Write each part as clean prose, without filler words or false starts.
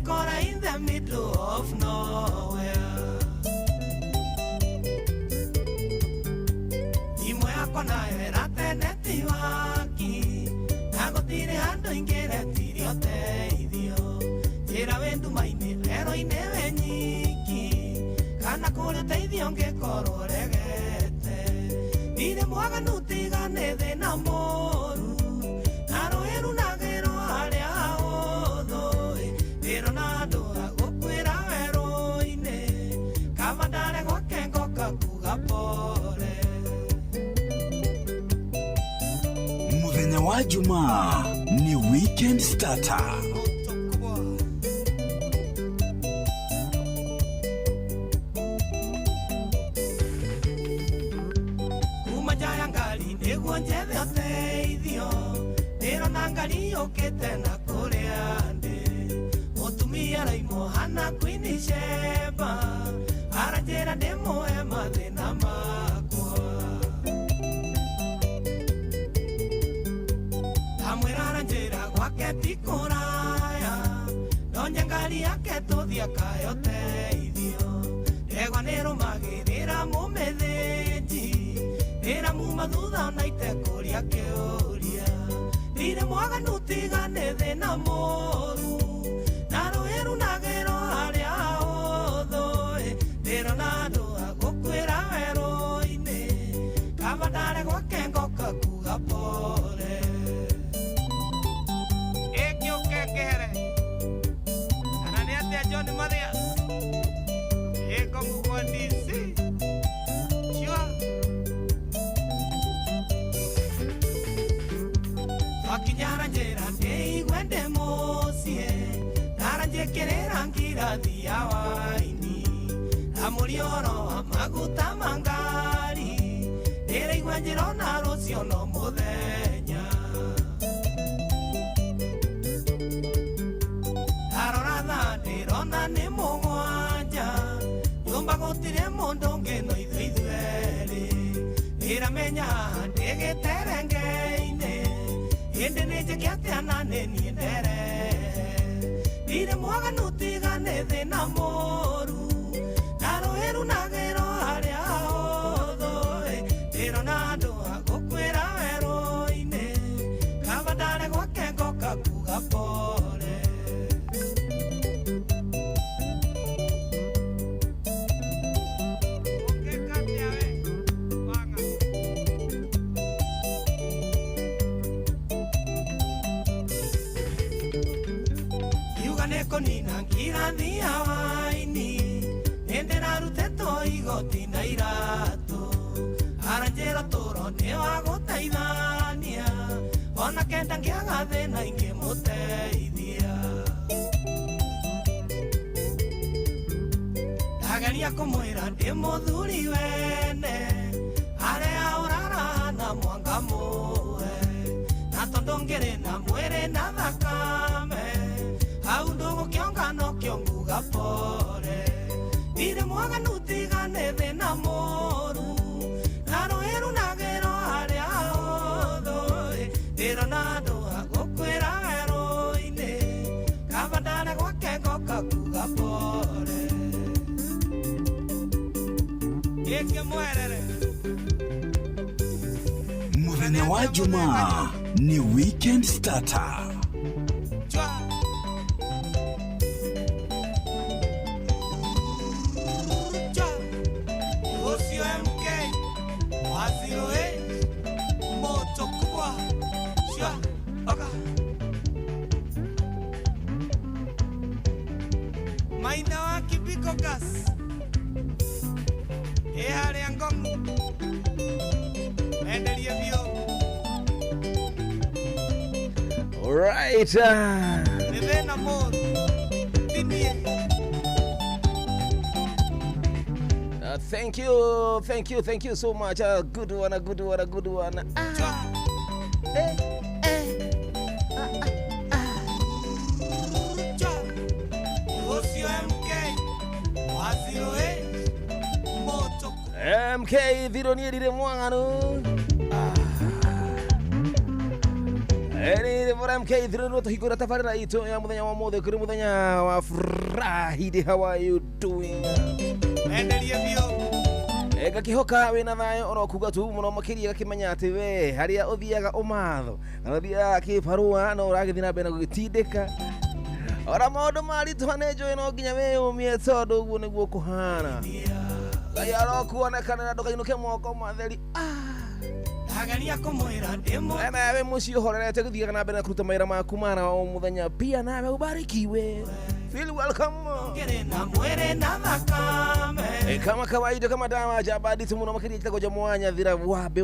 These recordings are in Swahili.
Ngekora in the middle of nowhere. Imwe yako nayo erateneti waki, nagotire handu ingere tiri oteithio. Njira wendu maini lero inewe nyiki, kana kuri uteithio ngekorwo regete. Nire mwaganu tigane thina moru, na rũĩ runagĩrwo harĩa hũthũ. Ndĩro na andũ agũkwĩra werũ-inĩ, kaba ndare gwake ngoka kuga pole. Muthenya wa Jumaa ni weekend starter. Kumajaya ngali nĩguo njethe ũteithio, ndĩro na ngali yũkĩte na kũrĩa ndĩ. Mũtumia raimo hana Queen Sheba, aranjĩra ndĩmũhe mathĩna makwa. Ndamwĩra aranjĩra gwake ti kũraya, ndonye ngari yake tũthiĩ akahe ũteithio. Ndegwa nĩrũmagĩrĩra mũmĩthĩnji, ĩra muma thutha na itekũria kĩũria. Ndirĩ mwaganu tigane thĩna mũru, na rũĩ runagĩrwo harĩa hũthũ. Ndĩro na andũ agũkwĩra werũ-inĩ, kaba ndare gwake ngoka kuga pole. Ĩkĩũke ngĩhere, kana nĩ atĩa John Mathias? Ĩkongugwo DC. Wakinyara njĩra ndĩigwe ndĩmũciĩ, ndaranjĩkĩrĩra ngirathi ya waini, na mũrioro wa maguta ma ngari, ndĩraigua njĩrona rũciũ no mũthenya. Ndarora thaa ndĩrona nĩ mũgwanja, nyũmba gũtirĩ mũndũ ũngĩ no ithuerĩ. Ndĩramenya ndĩgĩterenge-inĩ, hĩndĩ nĩ njĩkĩte na nĩ niĩ ndere. Ndirĩ mwaganu tigane thĩna mũru, na rũĩ runagĩrwo harĩa hũthũ. Ndĩro na andũ agũkwĩra werũ-inĩ, kaba ndare gwake ngoka kuga pole. Nĩkũnina ngirathi ya waini, nĩndĩrarutĩtwo igoti na iratũ. Aranjĩra tũro nĩ wa gũteithania, ona kenda ngĩaga thĩna ingĩmũteithia. Ndageria kũmwĩra ndĩ mũthuri wene, harĩa ũrara na mwanga mũwe, na tondũ ngĩrĩ na mwĩrĩ na thakame, hau ndũgũkĩonga no kĩonguga pole. Ndirĩ mwaganu tigane thĩna mũru, na rũĩ runagĩrwo harĩa hũthũ. Ndĩro na andũ agũkwĩra werũ-inĩ, kaba ndare gwake ngoka kuga pole. Ĩkĩ mwerere. Muthenya wa Jumaa ni weekend starter. Maina wa Kibiko Gas, harĩa Ngong'u, enderie bio. Alright. Nĩ thĩna mũru, ndinie. Thank you so much. A good one. MK Vironieri de Mwanganu. Ni bora MK through to hikora tafarira ito ya muthenya wa mothe kuri muthenya wa Friday. How are you doing? Endelia bio. Ega kihoka wina thayo orokuga tu muno makiria gakimenya ati we haria uthiaga umatho athia kiparua no uragithina mbere gutindika ora maundu mari twanejo no nginya we umie tondu uguo niguo kuhana ngai arokuonekana na ndukainũke moko matheri Agaria kumwira demo. Nawe mucio horerete guthiaga na mbere na kuruta mawĩra maku mana o muthenya pia nawe ubarikiwe. Feel welcome. Gerena mwere na thakame. Kama kawaida kama dawa jabadi tumuno makiria kitako ja mwanya thira wabe.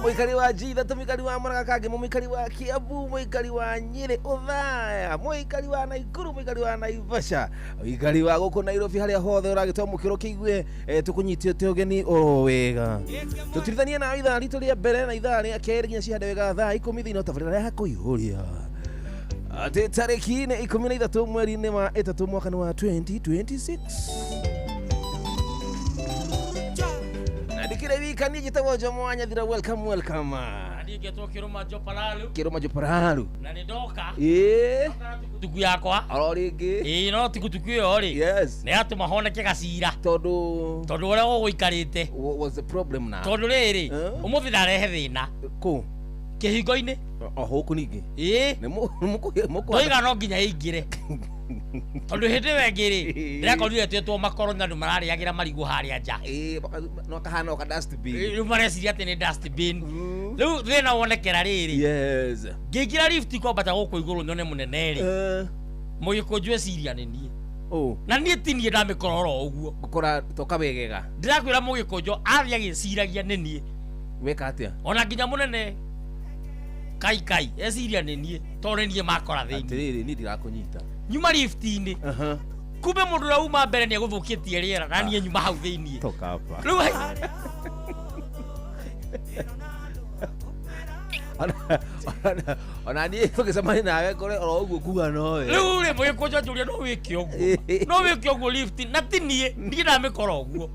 Muikari wa Jitha, tumikari wa Murang'a, muikari wa Kiambu, muikari wa Nyeri, Uthaya, muikari wa Naikuru, muikari wa Naivasha, muikari wa guku Nairobi haria hothe uragitwa mukiro kiigue tukunyitite ugeni o wega. Tutirithanie na ithaa ritu ria mbere na ithaa ria keri nginya cihande wega thaa 10 thini tabarira ya kuihuria. Ati tariki ni 13 mweri-ini wa 3 mwaka wa 2026. Ndikire wika ni jitawo jamwanya thira welcome. Ndige to Kiruma Joparalu. Na ni doka. Tuku yakwa. Ororingi. No tikutuku yo ri. Yes. Ne atuma honeke gacira. Tondu ore guikarite. What was the problem now? Tondu riri. Umuthi ndarehe thina. Ku. Kihingo-ini. Huku ningi. Ni muku. Toiga no nginya ingire. Tondu hindi wengiri. Ndirakorire twetwo makoro na ndumarari agira marigu haria nja. No kahana ka dustbin. Riu mareciria ati ni dustbin. Riu thina wonekera riri. Yes. Ngingira lift kwambata guku iguru nyone munene ri. Mugikunjwe ciria ni nie. Na nie tinie ndamikororo uguo. Gukora toka wegega. Ndirakwira mugikunjo athia giciragia ni nie. Weka atia? Ona nginya munene kai eciria ni nie tondu nie makora thiini. Atiriri ni ndirakunyita. Nyuma lift-ini. Kumbe mundu rauma mbere ni aguthukitie riera na nie nyuma hau thiini. Toka hapa. Riu ona ni tukicemania nawe kore oro uguo kuga no riu ri mugikunjo njuria no wiki uguo. No wiki uguo lift na tinie ndi ndamikora uguo.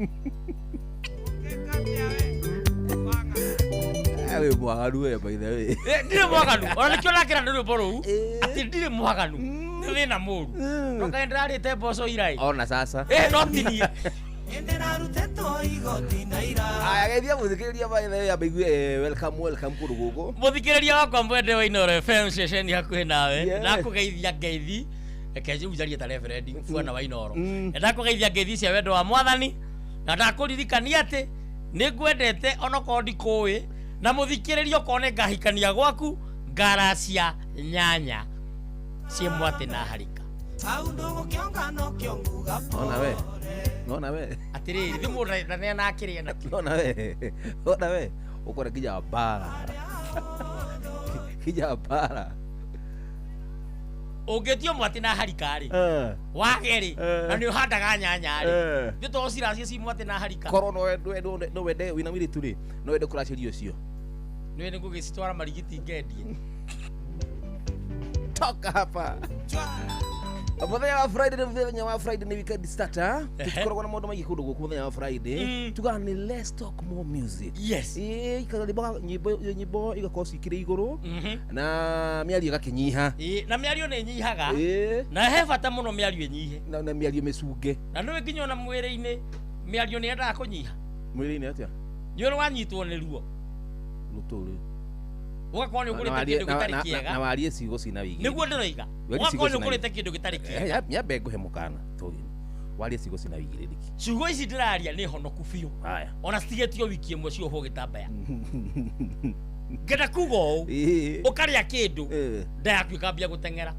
Ewe mwaganu we by the way. Ndire mwaganu. Ona nikio nakira ndio boru. Ati ndire mwaganu. Ni na muru. Toka ndarite boso irai. Ona sasa. No tinie. Endera ruteto igoti na ira. Aya geithia muthikiriria by the way abaigue welcome kuru gugu. Muthikiriria wakwa mwende wa Inooro FM station hakuhi nawe. Ndakugeithia ngeithi. Reke ujarie ta reverend Fuana wa Inooro. Ndakugeithia ngeithi cia wendo wa Mwathani. Na ndakuririkania ati ningwendete onoko ndikuwi na muthikiriria kone ngahikania gwaku ngaracia nyanya cie mwate na harika. Au ndogo kionga no kionguga. Ona we. Atiriri thimu ndane na akiria na Ona we. Ukore kija bara. Kija bara. Ungetio mwate na harika ri. Wageri. Na ni uhandaga nyanya ri. Ndio to ciracia ci mwate na harika. Koro no wende wina miri turi. No wende kuracirio cio. Niwe ni ngugicitwara marigiti ngendie. Toka hapa. Muthenya wa Friday ni weekend starter. Tukoragwo na maundu maigi kundu guku muthenya wa Friday. Tuga ni let's talk more music. Yes. Ikagaliba nyimbo igakorwo cikire iguru na miario gakinyiha. Na miario ni nyihaga. Na he bata muno miario nyihe. Na miario micunge. Na niwe nginya ona mwiri-ini miario ni endaga kunyiha. Mwiri-ini atia? Niwe wanyitwo ni ruo. Ruturi. Ugakorwo ni ugurite kindu gitari kiega. Na warie ciugo cina wigi. Niguo ndiroiga. Ugakorwo ni ugurite kindu gitari kiega. Nyambe nguhe mukana tugini. Warie ciugo cina wigiriki. Ciugo ici ndiraria ni honoku biu. Haya. Ona citigetio wiki imwe cio ho gitambaya. Ngenda kugo ukaria kindu nda yaku ikambia guteng'era.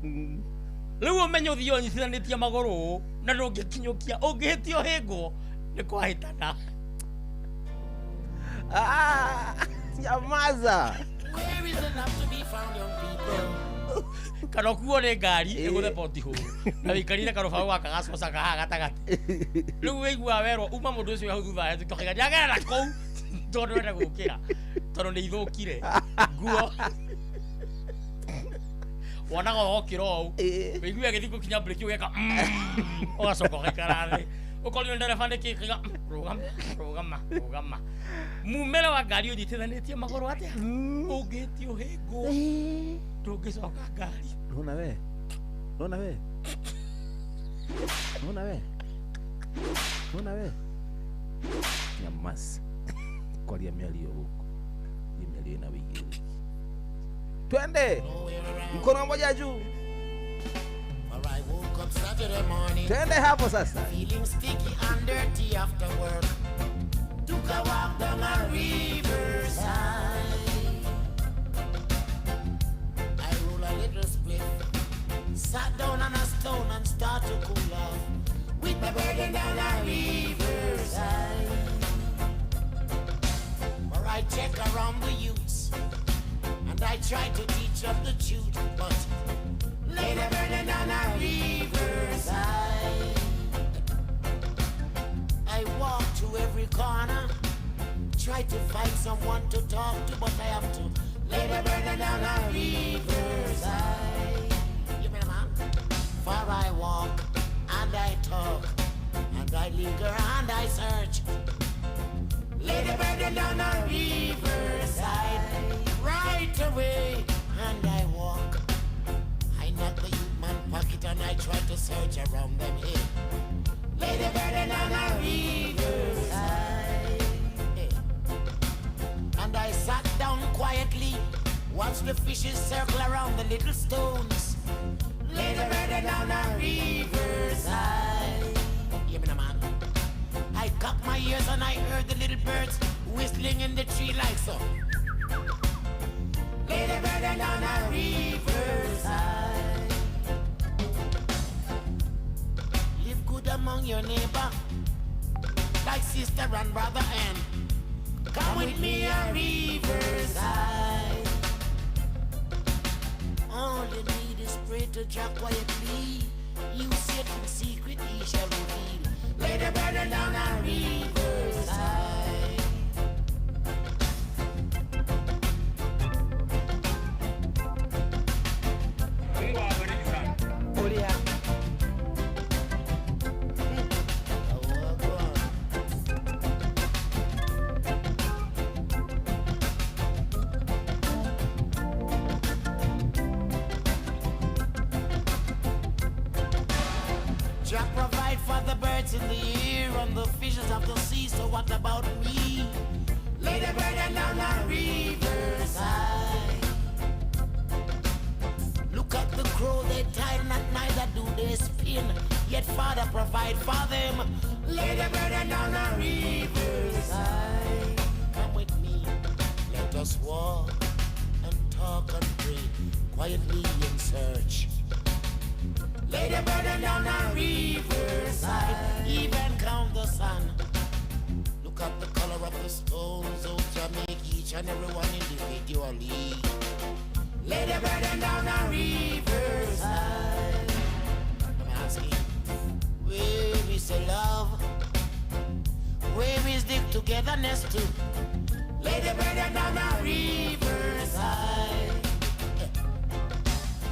Riu umenye uthio nyitithanitie maguru na ndungikinyukia ungihitio hingo ni kwahitana. Nyamaza. Kana kuo ni ngari iguthe poti hu na wikarire karofa waka gacoca kaha gatagati riu wigua werwo uma mundu ucio hau thutha ya tukiga njagera kou tondu wenda gukira tondu ni ithukire nguo wonaga okira ou wigua githiko kinya break ugeka ugacoka gaikara thi Ukoli ndereba ndikikiga rugama mumera wa ngari unyitithanitie magoro atia ungitio hingo ndungicoka ngari Nona we nyamasi kwaria miario huko miario na wigiri twende mkono mmoja juu twende hapo sasa feeling sticky and dirty after work took a walk down a riverside I roll a little split sat down on a stone and start to cool off with my burden down a riverside where I check around the youths and I try to teach them the truth but lay the burden down a riverside I walk to every corner try to find someone to talk to but I have to lay the burden down a riverside you mean man for I walk and I talk and I linger and I search lay the burden down a riverside right away and I walk I knock the youth man pocket and I try to search around them head lay the burden down a riverside and I sat down quietly watch the fishes circle around the little stones lay the burden down a riverside you mean a man I cocked my ears and I heard the little birds whistling in the tree like so lay the burden down a riverside live good among your neighbor like sister and brother and come with me a riverside all you need is pray to Jah quietly you sit in secret he shall reveal lay the burden down a riverside Jah provide for the birds in the air and the fishes of the sea. So what about me? Lay the burden down a riverside. Look at the crow, they tired not neither do they spin. Yet Father provide for them. Lay the burden down a riverside. Come with me, let us walk and talk and pray quietly in search. Lay the burden down a riverside, even count the sun. Look at the color of the stones, oh, to make each and every one individually. Lay the burden down a riverside. I'm asking, where is the love? Where is the togetherness too? Lay the burden down a riverside.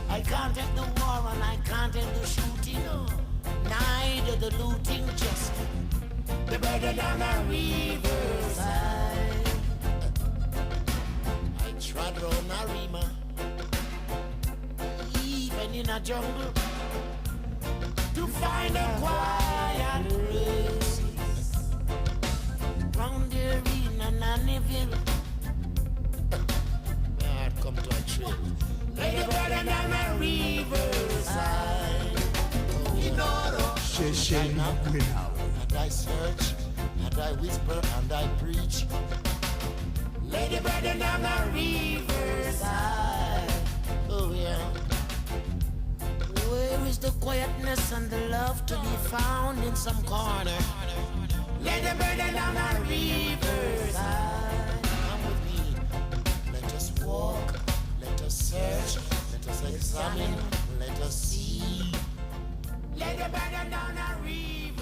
I can't take the war and I can't take the shooting, no. Neither the looting, just the burden down a riverside. I trod round a rima, even in a jungle, to find a quiet place. Round the arena, Nannyville, I'd come to a trail. Lay the burden down a riverside. And I search, and I whisper, and I preach. Lay the burden down a riverside. Oh yeah. Where is the quietness and the love to be found in some corner? Lay the burden down a riverside. Come with me, let us walk. Let us search, let us examine, let us see. Let the burden down a riverside.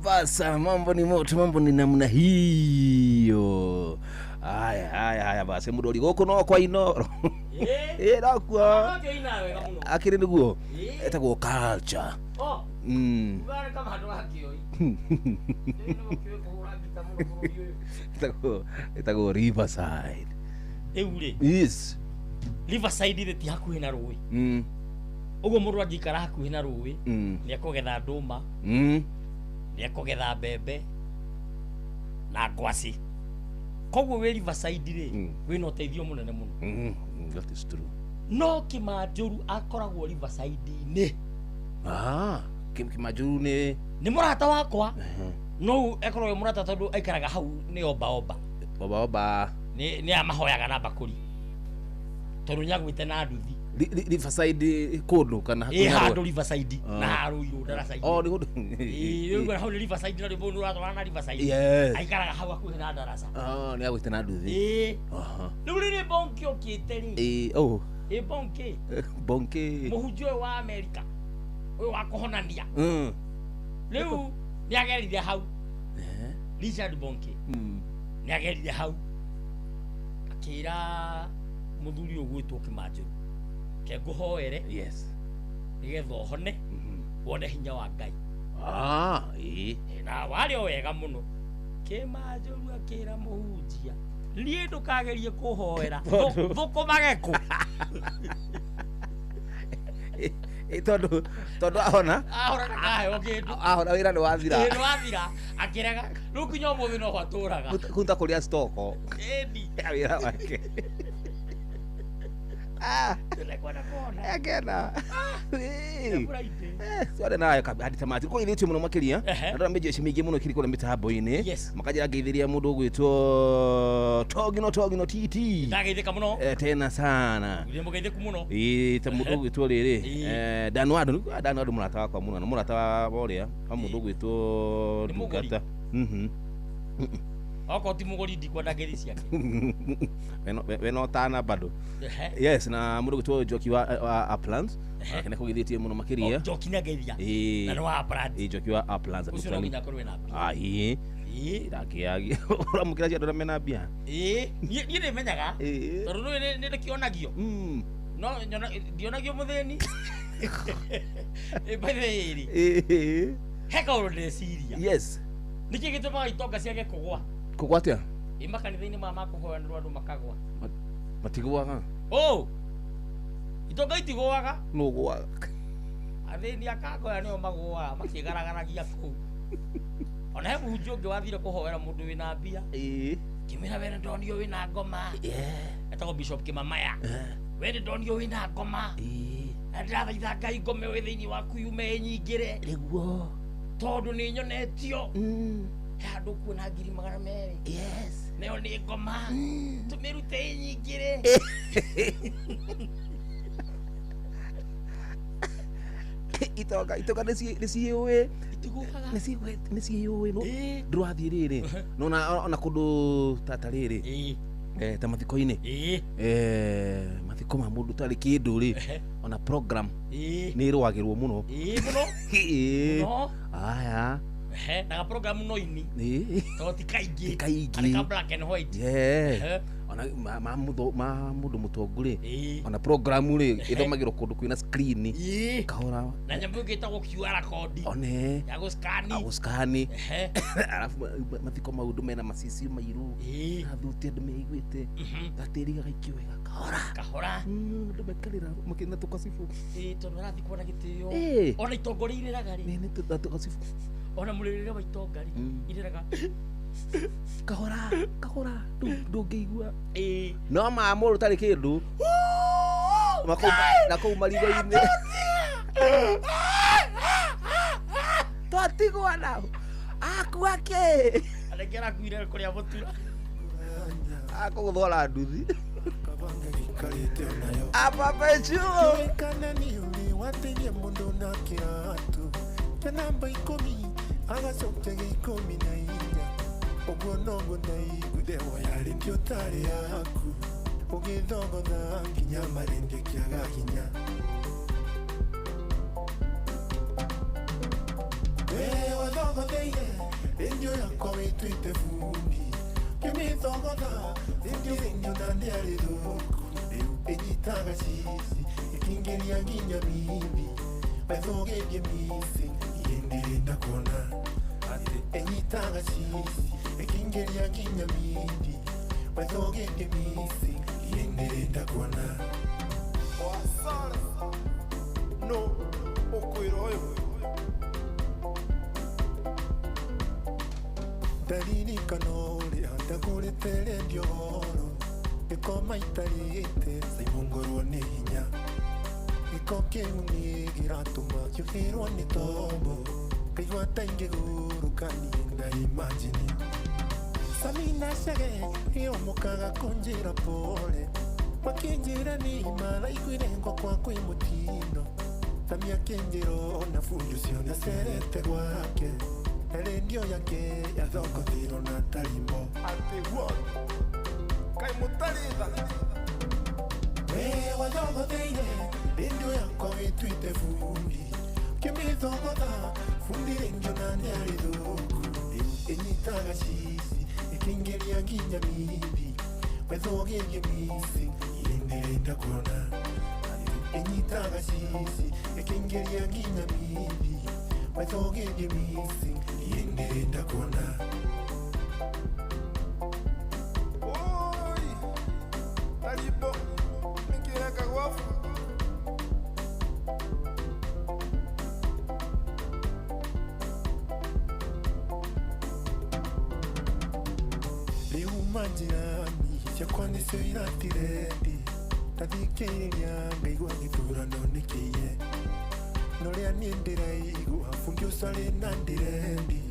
Basa mambo ni moto, mambo ni namna hiyo. Haya basi mudoli goko no kwa inoro. Nakwa. Akiri niguo. Etagwo culture. Ugare kama handu hakioi. Ndio kiwe kuhura gita muno kuruyo. Itago Riverside. Eure. Yes. Riverside ti hakuhi na rũĩ. Ũguo mũndũ angĩikara hakuhi na rũĩ, nĩekũgetha ndũma, nĩekũgetha mbembe na ngwacĩ. Koguo wĩ Riverside rĩ, wĩna ũteithio mũnene mũno. That is true. No Kĩmanjũru akoragwo Riverside-inĩ. Kĩmanjũru nĩ mũrata wakwa. No ekorwo wĩ mũrata tondũ aikaraga hau nĩ omba. Omba. Nĩ amahoyaga na mbakũri. Tondũ nyagwĩte na nduthi. Riverside kũndũ kana handũ Riverside na rũirũ Darasa-inĩ. Nĩ kũndũ. Rĩu hau nĩ Riverside na rĩmwe ũratwara na Riverside. Aikaraga hau hakuhĩ na Darasa. Nĩ agwĩte na nduthi. Rĩu rĩrĩ Bonke ũkĩte rĩ. Bonke. Bonke. Mũhunjia ũyũ wa Amerika. Ũyũ wa kũhonania. Rĩu nĩ agerire hau. Richard Bonke. Nĩ agerire hau. Akĩra mũthuri ũgwĩtwo Kĩmanjũru. Ke ngũhoere. Yes. Nĩgetha ũhone. Wone hinya wa Ngai. Na warĩ o wega mũno. Kĩmanjũru akĩra mũhunjia. Niĩ ndũkagerie kũhoera. Thũkũmage kũ. Tondũ ahona kaheo kĩndũ. Ahona wĩra nĩ wathira. Nĩ wathira. Akĩraga rĩu kinya ũmũthĩ no atũraga. Kunta kũrĩa stoko. Ĩni. Wĩra wake. Nĩkwenda kuona. Akena. Swale nayo hadi tamati. Kwa ile muno makiria. Ndora meje shimige muno kiri kule mitambo-inĩ. Makajira geithiria mundu ugwitwo Togino TT. Ndageithika muno. Tena sana. Ndio mugeithiku muno. Ta mundu ugwitwo riri. Danwado murata wakwa muno na murata wa boria. Ha mundu ugwitwo Dugata. Oko ti mugori ndikwenda ngeithi ciake. Weno tana bado. Yes, na mundu ugwitwo Joki wa Uplands. Akene kugithitie muno makiria. Joki na geithia. Na no wa Uplands. Joki wa Uplands. Ucio no nginya korwe na mbia. Ndakiagi. Uramukira cia ndora mena mbia. Niĩ nĩmenyaga. Tondũ nĩ ndĩkĩonagio. No ndionagio mũthĩni. Ĩbathĩri. He kaũndũ ndĩreciria. Yes. Nĩkĩ gĩtũmaga itonga ciage kũgwa? Kũgwa atĩa? Makanitha-inĩ makũhoyanĩrwo andũ makagwa. Matigwaga. Itonga itigwaga. No gwaga. Athĩni akagoya nĩo magwaga makĩgaragaragia kũu. Ona he mũhunjia ũngĩ wathire kũhoera mũndũ wĩna mbia. Kĩmwĩra we nĩndonio wĩna ngoma. Etagwo Bishop Kĩmamaya. We nĩndonio wĩna ngoma. Ndĩrathaitha Ngai ngome wĩ thĩinĩ waku yume nyingĩre. Nĩguo. Tondũ nĩ nyonetio. He handũ kuona 200,000. Yes. Nayo nĩ ngoma. Tũmĩrute nyingĩre. Itoga nĩciũĩ. Nĩciũĩ no. Ndũrathiĩ rĩrĩ. Ona kũndũ tata rĩrĩ. Ta mathiko-inĩ. Mathiko ma mũndũ tarĩ kĩndũ rĩ. Ona program. Nĩ ĩrũagĩrwo mũno. Mũno. Aya. Na program no ini. To ti kaingĩ. Ka black and white. Ona mũndũ mũtongu rĩ. Ona program rĩ ĩthomagĩrwo kũndũ kwĩna screen. Kahora. Na nyamũ ĩgĩtagwo QR code. One. Ya gũscan. Alafu mathiko maũndũ mena macicio mairũ. Na thuti andũ meiguĩte. Gatĩri gagaikio wega. Kahora. Andũ mekarĩra makĩna tũkacibu. Tondũ rathi kuona gĩtĩo. Ona itongoria irĩraga rĩ. Nĩ tũkacibu. Ona mũrĩrĩre wa itonga rĩ. Irĩraga. Kahora ndũngĩigua. No mũndũ tarĩ kĩndũ. Na kũu marigũ-inĩ. Twatigwa nao. Akua kĩ. Arekera kuire kũrĩa mũtura. Akũgũthora nduthi. Apapechu. Wateria mũndũ na kĩratũ. Kĩa namba 10 agacokia 14. Ũguo noguo naiguire woyarĩ kĩo tarĩ yaku. Ũgĩthogotha nginya marenge kĩaga hinya. We wathogotheire rĩndiũ yakwa wĩtuĩte bundi. Kĩmĩthogotha rĩndiũ na nĩarĩ thũku. Rĩu ĩnyitaga cici ĩkĩingĩria nginya mimbi. wethogerie missing ienderenda kuona enyitaga sisi ekingeria nginya mindi wethogerie missing ienderenda kuona wasara no okwiro dalili kanori andagurite ndioro ikoma itarite saimongorwo ni hinya ikokeuni giratuma kyuhirwo ni tombo kaigwa tainge gurukani na imagine samina shage iomokaga kunjira pole makinjira ni mara ikwirengo kwa kwimutino tamia kinjiro na fundu siona serete gwake erendio yake yathokothiro na tarimbo ati what kai mutarida wathogotheire rendio yakwa witwite fundi kimithogotha fundi rendio na ndiari thuku enyitaga cici ikingeria nginya mindi wethogerie misi ienderenda kuona enyitaga cici ikingeria nginya mindi wethogerie misi ienderenda kuona oi taribo mikireka gwafu majirani cyakwa nicio iratiredi tathikĩrĩria ngaigua gĩthurano nĩkĩiye norĩa niĩ ndĩraigua bundi ũcarĩ na ndĩrendi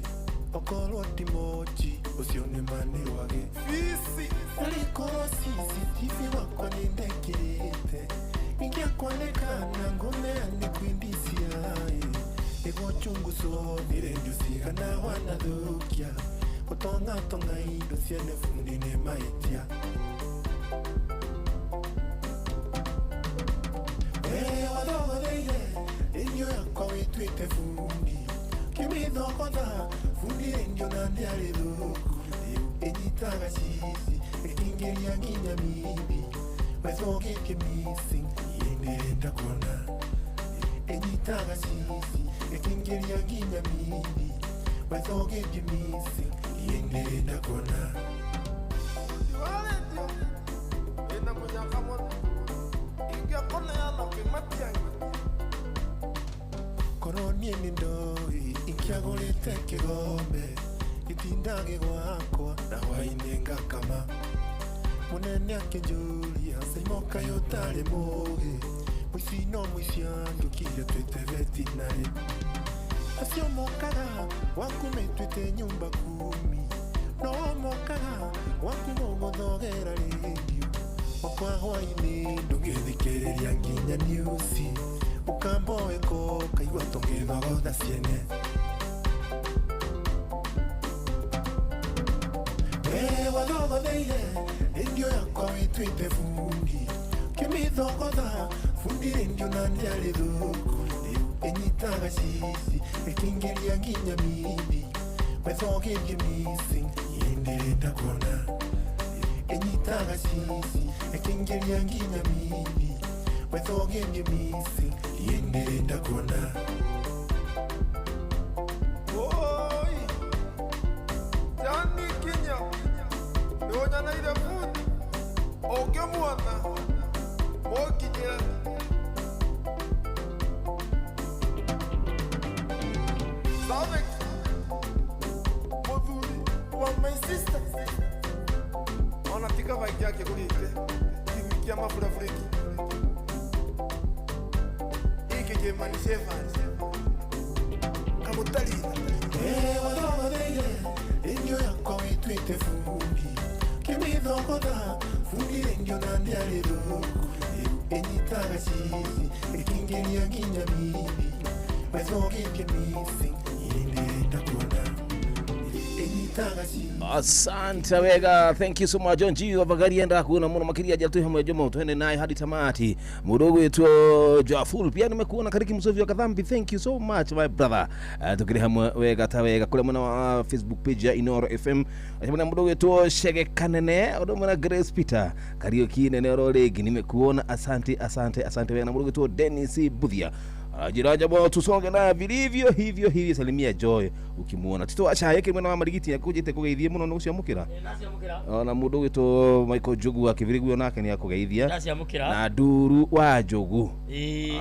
okorwo timoji ũcio nĩ manĩrwage fisi arĩkorwo CCTV wakwa nĩ ndekĩrĩte ingĩakwanĩkana ngũneane kwĩndiciaĩ nĩguo chunguzo nĩrendio cigana wanathukia utonga tonga indo ciene fundi ne maitia wathogotheire rendio yakwa witwite fundi kimithogotha fundi rendio na ndiarĩ thuku enyitaga cici ekingeria nginya mindi wethogerie missing ienderenda kuona enyitaga cici ekingeria nginya mindi wethogerie missing ienderenda kuona iwalendio ena munyaka mono ingĩakoneana kĩmatianga korwo niĩ nĩ ndoi ingĩagũrĩte kĩgombe gĩtindage gwakwa na hwainĩ ngakama mũnene akĩnjũria caimoka yũtarĩ mũgĩ mũici no mũici andũkire twĩte vetinarĩ acio mokaga waku metwite nyumba kumi no mokaga waku gũgũthogera rendio wakwa hwainĩ ndũngĩthikĩrĩria nginya niusi ũkamboeko kaigua tũngĩthogotha ciene wathogotheire rendio yakwa wĩtwĩte fundi kĩmĩthogotha fundi rendio na ndiarĩ thuku enyitaga cici ekingeria nginya mindi wethogerie missing ienderenda kuona enyitaga cici ekingeria nginya mindi wethogerie missing ienderenda kuona oi jani kinya nionyanaire fundi ũngĩmuona mũkinyĩra Savek, Moduli, one my sister. Onatika vai yake kulite. Kiwikia mafura freki. Ike je manishefa. Kamutali. Wathogotheire rendio yakwa witwite fundi. Kimithogotha fundi rendio na ndiarĩ thuku enyitaga cici ekingeria nginya mindi wethogerie missing ienderenda kuona enyitaga cici. Asante wega, thank you so much John G wavagarienda kuona muno makiria jatu hamwe jomo twende naye hadi tamati mudogo wetu Jaful pia nimekuona kariki msovi wa kadhambi, thank you so much my brother. Tukiri hamwe wega tawega kule mwana wa Facebook page ya Inoro FM na mudogo wetu Shege Kanene odomo na Grace Peter karaoke nene roregi nimekuona, asante wega na mudogo wetu Dennis Budhia Ajira jabo tusonge na vilivyo hivyo salimia Joy ukimuona Tito acha yake mwana wa marigiti yakujite kugeithia muno no ciamukira na mundu wito Michael Jogu akivirigu nake ni akugeithia na Nduru wa Jogu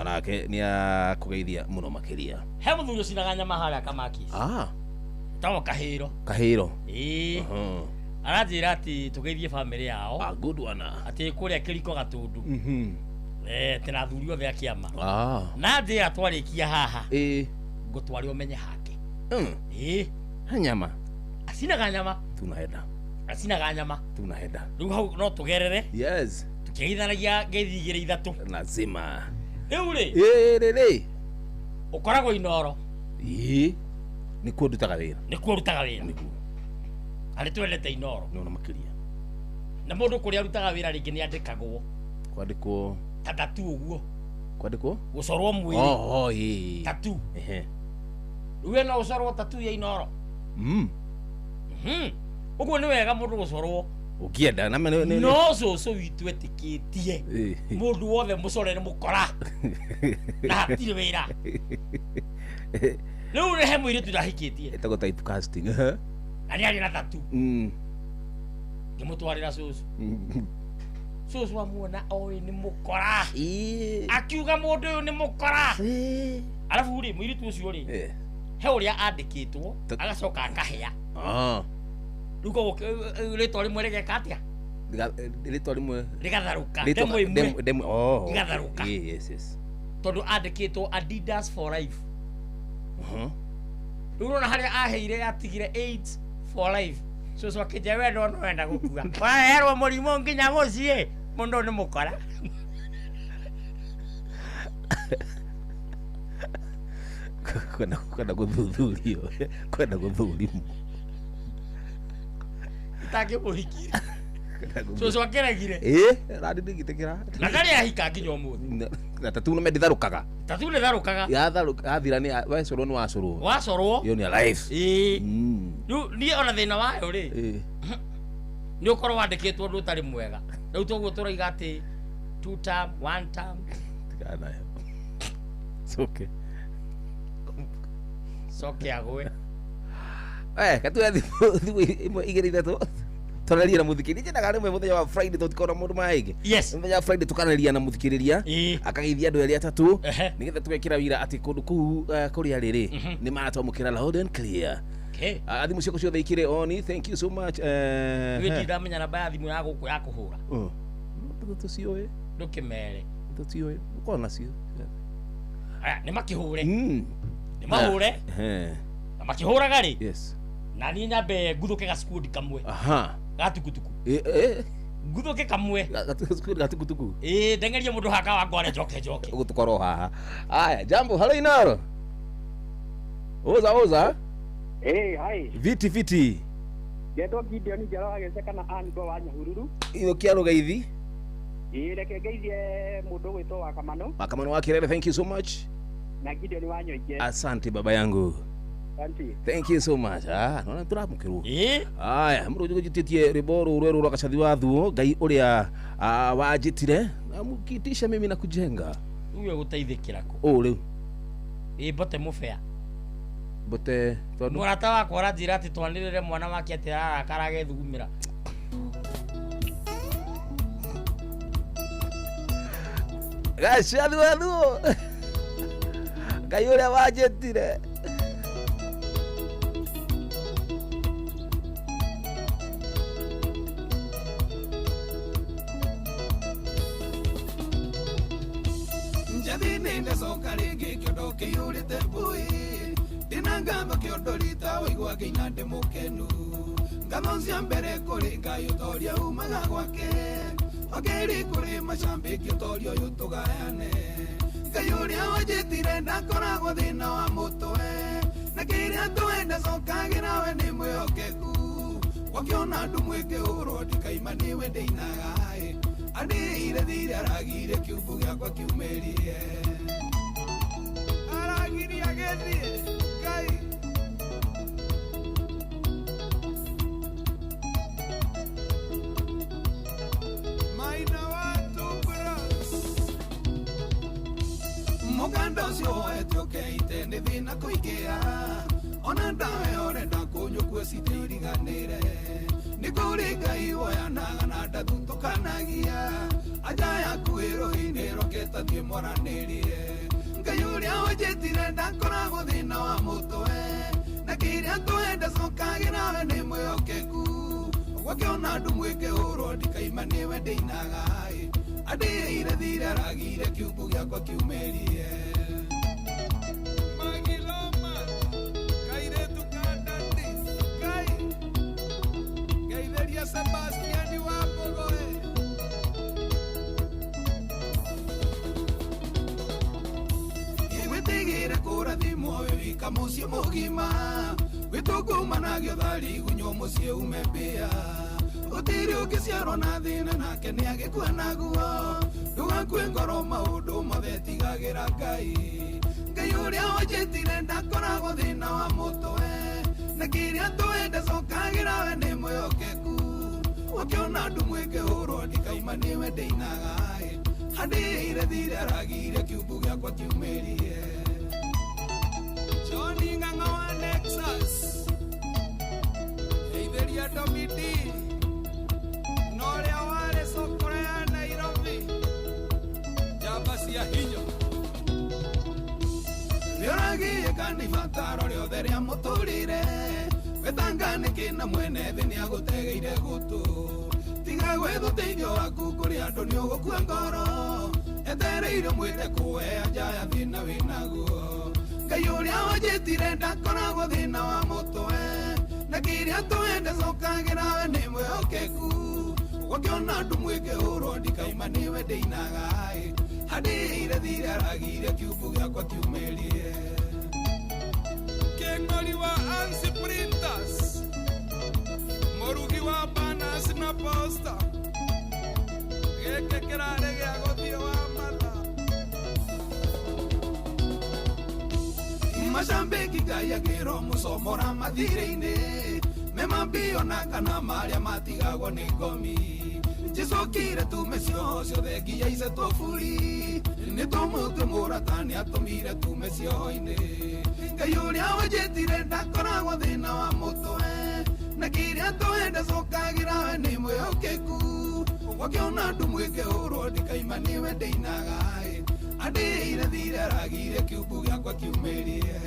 nake ni akugeithia muno makiria he muthuri ucinaga mahala kamaki tawo kahiro aranjira ati tugeithie family yao good one ati kuria kiriko gatundu tena thuri othe akiama na njira twarikia haha ngutwari umenye hake nyama asinaga nyama tunaheda riu hau no tugerere yes tukiithanagia ngeithi igiri ithatu lazima riu ri ukoragwo Inoro ni kurutaga wira ari twendete Inoro no makiria na mundu kuria arutaga wira ringi ni andikagwo kwandikwo tatu uguo kwandikwo gucorwo mwiri tatu riu no ucorwo tatu ya Inoro uguo ni wega mundu gucorwo ukienda na no cucu witu etikitie mundu wothe mucore ni mukora na hatiri wira riu ni he mwiri turahikitie etago type casting ani ari na tatu ngimutwarira cucu cucu amuona oi ni mukora akiuga mundu uyu ni mukora alafu ri mwiri tu ucio ri he uria andikitwo agacoka akahea ruko ritwa rimwe rigeka atia ritwa rimwe rigatharuka demo rigatharuka yes tondu andikitwo Adidas for life urona haria aheire atigire 8 for life cucu akija wendo no wenda gukua waherwo murimo nginya mucie mundu ni mukora kwenda guthuthurio take muhikire cucu akiregire radi ndigitikira na ndari ahika nginya umuthi na tatu no meditharukaga athira ni wacoro ni wacorwo yo ni alive riu ni ona thina wayo ri ni ukorwo wandikitwo ndu utari mwega riu toguo turaiga ati 2 term 1 term tikana soke agwe katuya thimu imwe igiri ithatu tunaria na muthikiriria na gari mwe muthenya wa Friday tutikona mundu maige muthenya wa Friday tukanaria na muthikiriria akageithia andu eri atatu nigetha tugekira wira ati kundu kuu kuria riri ni maratomukira loud and clear thimu ciako ciothe ikire on thank you so much wiki ndamenya namba ya thimu ya guku ya kuhura tucioe ndukimere tucioe uko nacio ni makihure ni mahure na makihuraga ri yes na ni nyambe nguthuke gaskundi kamwe gatukutuku nguthuke kamwe gatukutuku ndengerie mundu haka wa ngware njoke gutukoro haha aya jambo hello Inoro oza hi viti geto Gideon Njaro ageceka na Ango wa Nyahururu iyo kiaro geithi reke geithie mundu witwo wa Kamano wa Kirere thank you so much na Gideon wa Nyoike asante baba yangu thank you so much nona turamukirwo aya muru jititie riboro rweru rwakacathi wa thuo ngai uria wanjitire amukitisha mimi na kujenga uwe guteithikira ku riu bote mufea bote tondu murata wakwa aranjira ati twanirire mwana wake ati arakarage thugumira gacathi wa thuo ngai uria wanjitire ninde soka ringi kiondo kiyurite mbui ndina ngamba kiondo rita waigua nginya ndi mukenu ngamo cia mbere kuri ngai utoria umaga gwake ogeri kuri macambiki utoria uyu tugayane ngai uria wanjitire ndakoragwo thina wa mutwe na kiria twenda cokagira we ni mwiokeku wakiona ndu mwikihurwo ndikaima niwe ndinaga andire thire aragire kiumbu giakwa kiumerie aragiri agethie ngai maina watu bros Muganda ũcio etũkeite nĩ thĩna kũingĩha ona ndawe orenda kũnyũkua citĩiriganĩre nĩ kũrĩ Ngai woyanaga na ndathutũkanagia aja yaku ĩrũi-inĩ roketa thiĩ mwaranĩrie Ngai ũrĩa ũnjĩtire ndakoragwo thĩna wa mũtwe na kĩrĩa twenda cokagĩra we nĩ mwĩhokeku ũguo kĩona andũ mwĩkĩhũrwo ndikaima nĩwe ndĩinaga andĩire thire aragire kiugo gĩakwa kiumĩrie Magiloma kairetu kandandi Gaitheria Sebastiani wa Bogoe Igwĩtigĩre kũrathimwo wĩwika mũciĩ mũgima wĩtũkumanagio thari gunywo mũciĩ ume mbĩa Gũtirĩ ũngĩciarwo na thĩna nake nĩ agĩkua naguo ndũgakue ngoro maũndũ mothe tigagĩra Ngai Ngai ũrĩa wanjĩtire ndakoragwo thĩna wa mũtwe na kĩrĩa twende cokagĩra we nĩ mwĩhokeku ũkĩona andũ mwĩkĩhũrwo ndikaima nĩwe ndĩinaga handĩire thire aragire kiugo gĩakwa kiumĩrie Johnny Ng'ang'a wa Nexus Heitheria Domidi Noria wale sokore ya Nairobi Jamba cia hinya Nĩũragiĩ kanibataro rĩothe rĩa mũtũrĩre wĩtanganĩke na mwene thĩ nĩagũtegeire gũtũ tiga gwetha ũteithio waku kũrĩ andũ nĩũgũkua ngoro etereire mwĩre kũwe anja ya thĩna wĩnaguo Ngai ũrĩa wanjĩtire ndakoragwo thĩna wa mũtwe na kĩrĩa twende cokagĩra we nĩ mwĩhokeku ũkĩona andũ mwĩkĩhũrwo ndikaima nĩwe ndĩinaga handĩire thire aragire kiugo gĩakwa kiumĩrie Kĩng'ori wa Ansi Printers Mũrugi wa banners na poster gĩkĩ kĩrarĩ gĩa gũthiĩ wa matha Macambĩki Ngai agĩrwo mũcomora mathirĩ-inĩ memambio na kana marĩa matigagwo nĩ ngomi Jesokire tume ciothe nginya ice tũburi nĩ tũmũtwe mũrata nĩ atũmire tume cio-inĩ Ngai ũrĩa wanjĩtire ndakoragwo thĩna wa mũtwe na kĩrĩa twende cokagĩra we nĩ mwĩhokeku ũkĩona andũ mwĩkĩhũrwo ndikaima nĩwe ndĩinaga andĩire thire aragire kiugo gĩakwa kiumĩrie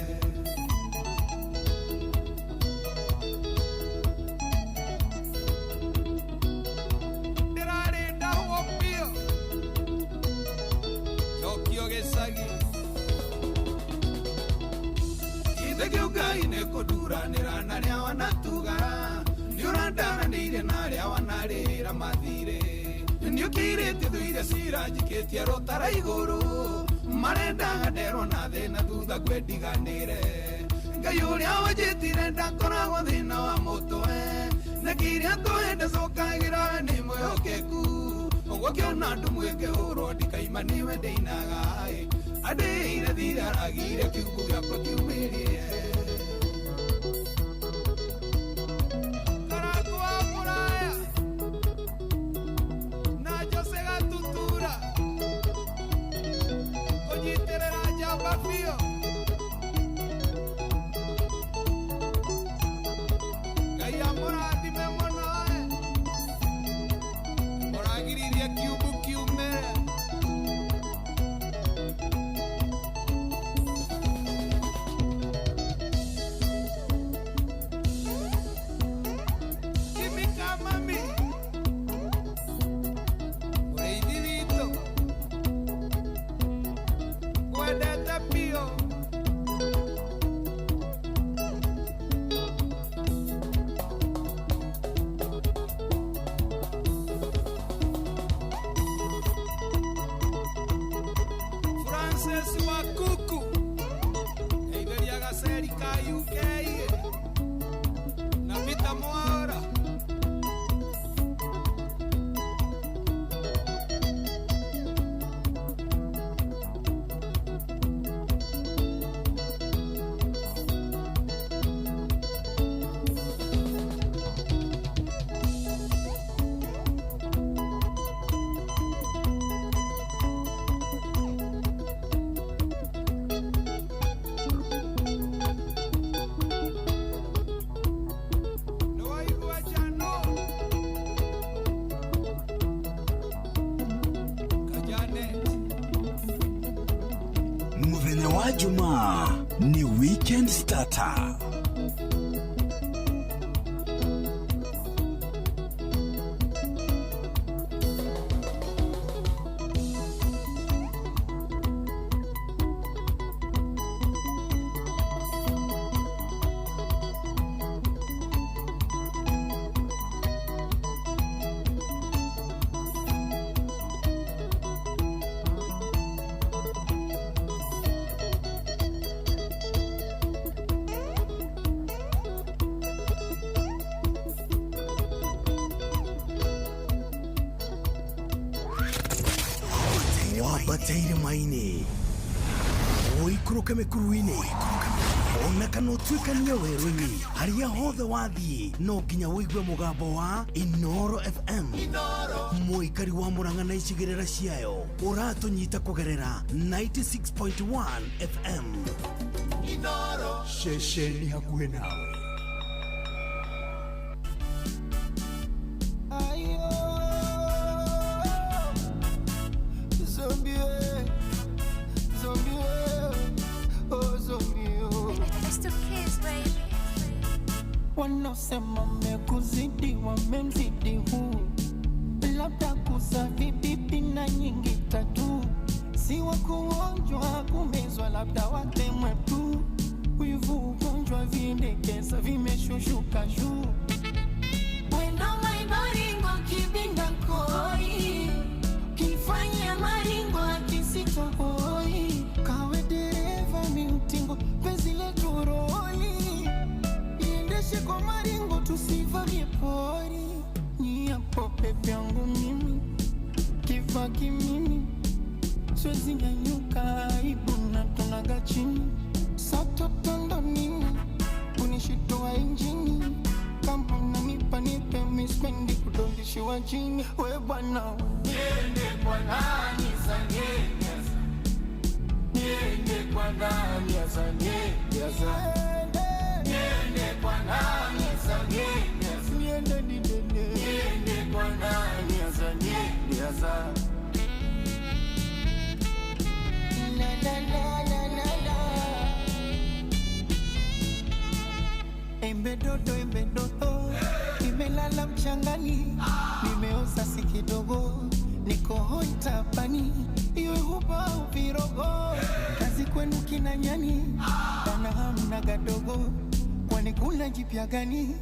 Ngai nĩ kũnduranĩra na rĩa wanatuga nĩũrandaranĩire na rĩa wanarĩra mathirĩ nĩũkirĩtie thũire cira njikĩtie rũtara igũrũ marendaga nderwo na thĩna thutha ngwendiganĩre Ngai ũrĩa wanjĩtire ndakoragwo thĩna wa mũtwe na kĩrĩa twende cokagĩra we nĩ mwĩhokeku ũguo kĩona andũ mwĩkĩhũrwo ndikaima nĩwe ndĩinaga andĩire thire aragire kiugo gĩakwa kiumĩrie wa Jumaa ni Weekend Starter. Wabateire maine oikoroka mekuruine ona kana utwikania werũ-inĩ harĩa hothe wathiĩ no nginya wĩigue mũgambo wa Inoro FM mũikari wa Mũrang'a na icigĩrĩra ciayo ũratũnyita kũgerera 96.1 FM Inoro ceceni hakuhĩ nawe. Wanosema mekuzidi wamemzidi huu, labda kusavi bibi na nyingi tatu, si wa kuonjwa kumezwa labda watemwe tu, wivu ugonjwa vindekeza vimeshushuka juu. Wendo maibaringo kibinda koi, kifanya maringo akisitohoi, kawe dereva miutingo penzi letu roli, kwa maringo tusivamie pori. Ni hapo pepe yangu mimi kifa kimimi, siwezi nyanyuka aibu na tunaga chini. Sato tondo nini kunishitoa injini, kama unanipa nipe mispendi kudondishiwa chini. We bwana niende kwa nani zanyeza, niende kwa nani zanyeza, niende kwa nani zanyeza, niende didene, niende kwa nani zanyeza. La la la la la la. Embedodo imelala mchangani, nimeoza si kidogo, niko hoi tapani, iwe huba uvirogo, kazi kwenu kina nyani, bana hamna gadogo, kwani kuna jipya gani?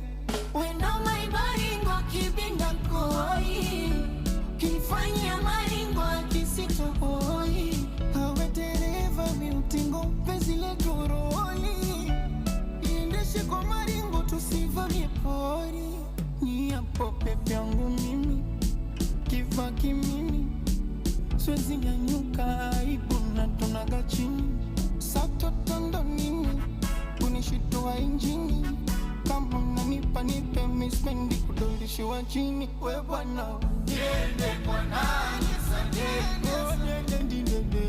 Wendo maibaringo kibinda koi, kifanya maringo kisitohoi, hawe dereva miutingo penzi letu roli, iendeshe kwa maringo tusivamie pori. Ni hapo pepe yangu mimi kifa kimimi, siwezi nyanyuka aibu na tunaga chini. Sato tondo nini kunishitoa injini, kama unanipa nipe mispendi kudondishiwa chini. We bwana niende kwa nani zanyeza,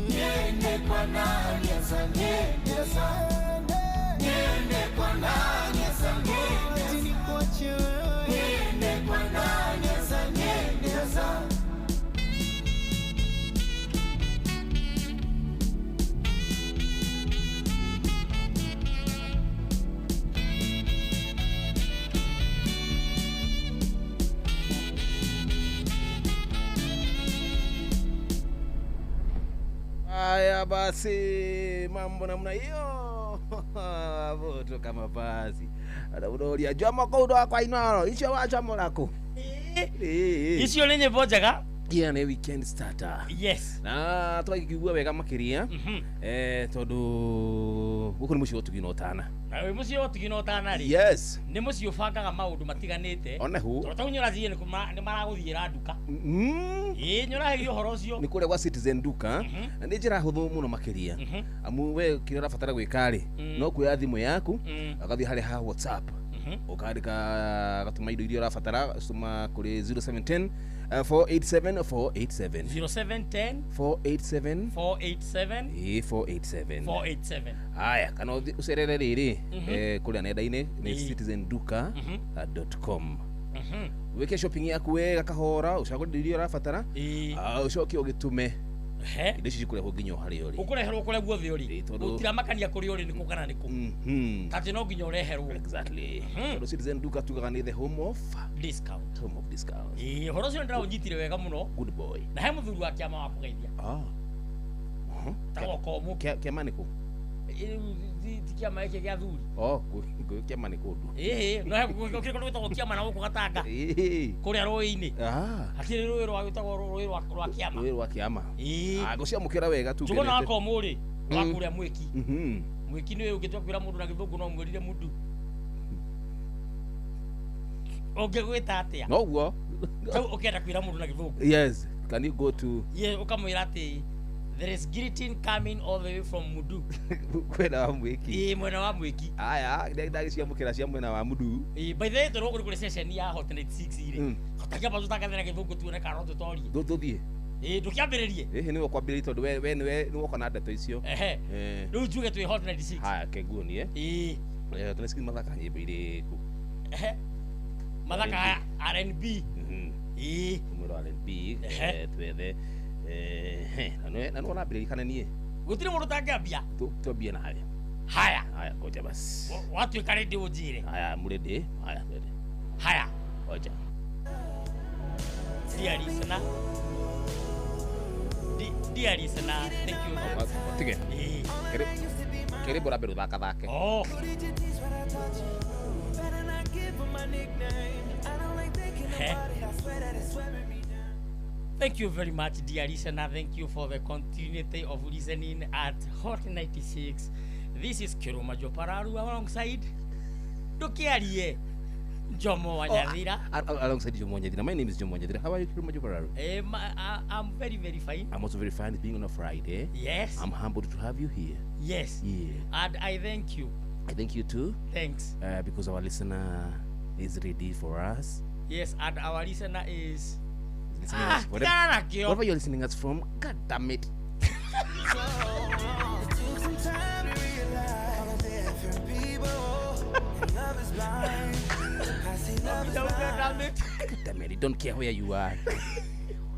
niende kwa nani zanyeza, niende kwa nani zanyeza, nikuache wewe, niende kwa nani zanyeza. Haya basi, mambo namna hiyo voto kama basi adabudoria joma koudo kwa Inoro icho wacha molako icio nĩ nyĩmbo njega. Yeah, ni Weekend Starter. Yes. Na twagikigua wega makiria tondu guko ni mucio tuginotana. Na we mucio tuginotana ri. Yes. Ni mucio bangaga maundu matiganite. Ona hu. Tondũ nyora zie ni maraguthiira nduka. Nyora hegio horo ucio. Ni kule kwa Citizen Duka. Ni njira huthu muno makiria. Amu we kirara fatara gwikari. No kuya thimu yaku akathi hali ha WhatsApp. Ukandika gatuma indo iria urabatara suma kuri 0710 487 487 0710 487 487 487. Haya, kana userere riri kule nenda-ini ni citizenduka.com. Weke shopping yaku wega kahora ushagura irio urabatara ucoke ugitume indo ici cikurehwo nginya harĩa ũrĩ ukureherwo kũrĩa guothe ũrĩ tondũ- gũtiramakania kũrĩa ũrĩ nĩ kũ kana nĩ kũ tati no nginya ũreherwo exactly tondũ Citizen Duka tugaga nĩ the home of discount discount. horo ũcio nĩndĩraũnyitire wega mũno Good boy. na he mũthuri wa kĩama wa kũgeithia tagwo Komũ Kĩama nĩ kũ? ti kĩama gĩkĩ gĩa athuri Kĩama nĩ kũndũ. no he kũndũ gwĩtagwo kĩama na gũkũ Gatanga kũrĩa rũĩ-inĩ hatirĩ rũĩ rwagĩtagwo rũĩ rwa kĩama Rũĩ rwa kĩama. Ngũciamũkĩra wega tu. njũgũna wa Komũ rĩ wa kũrĩa Mwĩki Mwĩki nĩwe ũngĩtua kwĩra mũndũ na gĩthũngũ no mwĩrire mũndũ ũngĩgwĩta atĩa Noguo. Rĩu ũkĩenda kwĩra mũndũ na gĩthũngũ Yes, can you go to ũkamwĩra atĩ there is greeting coming all the way from Mudu kwenda wa Mwĩki? mwena wa Mwĩki Aya, ndagĩciamũkĩra cia mwena wa Mudu. by the way tũrĩ gũkũ kũrĩ session ya Hot 96 rĩ tũtakĩamba tũtangathĩra gĩthũngũ tuone kana no tũtorie Tũthiĩ. ndũkĩambĩrĩrie Nĩwe kwambĩrĩria tondũ we nĩwe woka na ndeto icio. Rĩu njuge twĩ Hot 96 Haya, kenguonie. Tunasikia mathaka nyĩmbo irĩkũ? mathaka R&B Mwĩro R&B twethe na nĩ wanambĩrĩria kana niĩ gũtirĩ mũndũ tangĩambia twambie nawe. haya Ngoja basi. watuĩka rĩndĩ ũnjĩre Haya, mũrĩndĩ? Haya, twende. haya Ngoja. dear listener dear listener thank you Tige. Kĩrĩmbũ rambere ũthakathake. Thank you very much, dear listener. Thank you for the continuity of listening at Hot 96. This is Kiruma Jopararu alongside Dokiarie Jomo Wanyathira. Alongside Jomo Wanyathira. My name is Jomo Wanyathira. How are you, Kiruma Jopararu? I'm very, very fine. I'm also very fine being on a Friday. Yes. I'm humbled to have you here. Yes. Yeah. And I thank you. I thank you too. Thanks. Because our listener is ready for us. Yes, and our listener is... Wherever you're listening us from, God damn it. Damn it, don't care where you are.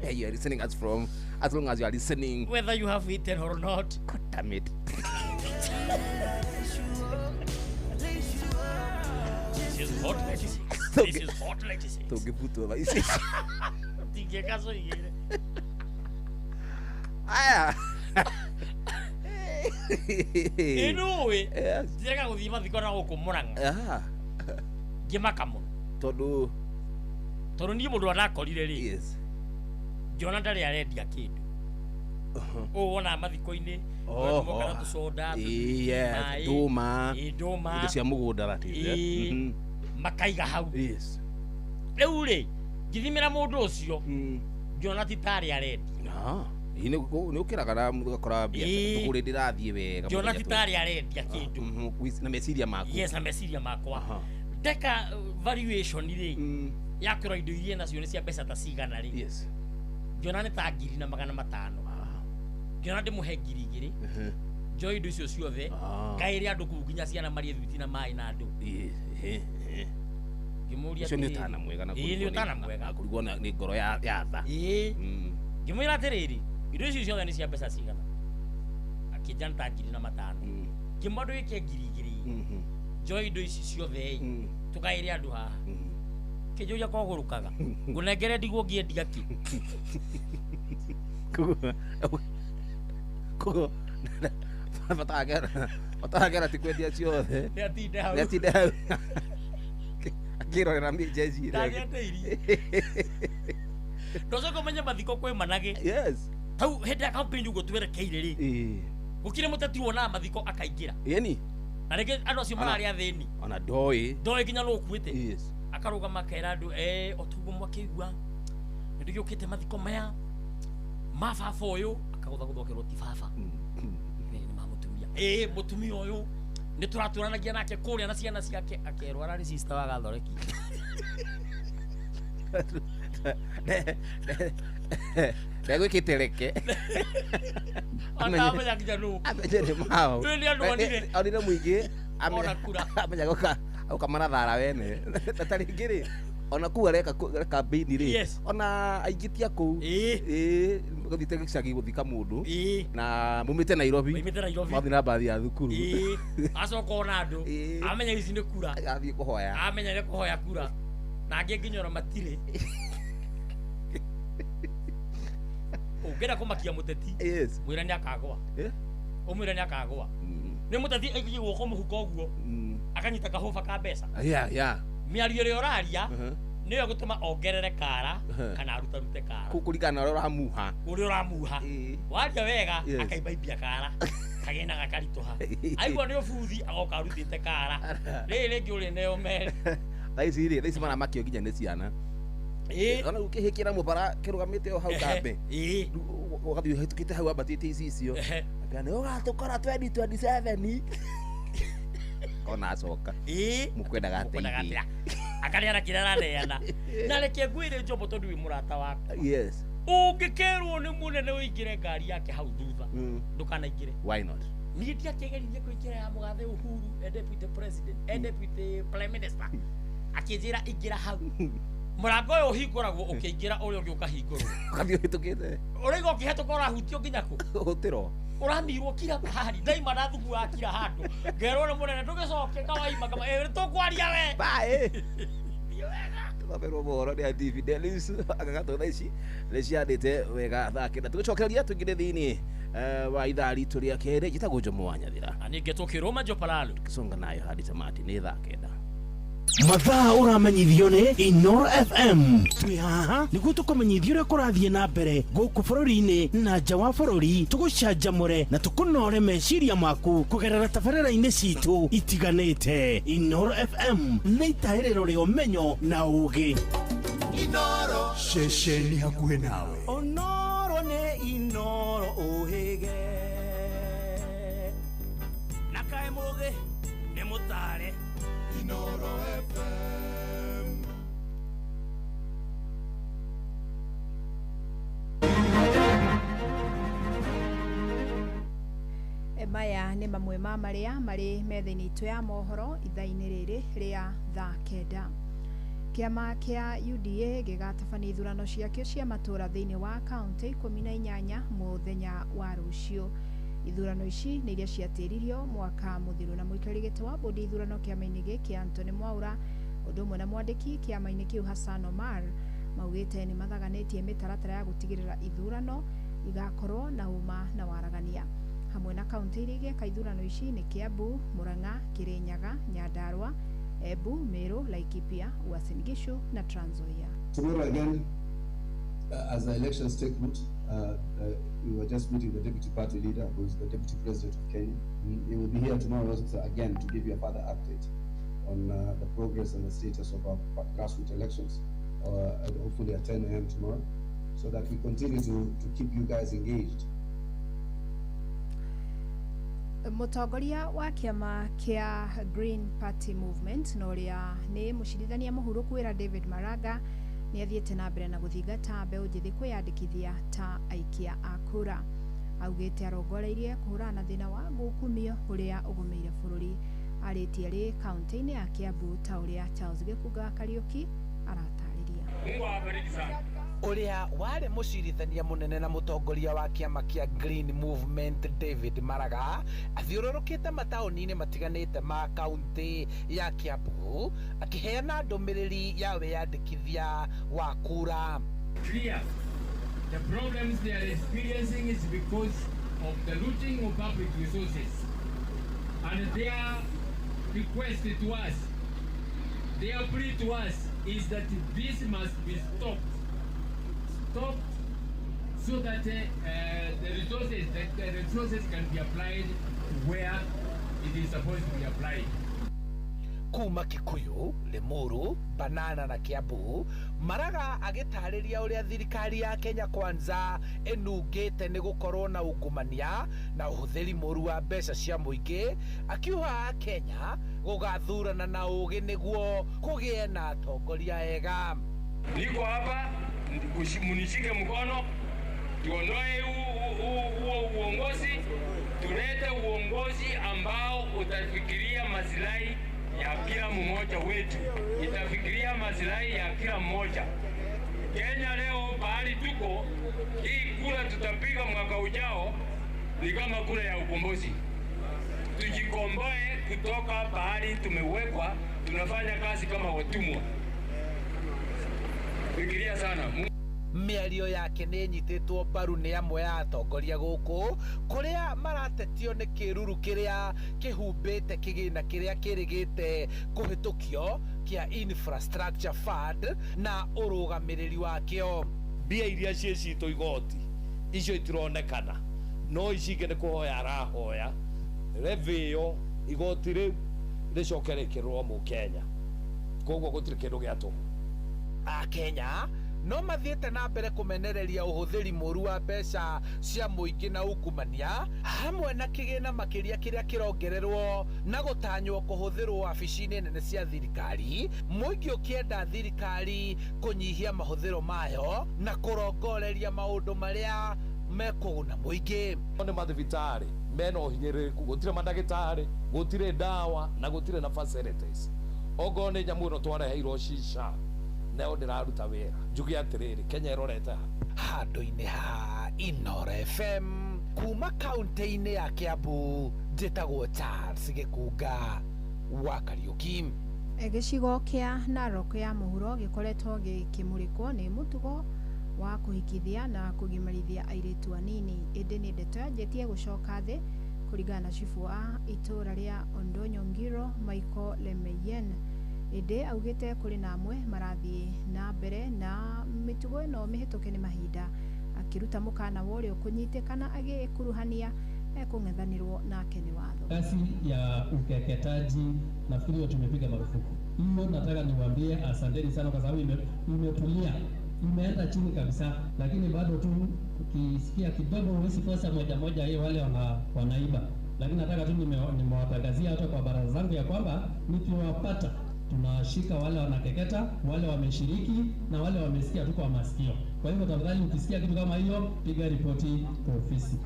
Where you are listening us from, as long as you are listening. Whether you have eaten or not. God damn it. This is Hot 96. This is Hot 96. Tungĩbutwo ici. Tingĩkaco igĩrĩ. Aya. Ĩnũĩ. Ndireka gũthiĩ mathiko na gũkũ Mũrang'a. Ngĩmaka mũno. Tondũ niĩ mũndũ arakorire rĩ. Njona ndarĩ arendia kĩndũ. Ũũ wona mathiko-inĩ. Moka na tũcoda. Ndũma. Indo cia mũgũnda ratĩte. Makaiga hau. Rĩu rĩ, ngĩthimĩra mũndũ ũcio. Njona ti tarĩ arendia. Nĩ ũkĩraga na ũgakora mbia tũgũrĩ ndĩrathiĩ wega. Njona ti tarĩ arendia kĩndũ. Na meciria maku. Yes, na meciria makwa. Ndeka valuation rĩ. Yakĩrwo indo iria nacio nĩ cia mbeca ta cigana rĩ. Njona nĩ ta 2,500. Njona ndĩmũhe 2,000. Njoe indo icio ciothe. Ngaĩre andũ kũu nginya ciana marĩe thwiti na maĩ na andũ. Ngĩmũria atĩ nĩ ũtana mwega na nĩ ũtana mwega. Kũrigwo nĩ ngoro ya tha. Ngĩmwĩra atĩrĩrĩ, indo icio ciothe nĩ cia mbeca cigana. Akĩnjana ta 2,500. Ngĩmwandũ gĩke 2,000. Njoe indo ici ciothe tũgaĩre andũ haha. Kĩnjũria kogũrũkaga. Ngũnengere ndigwo ngĩendia kĩ. Kogo batagera ti kwendia ciothe. Nĩ atinde hau. Akĩrorera mĩnjenji. Ndagĩteiri. Ndocoka ũmenye mathiko kwĩ manage. Hau hĩndĩ ya campaign ũguo twerekeire rĩ. Gũkire mũteti wonaga mathiko akaingĩra. Yeni. Na rĩngĩ andũ acio mararĩ athĩni. Ona ndoĩ nginya no ũkuĩte. Akarũgama akera andũ otugo mwakĩigua. Nĩ ndĩgĩũkĩte mathiko maya ma baba ũyũ akagũthagũthũkerwo ti baba. Nĩ mamũtumia. Mũtumia ũyũ nĩ tũratũranagia nake kũrĩa na ciana ciake akerwo ararĩ sister wa Gathoreki. Ndegwĩkĩte reke. Amenya nginya nũ. Amenya nĩ mao. Onire mũingĩ. Ona kura. Amenya gũka marathara wene. Na ta rĩngĩ rĩ ona ku areka campaign ri Yes. ona aigitia ku guthite gicagi guthika mundu na mumite Nairobi mathi na bathi ya thukuru acoka ona andu amenya ici ni kura athie kuhoya amenya ni kuhoya kura na angi nginyora matire ungera kumakia muteti mwira ni akagwa umwira ni akagwa ni muteti aigithie guoko muhuko guo akanyita kahoba ka mbeca miario ri oraria niyo gutuma ongerere kara kana arute kara kuringana na uramuha waria wega akaibaibia kara kagenda gakarituha aigwa ni obuthi agoka arutite kara riri ngi uri neo mere thaisi mana makio nginya ni ciana ona ukihikira mubara kirugamite o hau kambe ugathi hitukite hau abatite icio kana ugatukora 2027 ona acoka mukwendaga ateithia akariara kiraraneana na reke ngwire Njobo tondu wi murata wako ungikerwo ni munene uingire ngari yake hau thutha ndukanaingire why not ni ndiakegeririe kuingira ya mugathe Uhuru deputy president deputy prime minister akinjira ingira hau murango uyu uhinguragwo ukiingira uri ungi ukahingurwo ukathio hitukite urigo ukihetoka urahutio nginya ku utiro uramirwo kira bahari ndaima na thugu akira handu ngerwo ni munene ndugicoke kawaima kama tukwaria we bae Babero boro ni TV Delis agagato thaici niciandite wega thakira tugicokereria tugire thiini wa ithaa ritu ria keri gitagwo Njomo wa Nyathira aninge tukiruma Jopalalo tukisonga nayo hadi tamati ni thaa kenda mathaa uramenyithio ni Inoro FM twi haha niguo tukumenyithia uria kurathie na mbere guku bururi-ini na nja wa bururi tugucanjamure na tukunore meciria maku kugerera tabarĩra-inĩ citu itiganĩte. Inoro FM nĩ itahĩrĩro rĩa ũmenyo na ũũgĩ. Inoro ceceni hakuhĩ nawe. Onoro nĩ Inoro ũhĩge na kaĩ mũgĩ nĩ mũtare Inoro FM. Maya nĩ mamwe ma marĩa marĩ metha-inĩ itũ ya mohoro ithaa-inĩ rĩrĩ rĩa thaa kenda. Kĩama kĩa UDA gĩgatabania ithurano ciakĩo cia matũra thĩinĩ wa kaunti 18 mũthenya wa rũciũ. Ithurano ici nĩ iria ciatĩririo mwaka mũthiru na mũikarĩri gĩtĩ wa bodi ithurano kĩama-inĩ gĩkĩ Anthony Mwaura ũndũ ũmwe na mwandĩki kĩama-inĩ kĩu Hassan Omar maugĩte nĩ mathaganĩtie mĩtaratara ya gũtigĩrĩra ithurano igakorwo na uma na waragania. Hamwe na kaunti iria igĩka ithurano ici nĩ Kiambu, Murang'a, Kirinyaga, Nyandarua, Embu, Meru, Laikipia, Uasin Gishu na Trans Nzoia. Tomorrow again, as the elections take root, we were just meeting the deputy party leader, who is the deputy president of Kenya. He will be here tomorrow also again to give you a further update on the progress and the status of our grassroots elections, and hopefully at 10 a.m. tomorrow, so that we continue to keep you guys engaged. Mũtongoria wa kĩama kĩa Green Party Movement na ũrĩa nĩ mũcirithania mũhuro kwĩra David Maraga nĩ athiĩte na mbere na gũthingata mbeũ njĩthĩ kwĩyandĩkithia ta aikia a kura. Augĩte arongoreirie kũhũrana na thĩna wa ngukumio ũrĩa ũgũmĩire bũrũri. Arĩtie rĩ kaunti-inĩ ya Kiambu ta ũrĩa Charles Gĩkunga Kariuki aratarĩria. Uria wari mucirithania munene na mutongoria wa kiama kia Green Movement David Maraga athiururukite mataoni-ini matiganite ma kaunti ya Kiambu akiheana ndumiriri ya wiyandikithia wa kura. Clear. The problems they are experiencing is because of the looting of public resources, and their request to us, their plea to us is that this must be stopped so that the resources can be applied where it is supposed to be applied. Kuma Kikuyu, Limuru, Banana na Kiambu, Maraga agĩtarĩria ũrĩa thirikari ya Kenya Kwanza ĩnungĩte nĩ gũkorwo na ungumania na ũhũthĩri mũru wa mbeca cia mũingĩ, akiuga Kenya gũgathurana na ũũgĩ nĩguo kũgĩe na atongoria ega. Niko hapa munishike mkono tuondoe uongozi, tulete uongozi ambao utafikiria maslahi ya kila mmoja wetu, itafikiria maslahi ya kila mmoja. Kenya leo bahali tuko, hii kura tutapiga mwaka ujao ni kama kura ya ukombozi. Tujikomboe kutoka bahali tumewekwa, tunafanya kazi kama watumwa. Fikiria sana. Mĩario yake nĩ nyitĩtwo mbaru nĩ amwe ya atongoria gũkũ kũrĩa maratetio nĩ kĩruru kĩrĩa kĩhumbĩte kĩgĩna kĩrĩa kĩrĩgĩte kũhĩtũkio kĩa Infrastructure Fund na ũrũgamĩrĩri wakĩo. Mbia iria ciĩcitwo igoti icio itironekana, no ici ingĩ nĩ kũhoya arahoya levy ĩyo igoti rĩu rĩcoke rĩkĩrwo Mũkenya, koguo gũtirĩ kĩndũ gĩatũmwo. Akenya no mathiĩte na mbere kũmenereria ũhũthĩri mũru wa mbeca cia mũingĩ na ungumania, hamwe na kĩgĩna makĩria kĩrĩa kĩrongererwo na gũtanywo kũhũthĩrwo wabici-inĩ nene cia thirikari, mũingĩ ũkĩenda thirikari kũnyihia mahũthĩro mayo na kũrongoreria maũndũ marĩa mekũguna mũingĩ. Nĩ mathibitarĩ mena ũhinyĩrĩrĩku, gũtirĩ mandagĩtarĩ, gũtirĩ ndawa na gũtirĩ na facilities. Okorwo nĩ nyamũ ĩno twareheirwo cica neo ndĩraruta wĩra, njuge atĩrĩrĩ, Kenya ĩrorete handũ-inĩ ha Inoro FM kuma kaunti-inĩ ya Kiambu, njĩtagwo Charles Gĩkunga wa Kariũki. Gĩcigo kĩa Narok ya mũhuro gĩkoretwo gĩkĩmũrĩkwo nĩ mũtugo wa kũhikithia na kũgimarithia airĩtu anini, ĩndĩ nĩ ndeto yanjĩtie gũcoka thĩ kũringana na cibu wa itũra rĩa Ondonyo Ngiro Michael Lemeyen. Ĩndĩ augĩte kũrĩ na amwe marathiĩ na mbere na mĩtugo ĩno mĩhĩtũke nĩ mahinda, akĩruta mũkana wa ũrĩa kũnyitĩkana agĩkuruhania kung'ethanĩrwo nake nĩ watho. Kasi ya ukeketaji nafikiri tumepiga marufuku hiyo. Nataka niwaambie asanteni sana kwa sababu imetulia, imeenda chini kabisa, lakini bado tu ukisikia kidogo huwezi kosa moja hiyo wale wanaiba, lakini nataka tu nimewatangazia hata kwa baraza zangu ya kwamba nikiwapata tunashika wale wanakeketa, wale wameshiriki na wale wamesikia tu kwa masikio. Kwa hivyo tafadhali ukisikia kitu kama hiyo piga ripoti kwa ofisi.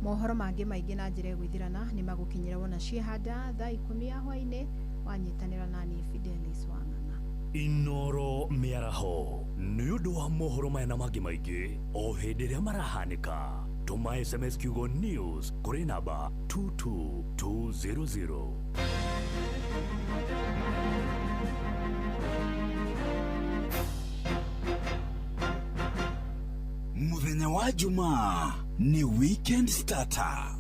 Mohoro mangĩ maingĩ na njĩra gwithirana nĩ magũkinyĩra wona ciehanda thaa 10 ya hwaĩ-inĩ, wanyitanĩra nani Fidelis Wang'ang'a. Inoro mĩaraho nĩ ũndũ wa mohoro maya na mangĩ maingĩ o hĩndĩ ĩrĩa marahanĩka. Tũma SMS kiugo news kũrĩ namba 22200. Muthenya wa Jumaa ni weekend starter.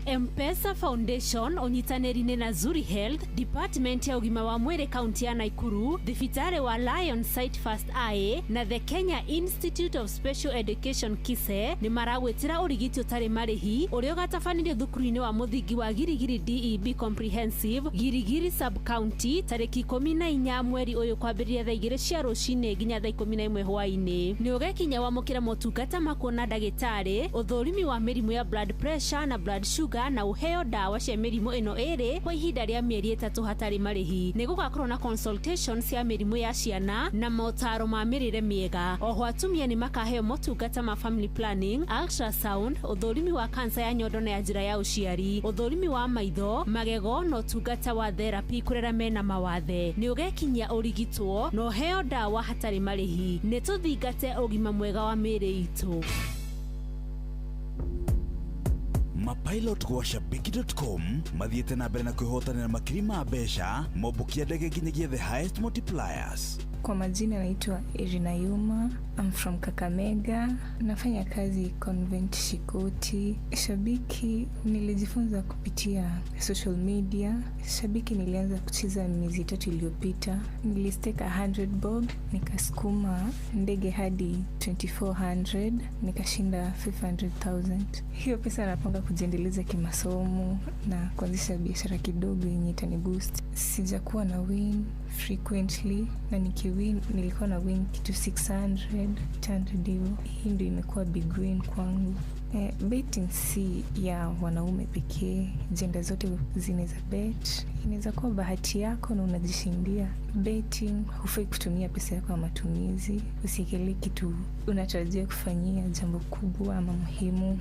M-Pesa Foundation onyitanĩri-inĩ na Zuri Health, Department ya ũgima wa mwĩrĩ kaunti ya Nakuru, thibitarĩ wa Lion Sight First Eye na the Kenya Institute of Special Education KISE nĩ maragwĩtĩra ũrigiti ũtarĩ marĩhi ũrĩa ũgatabanĩrio thukuru-inĩ wa mũthingi wa Girigiri DEB Comprehensive Girigiri Sub County tarĩki 14 mweri ũyũ kwambĩrĩria thaa 2 cia rũcinĩ nginya thaa 11 hwaĩ-inĩ. Nĩ ũgekinya wamũkĩra motungata ma kuona ndagĩtarĩ, ũthũrimi wa mĩrimũ ya blood pressure na blood sugar na uheo dawa cia mĩrimũ ĩno ĩrĩ kwa ihinda rĩa mĩeri 3 hatarĩ marĩhi. Nĩ gũgakorwo na consultations cia mĩrimũ ya ciana na motaro ma mĩrĩre mĩega. Oho atumia nĩ makaheo motungata ma family planning, ultrasound, ũthũrimi wa kansa ya nyondo na ya njĩra ya ũciari, ũthũrimi wa maitho, magego na ũtungata wa therapy kũrera mena mawathe. Nĩ ũgekinyia ũrigitwo na ũheo dawa hatarĩ marĩhi. Nĩ tũthingate ũgima mwega wa mĩĩrĩ itũ. Mapilot kwa shabiki.com mathiĩte na mbere na kwĩhotanĩra makiri ma mbeca mobukia ndege nginyagia the highest multipliers. Kwa majina naitwa Irina Yuma, I'm from Kakamega, nafanya kazi Convent Shikoti. Shabiki nilijifunza kupitia social media. Shabiki nilianza kucheza miezi 3 iliyopita. Nilisteka 100 bob, nikasukuma ndege hadi 2400, nikashinda 500,000. Hiyo pesa napanga kujiendeleza kimasomo na kuanzisha biashara kidogo yenye itaniboost. Sijakuwa na win frequently, na nikiwin nilikuwa na win kitu 600 hivyo. Hii ndio imekuwa big win kwangu. Betting si ya wanaume pekee, jenda zote zinaweza bet. Inaweza kuwa bahati yako na unajishindia. Betting hufai kutumia pesa yako kwa matumizi. Usiekele kitu unatarajia kufanyia jambo kubwa ama muhimu.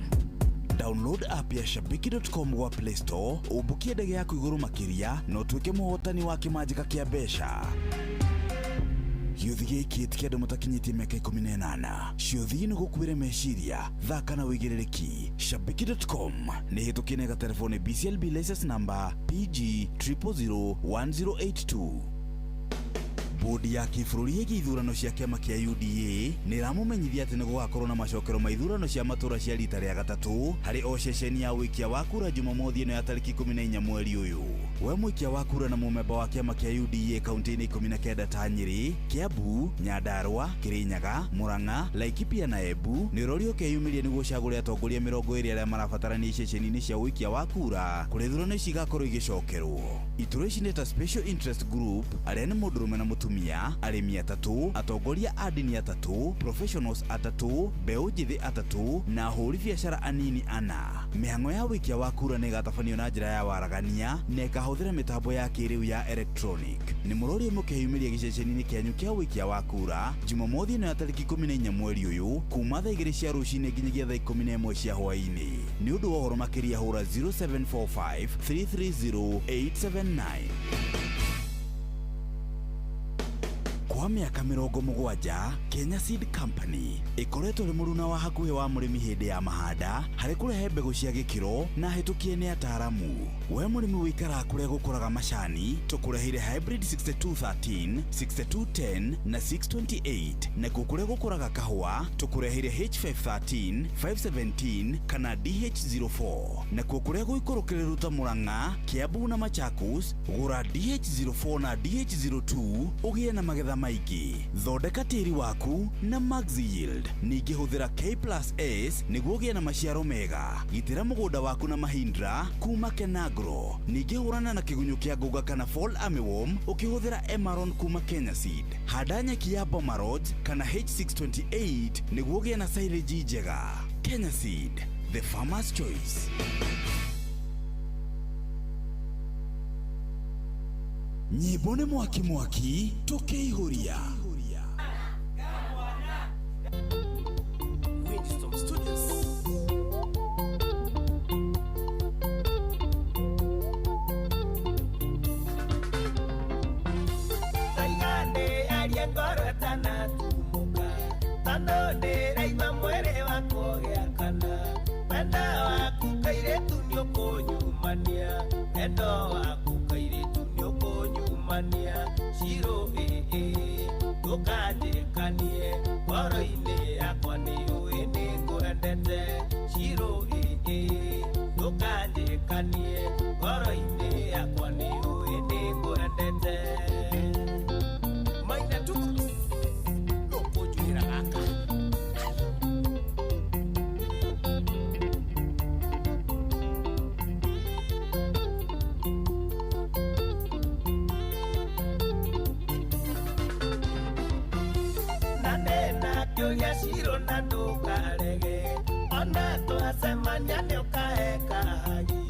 Download app ya shabiki.com gwa Play Store, ubukie ndege yaku iguru makiria na utuike muhotani wa kimanjika kia besha. Gĩũthi gĩkĩ ti kĩndũ mũtakinyĩtie mĩaka 18. Ciũthi nĩ gũkuĩre meciria, thaka na wĩigĩrĩrĩki. Shabiki.com nĩ hĩtũkie na telefoni BCLB license number PG 0001082. Bodi ya kĩbũrũri ya ithurano cia kĩama kĩa UDA nĩ ĩramũmenyithia atĩ nĩ gũgakorwo na macokero ma ithurano cia matũra cia rita rĩa gatatũ harĩ o ceceni ya wĩikia wa kura Jumamothi ĩno ya tarĩki 14 mweri ũyũ. We mũikia wa kura na mũmemba wa kĩama kĩa UDA kaunti-inĩ 19 ta Nyĩrĩ, Kiambu, Nyandarua, Kĩrĩnyaga, Murang'a, Laikipia na Embu nĩ ũrorio kĩyumĩrie nĩguo ũcagũre atongoria 20 arĩa marabatarania ceceni-inĩ cia wĩikia wa kura kũrĩa ithurano ici igakorwo igĩcokerwo. Iturwa ici nĩ ta Special Interest Group arĩa nĩ mũndũrũme na mũtumia, arĩmi 3, atongoria a ndini 3, professionals 3, mbeũ njĩthĩ 3 na ahũri biacara anini 4. Mĩhang'o ya wĩikia wa kura nĩ ĩgatabanio na njĩra ya waragania na ĩkahũthĩra mĩtambo ya kĩrĩu ya electronic. Nĩ mũrorio mũkĩyumĩria gĩceceni-inĩ kĩanyu kĩa wĩikia wa kura Jumamothi ĩno ya tarĩki 14 mweri ũyũ kuma thaa 2 cia rũcinĩ nginyagia thaa 11 cia hwaĩ-inĩ. Nĩ ũndũ wa ũhoro makĩria hũra 0745 330 879. Kwa mĩaka 70, Kenya Seed Company ĩkoretwo ĩrĩ mũruna wa hakuhĩ wa mũrĩmi hĩndĩ ya mahanda harĩ kũrehe mbegũ cia gĩkĩro na hĩtũkie nĩ ataaramu. We mũrĩmi wĩikaraga kũrĩa gũkũraga macani, tũkũreheire hybrid 6213, 6210 na 628, na kũrĩa gũkũraga kahũa tũkũreheire H513, 517 kana DH04, na kũrĩa gũikũrũkĩrĩru ta Murang'a, Kiambu na Machakos gũra DH04 na DH02 ũgĩe na magetha maingĩ. Thondeka tĩri waku na Max Yield. Ningĩ hũthĩra K+S nĩguo ũgĩe na maciaro mega. Gitĩra mũgũnda waku na Mahindra kuma Kenagro. Ningĩ hũrana na kĩgunyũ kĩa ngũga kana Fall Armyworm ũkĩhũthĩra Emaron kuma Kenya Seed. Handa nyeki ya Pomarod kana H628 nĩguo ũgĩe na silage njega. Kenya Seed, the farmer's choice. Nyimbo nĩ mwaki mwaki tũkĩihũria. Shiro tukandikanie ngoro-inĩ yakwa nĩ ũĩ nĩ ngwendete. Shiro tukandikanie ngoro-inĩ yakwa nĩ ũĩ nĩ ngwendete. Maina tu no kũnjũĩra gaka Shiro na ndukarege ona twasemania nĩ ũkaeka hagi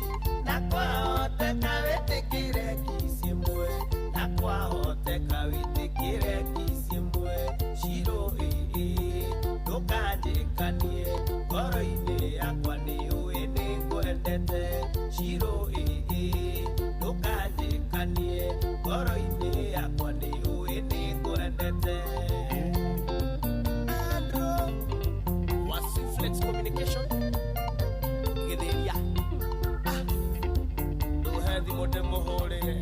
na kwahoteka wĩtĩkĩre kicimwe na kwahoteka wĩtĩkĩre kicimwe. Shiro ndũkanjĩkanie ngoro-inĩ yakwa nĩ ũĩ nĩ ngwendete. Shiro ndũkanjĩkanie ngoro-inĩ yakwa nĩ ũĩ nĩ ngwendete. Flex Communication Gĩthĩria ndũhethi mũndũ mũhũrĩre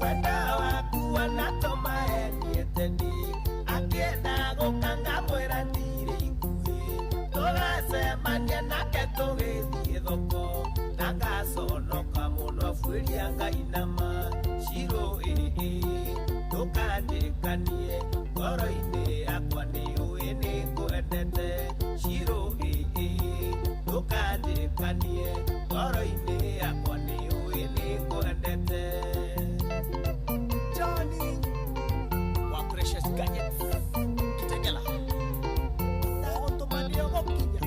wenda waku wanatũma endiete ndi akĩenda gũkanga mwĩra ndirĩ ikuhĩ tũgacemania nake tũgĩthiĩ thoko na ngaconoka mũno buĩria Ngai nama. Shiro ndũkanjĩkanie ngoro-inĩ yakwa nĩ ũĩ nĩ ngwendete. Shiro ndũkanjĩkanie ngoro-inĩ yakwa nĩ ũĩ nĩ ngwendete. Johnny wa Precious Gadgets Kitengela ndagũtũmanio gũkinya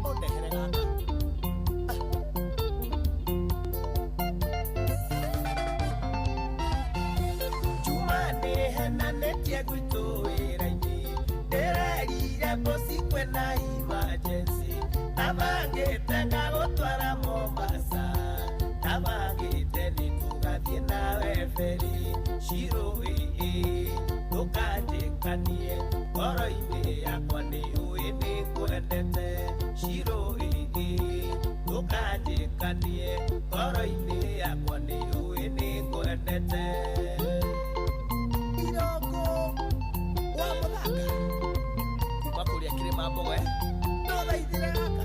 ũndehere gaka. tũtenanetie gwitũ wĩra-inĩ ndĩrerire bosi kwĩna emergency tabangĩte ngagũtwara Mombasa tabangĩte nĩtũgathiĩ nawe feri Shiro ndũkanjĩkanie ngoro-inĩ yakwa nĩũĩ nĩngwendete Shiro ndũkanjĩkanie ngoro-inĩ yakwa nĩũĩ nĩngwendete Iroko wa mũthaka kuma kũrĩa kĩrĩma Mbogoe ndũthaithire gaka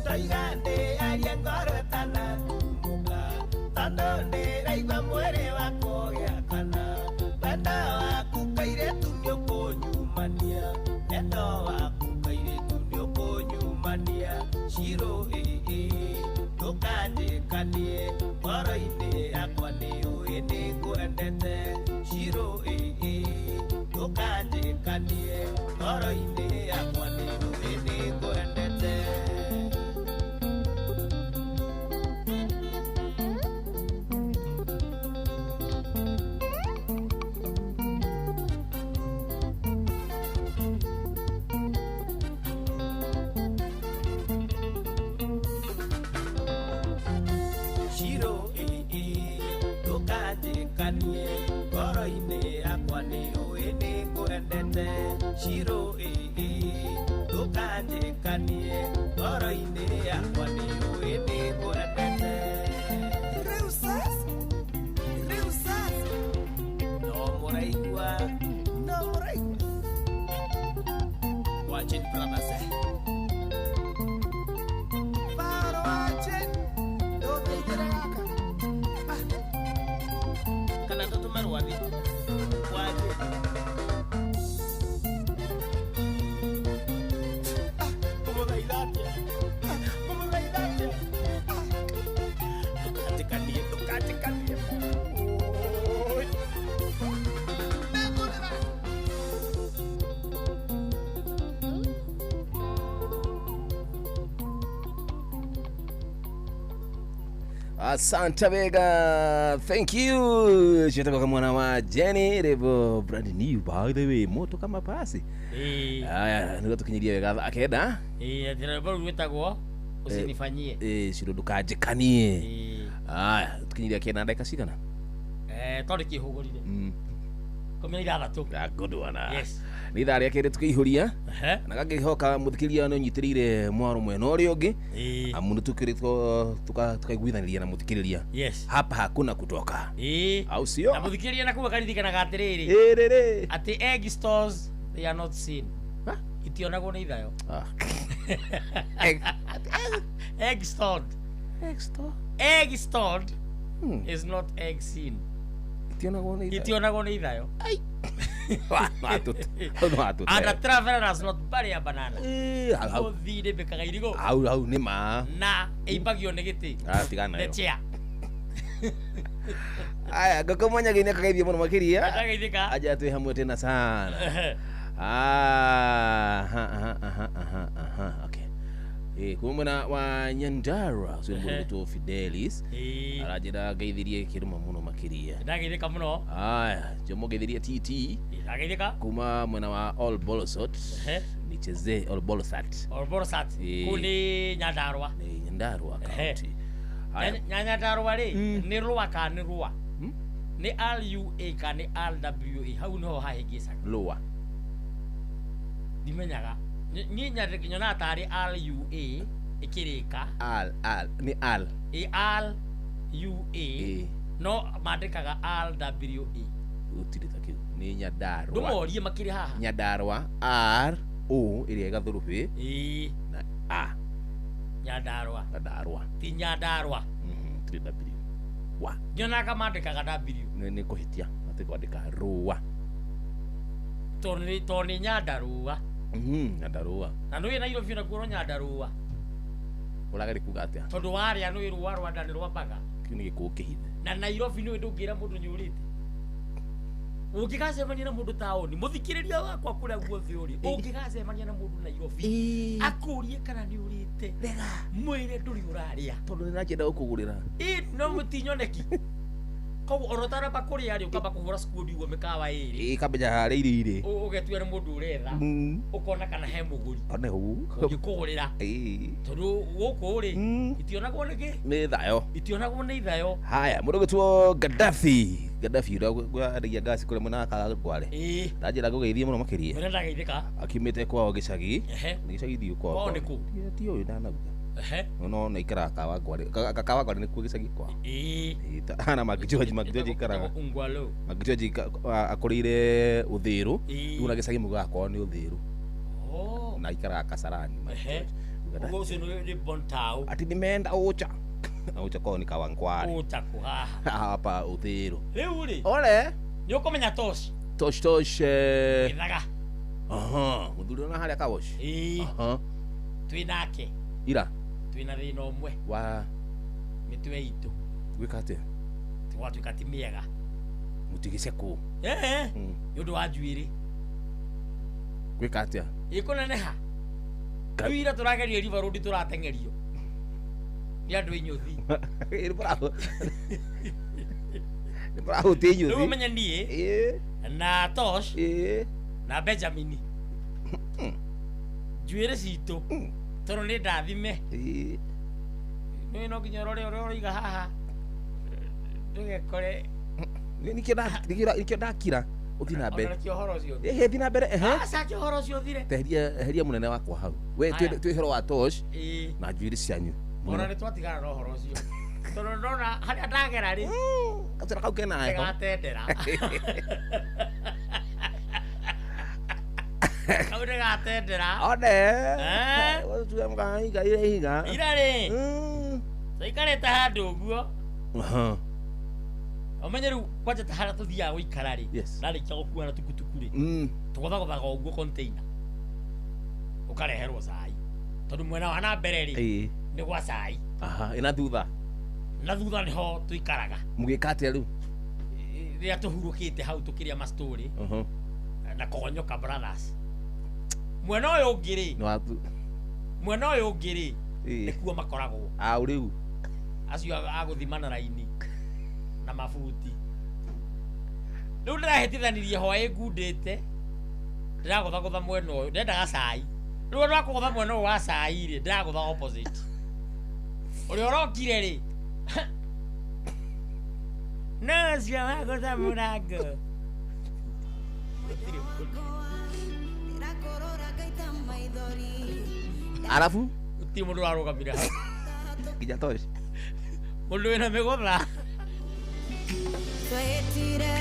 Ndoigande aria ngoro tanatumuka tondũ ndĩraigua mwĩrĩ wakwa ũgĩakana wendo waku kairĩtu nĩũkũnyumania wendo waku kairĩtu nĩũkũnyumania Shiro ndũkanjĩkanie ngoro-inĩ yakwa nĩũĩ nĩngwendete Shiro ndũkanjĩkanie ngoro-inĩ yakwa nĩũĩ nĩngwendete Shiro ndũkanjĩkanie ngoro-inĩ yakwa nĩũĩ nĩngwendete Shiro ndũkanjĩkanie ngoro-inĩ yakwa nĩũĩ nĩngwendete Rĩu sasa no mũraigua watching brothers Faro watching ndũthaithire gaka kana tũtũmarwathi watching ndũkanjĩkanie Asante Vega, thank you. Shitoka kama mwana wa Jenny Revo, brand new by the way, moto kama pasi. Aya, niko tukinyiria Vega akenda. Tena bado wetagwo usinifanyie. Shiro ndukajikanie. Aya, tukinyiria kena ndaka cigana. Tondũ kĩhũgũrire. Komera ithathatũ. Good one. Yes. Nĩ ithaa rĩa kerĩ tukĩihũria na gagĩhoka mũthikĩria no nyitĩrĩire mwaro mwena ũrĩa ũngĩ amu nĩ tukaiguithanĩria na mũthikĩrĩria hapa hakuna kutoka au sio na mũthikĩrĩria na kuga karirikanaga atĩrĩrĩ atĩ egg stores they are not seen itionagwo nĩ ithayo egg stored is not egg seen itionagwo nĩ ithayo and a traveler does not bury a banana thire bekaga irigo au nĩ ma na ĩmbagio nĩ gĩtĩ tigana the chair aya ngakomanya gine kagaithia mũno makĩria akageithĩka aja twĩ hamwe tena sana okay kumana wa Nyandarua sio mbuto Fidelis arajira gaithirie kiruma muno makiria ndageithika muno aya jomo gaithirie TT ndageithika kuma mwana wa All Bolosot nicheze All Bolosat kuni Nyandarua county Nyandarua ri ni ruwa ka ni ruwa ni RUA ka ni RWA hau no hahingisa ruwa dimenyaga ni nyona tari RUA ikirika ni RUA no mandikaga RWA utirita kiu ni Nyandarua ndũmorie makiri haha Nyandarua RO iria gathurubi na A Nyandarua ti Nyandarua tirita W wa nyona kama mandikaga W ni kuhitia ati kwandika ruwa toni Nyandarua Nyandarua na nũĩ Nairobi na kuoro Nyandarua ũragari kuga atĩa tondũ warĩa nũĩ rũa rwa nda nĩ rwambaga kĩu nĩ gĩkũũ kĩhithe na Nairobi nũĩ ndũngĩra mũndũ nyũrĩte Ungigacemania na mundu taoni muthikiriria wakwa kuria guothe uri ungigacemania na mundu Nairobi akurie kana ni urite mwire nduri uraria tondu ni nakenda gukugurira no mutinyoneki koguo orotara bakuria ari ukamba kuhura skundi ugo mikawa iri kamenya hari iri ugetua ni mundu uretha ukona kana he muguri one hu ugikugurira tondu guku uri itionagwo niki ni thayo itionagwo ni thayo. Haya mundu gitwo Gaddafi gwaria gasi kule mwana akaga kware ndajira gugeithie muno makirie murenda geithika akimite kwao gicagi ni gicagi thiu kwao ni ku ti uyu ndanaguga no na ikara kawa kware kakawa kware ni ku gicagi kwao ana magijoji ikara ungwalo magijoji akurire uthiru una gicagi muga kwao ni uthiru na ikara Kasarani ugo ucio ni bontao ati nimenda ucha ucha kwao ni Kawangware ucha kuhaha hapa uthiru riu ri ole ni ukumenya tosh ithaga muthuri ona haria kawosh twinake ira twina thina umwe wa mitwe itu gwika atia twatuika ti miega mutigice ku yundu wa njuiri gwika atia ikuneneha twira turageria river road turatengerio ni andu inyuthi ni bravo tinyu riu menya nie na Tosh na Benjamin njuiri citu toro ni ndathime ni no nginya rore iga haha ndugekore nikio ndakira uthi na mbere thi na mbere aca horo cio thire heria munene wakwa hau we twi horo wa Tosh na njuiri cianyu ona ni twatigana no horo cio toro ndona haria ndagera ri katira kau kena heho gatendera kau ni gatendera one tuga mga higa ira ri taikarete handu uguo omenye riu kwanja ta haria tuthiaga guikara ri narikia gukua na tukutuku ri tugothagothaga uguo container ukareherwo cai tondu mwena wa na mbere ri ni gwa cai ina thutha na thutha niho tuikaraga mugika atia riu ria tuhurukite hau tukiria ma story na Kogonyoka brothers mwena uyu ungiri mwena uyu ungiri nikuo makoragwo riu acio aguthimana raini na mabuti riu ndirahitithanirie hwaĩ ngundĩte ndĩragũthagũtha mwena ũyũ ndendaga cai riu andũ akũgũtha mwena ũyũ wa cai rĩ ndĩragũtha opposite ũrĩa ũrokire rĩ nocio wagũtha mũrango arabu ti mũndũ warũgamire hau nginya Tosh mũndũ wĩna mĩgũtha twetire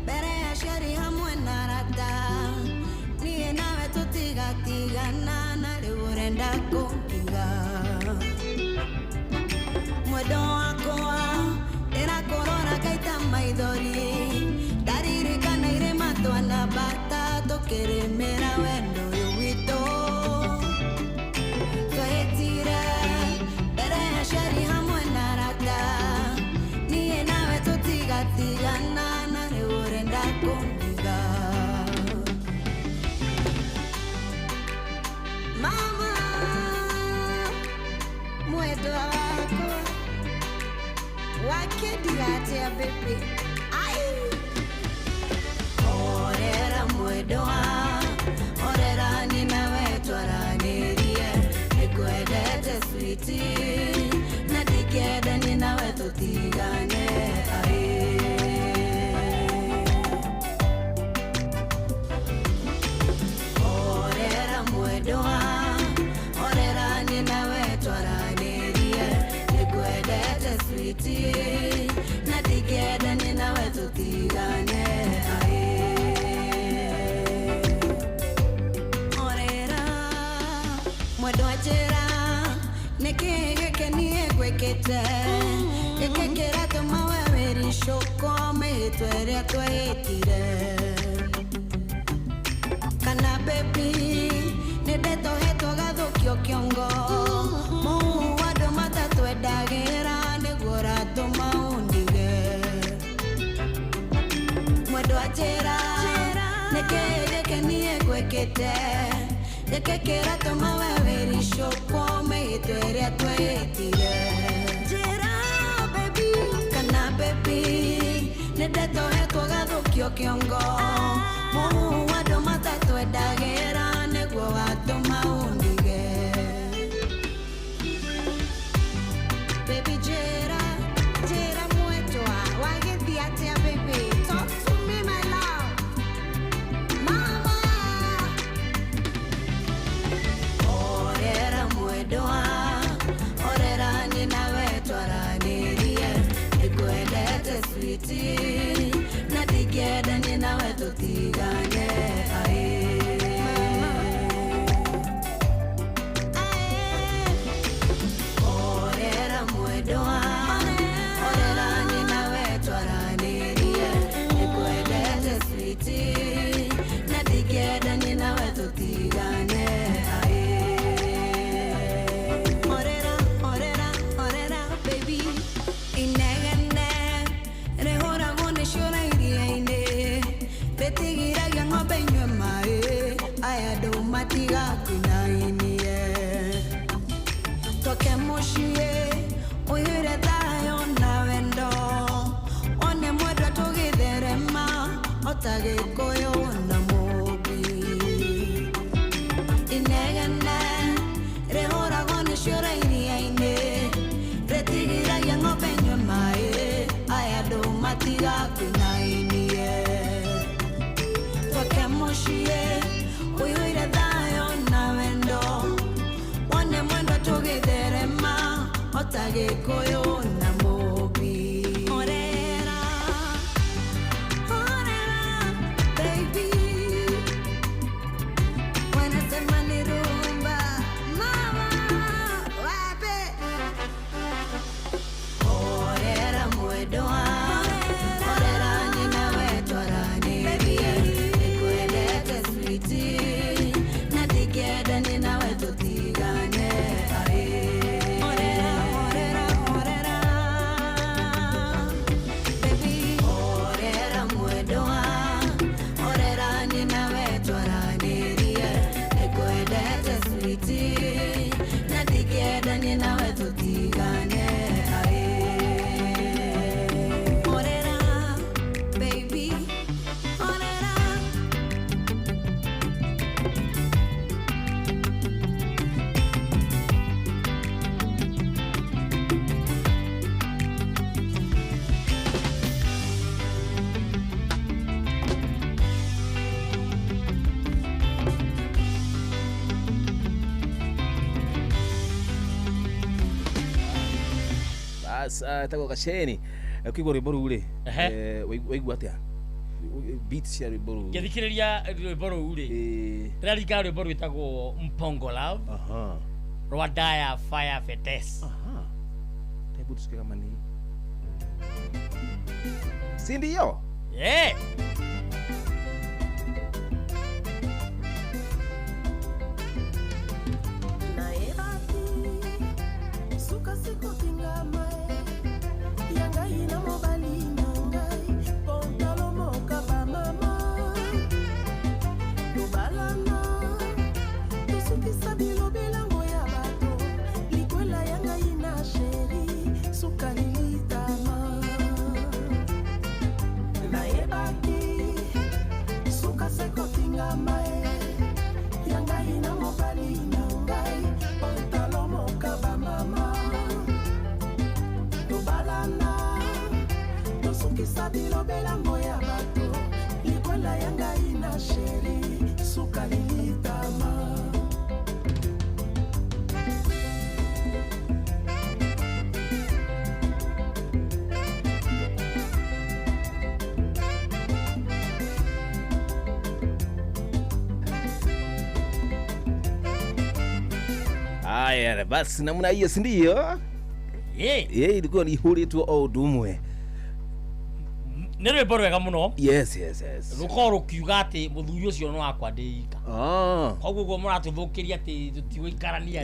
mbere ya ciari hamwe na rata niĩ nawe tũtigatigana na rĩu ũrenda kũngiga mwendo wakwa ndĩrakũrora ngaita maithori ndaririkana irĩma twanambata tũkĩrĩmĩra wendo ũyũ witũ twetire mbere ya ciari hamwe na rata niĩ nawe tũtigatigana na rĩu ũrenda kũngiga mama mwendwa wakwa wakendiga atĩa baby orera mwendwa orera ni nawe twaranĩrie nĩkwendete switi na ndingĩenda ni nawe tũtigane orera mwendwa orera ni nawe twaranĩrie nĩkwendete switi na ndingĩenda ni nawe tũtigane orera mwendwa njĩra nĩkĩ gĩkenie gwĩkĩte gĩkĩ kĩratũma we wĩricũko mĩhĩtwa ĩrĩa twahĩtire kana baby nĩndetohetwo gathũkio kĩongo mũhu wa andũ matatwendagĩra nĩguo ũratũma ũndige mwendwa njĩra nĩkĩ gĩkenie gwĩkĩte gĩkĩkĩra tũma we wĩricũkwo mĩhĩtwa ĩrĩa twĩtire njĩra baby kana baby nĩndetohetwo gathũkio kĩongo mũhu andũ matatwendagĩra nĩguo watũma ũndige baby njĩra mwĩtwa wagĩthiĩ atĩa baby talk to me my love mama orera mwendwa orera nyina wetwaranĩrie nĩkwendete sweetie na ndingĩenda nyina we tũtigane orera mwendwa orera nyina wetwaranĩrie nĩkwendete sweetie na ndingĩenda nyina we tũtigane orera baby inegene rĩhũragwo nĩ ciũra iria-inĩ rĩtigiragia ng'ombe inyue maĩ aya andũ matigakunainie tũke mũciĩ ũihũire thayũ na wendo one mwendwa tũgĩtherema ota gĩkũyũ na mũmbi inegene rĩhũragwo nĩ ciũra iria-inĩ rĩtigiragia ng'ombe inyue maĩ aya andũ matigakunainie tũke mũciĩ ũihũire thayũ na wendo one mwendwa tũgĩtherema ota gĩkũyũ na mũmbi orera baby wanasema ni rumba mama wape orera mwendwa orera nyina wetwaranĩrie nĩkwendete sweetie na ndingĩenda nyina we tũtigane orera baby orera mwendwa orera nyina wetwaranĩrie nĩkwendete sweetie na ndingĩenda nyina we tũtigane orera baby orera bas tako gaceni ukigwa rwĩmbo rũu rĩ waigua atĩa beat cia rwĩmbo rũu ngĩthikĩrĩria rwĩmbo rũu rĩ ndĩraririkana rwĩmbo rwĩtagwo Mpongo Love rwa Daya Fire Fetes hebu tusikie kama ni si ndio Sabilo belango ya bato likwela yanga ina sheri sukalilitama Aya, basi namna hiyo si ndio? Ilikuwa ni hurĩtwo o ũndũ ũmwe. Nĩ rwĩmbo rwega mũno. Yes. Rũkorwo rũkiuga atĩ mũthuri ũcio nĩ wakwa ndĩika. Koguo guo mũratũthũkĩria atĩ tũtigũikarania.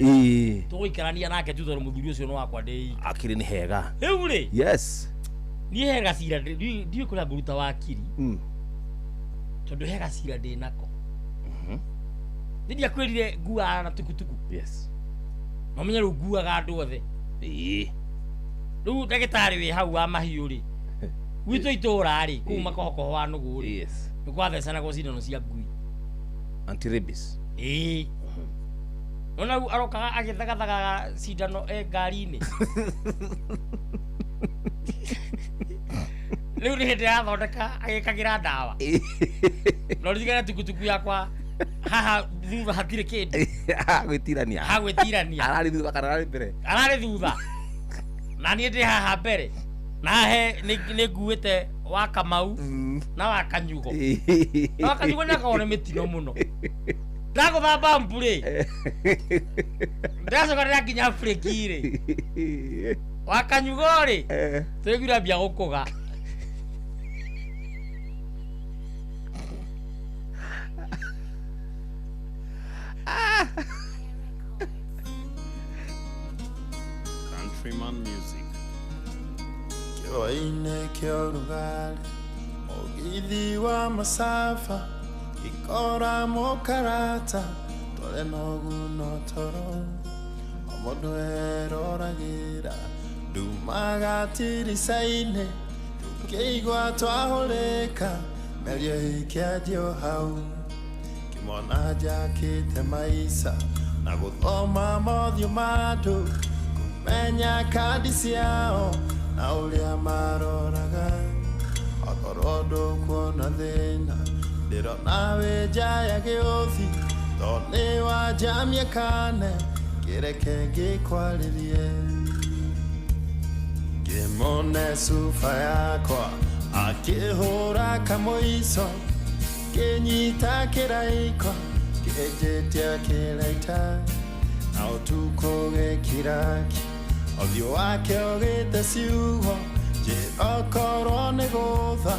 Tũgũikarania nake tu tondũ mũthuri ũcio nĩ wakwa ndĩika. Akĩrĩ nĩ hega. Rĩu rĩ? Yes. Niĩ hega cira ndiĩ kũrĩa ngũruta wakiri. tondu he gacira ndi nako ndia kwirire ngua na tukutuku yes no menye ru nguaga andu othe riu ndagitari wi hau wa mahiu ri gwito itura ri kuma kohoko wa nugu ri yes ni kwathecana go cindano cia ngui anti rabies nona arokaga agithagathaga cindano ngari-ini riu ni hindi yathondeka agikagira ndawa no ririkana tukutuku yakwa haha thutha hatire kindu gwĩtirania ararĩ thutha kana ararĩ mbere ararĩ thutha na niĩ ndĩ haha mbere na he nĩ nguĩte wa Kamau na wa Kanyugo na wa Kanyugo nĩ akorwo nĩ mĩtino mũno ndagũthamba mbũrĩ ndacoka ndĩrakinya burĩki rĩ wa Kanyugo rĩ tũrĩguĩra mbia gũkũga Countryman music. Kĩroi-inĩ kĩa ũrugarĩ mũgithi wa masafa ikora mũkarata tũrĩ na ũguno toro o mũndũ eroragĩra ndumaga tirica-inĩ tũkĩigua twahũrĩka mĩario ĩkĩanjio hau kĩmona njakĩte maica na gũthoma mothiũ ma andũ kumenya kandi ciao na ũrĩa maroraga okorwo ndũkuona thĩna ndĩrona wĩ njaya gĩũthi to nĩ wanjamia kane kĩreke ngĩkwarĩrie ngĩmone cuba yakwa akĩhũra kamũico kĩnyita kĩraiko kĩnjĩtia kĩraita na ũtukũ gĩkiraki ũthiũ wake ũgĩte ciugo njĩrokorwo nĩ gũtha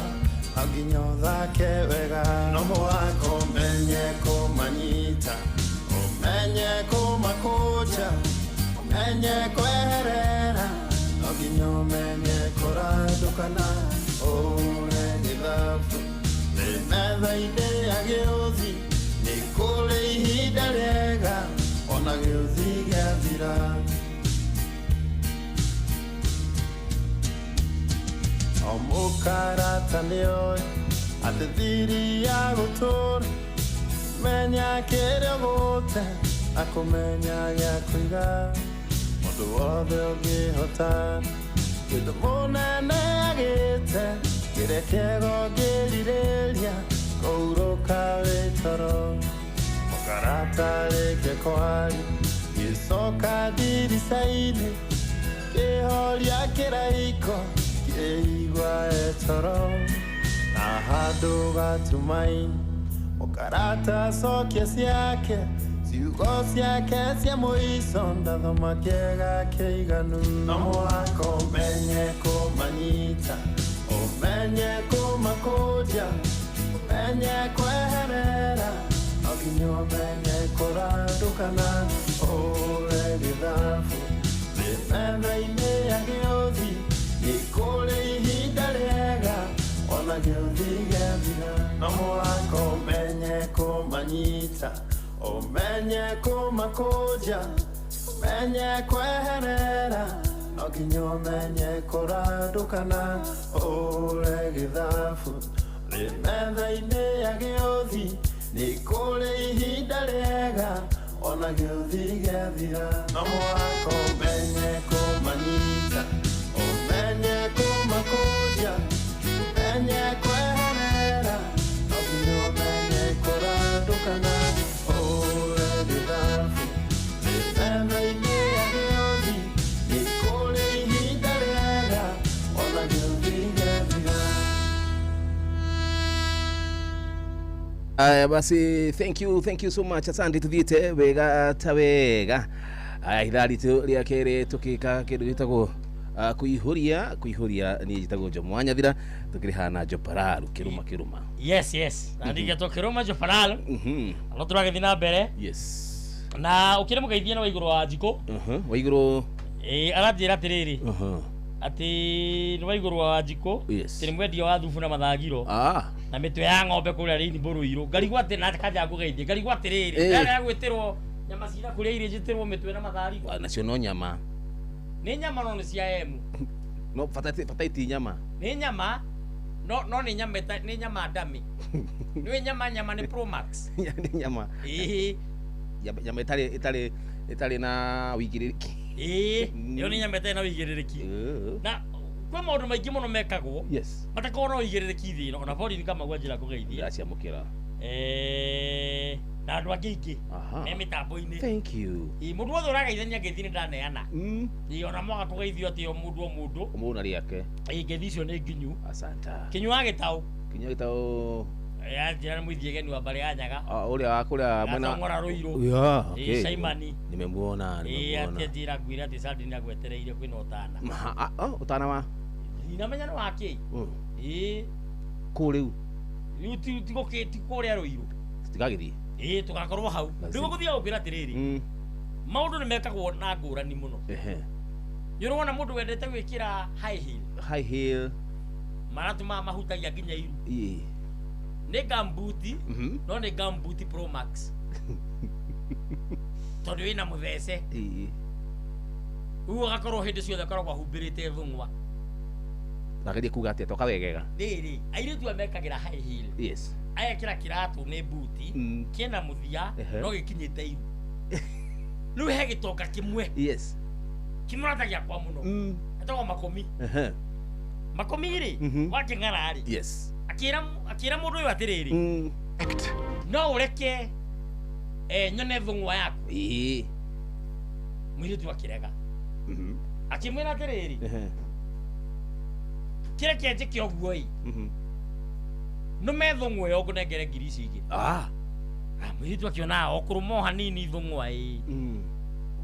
no nginya ũthake wega no mũhaka ũmenye kũmanyita ũmenye kũmakũnja ũmenye kweherera no nginya ũmenye kũrandũkana ũre gĩthabu nĩ metha-inĩ ya gĩũthi nĩ kũrĩ ihinda rĩega ona gĩũthi gĩathira o mũkarata nĩoĩ atĩ thiri ya gũtũra menya kĩrĩa gũte na kũmenya gĩa kũiga mũndũ wothe ũngĩhotana kĩndũ mũnene agĩte kĩrĩa kĩego ngĩrirĩria kũurũka wĩ toro mũkarata rĩngĩ kwari gĩcoka ndirica-inĩ kĩhoria kĩraiko kĩigua etoro na handũ gatumaini mũkarata cokia ciake ciugo ciake cia mũico ndathoma kĩega kĩiganu no mũhaka ũmenye kũmanyita ũmenye kũmakũnja ũmenye kweherera no nginya ũmenye kũrandũkana ũre gĩthabu thĩ metha-inĩ ya gĩũthi nĩ kũrĩ ihinda rĩega ona gĩũthi gĩathira no mũhaka ũmenye kũmanyita ũmenye kũmakũnja ũmenye kweherera no nginya ũmenye kũrandũkana ũre gĩthabu thĩ metha-inĩ ya gĩũthi nĩ kũrĩ ihinda rĩega ona gĩũthi gĩathira no mũhaka ũmenye kũmanyita ũmenye kũmakũnja ũmenye kweherera no nginya ũmenye kũrandũkana ũre gĩthabu thĩ metha-inĩ ya gĩũthi nĩ kũrĩ ihinda rĩega ona gĩũthi gĩathira. Aya basi thank you so much asante tuthiite wega ta wega ithaa ritũ rĩa kerĩ tũkĩka kĩndũ gĩtagwo kuihuria ni jitagwo Jomwanya thira tukirihana Jopararu kiruma yes na ndigetwo kiruma Jopararu no turagithii na mbere yes na ukire mugeithia na Waiguru wa Njiko Waiguru arathiira atiriri ati ni Waiguru wa Njiko tiri mwendia wa thubu na mathagiro na mitwe ya ng'ombe kuria rini Buruiru ngarigwa ati na kaja ngugeithie ngarigwa atiriri ndara ya gwitirwo nyama cira kuria iri jitirwo mitwe na mathari nacio no nyama ni nyama no ni cia emu no fatati nyama ni nyama no ni nyama ni nyama ndami ni nyama ni Pro Max ni nyama nyama itari na wigiriki yo ni nyama itari na wigiriki na kwa maundu maingi muno mekagwo matakona wigiriki thi no na bodi kama gwajira kugeithia acia mukira na andu angi me mitambo-ini thank you mundu wothe urageithania ngethi ni ndaneana ona mwaga kugeithio ati o mundu na riake ngethi icio ni nginyu asanta kinywa gitau ya jana mwithie geni wa bari ya nyaga ule akula mwana ngora ruiro Saimani nimemuona ati njira gwira ati sadi ni agwetereire kwina utana utana wa inamenya no wake kuriu ti kuria ruiro tigagithi tugakorwo hau ndigo kuthia ukwira atiriri maundu ni mekagwo na ngurani muno yoro wona mundu wendete gwikira high heel maratuma mahutagia nginya iru ni gambuti no ni gambuti Pro Max tondu ina muthece ugakorwo hindi ciothe koragwo humbirite thungwa nagerie kuga ati toka wegega riri airitu amekagira high heel aya kira kiratu ni buti kina muthia no gikinyite iru riu he gitoka kimwe kimuratagia kwa muno etagwo makomi makomi ri waking'ara ri akira mundu uyu atiriri no ureke nyone thungwa yaku mwiritu akirega akimwira atiriri kire kienje kioguo i no me thungwa yo kunengere ngiri ici ingi mwiritu akiona okurumo hanini thungwa i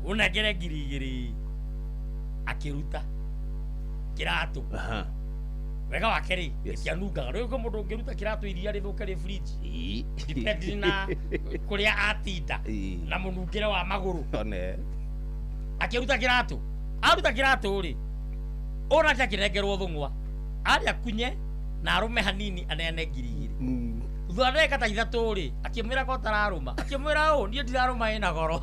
unengere ngiri igiri akiruta kiratu wega wa keri kianungaga rĩu ko mũndũ ũngĩruta kĩratũ iria rĩthũke rĩ fridge depend na kũrĩa atinda na mũnungĩre wa magũrũ akĩruta kĩratũ aruta kĩratũ rĩ ona kĩrengerwo thungwa arĩa kunye na arũme hanini aneane ngiri igĩrĩ thutha ndagĩka ta ithatũ rĩ akĩmwĩra ko tararũma akĩmwĩra ũ niĩ ndirarũma ĩna goro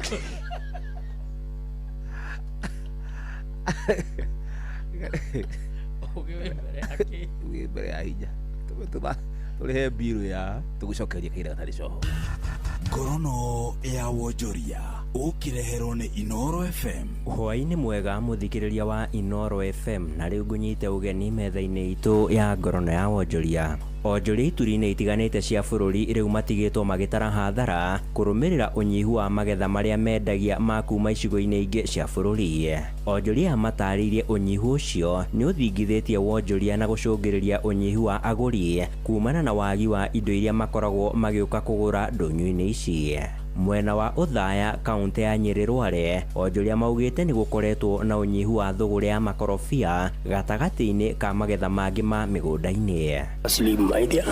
mbere ya hinya turihe mbiru ya tugucokeria kĩrĩa tarĩ coho ngorono ya wonjoria ukireherwo nĩ Inoro FM. Hwaĩ-inĩ mwega mũthikĩrĩria wa Inoro FM, na rĩu ngũnyite ũgeni metha-inĩ itũ ya ngorono ya wonjoria. Onjoria ituri-inĩ itiganĩte cia bũrũri rĩu matigĩtwo magĩtara hathara kũrũmĩrĩra ũnyihu wa magetha marĩa mendagia ma kuma icigo-inĩ ingĩ cia bũrũri. Onjoria matarĩirie ũnyihu ũcio nĩ ũthingithĩtie wonjoria na gũcũngĩrĩria ũnyihu wa agũri kumana na wagi wa indo iria makoragwo magĩũka kũgũra ndũnyũ-inĩ ici. Mwena wa Uthaya, kaunti ya Nyeri Rware, onjoria maugĩte nĩ gũkoretwo na ũnyihu wa thũgũrĩ ya makorobia gatagatĩ-inĩ ka magetha mangĩ ma mĩgũnda-inĩ. Slim Maidia,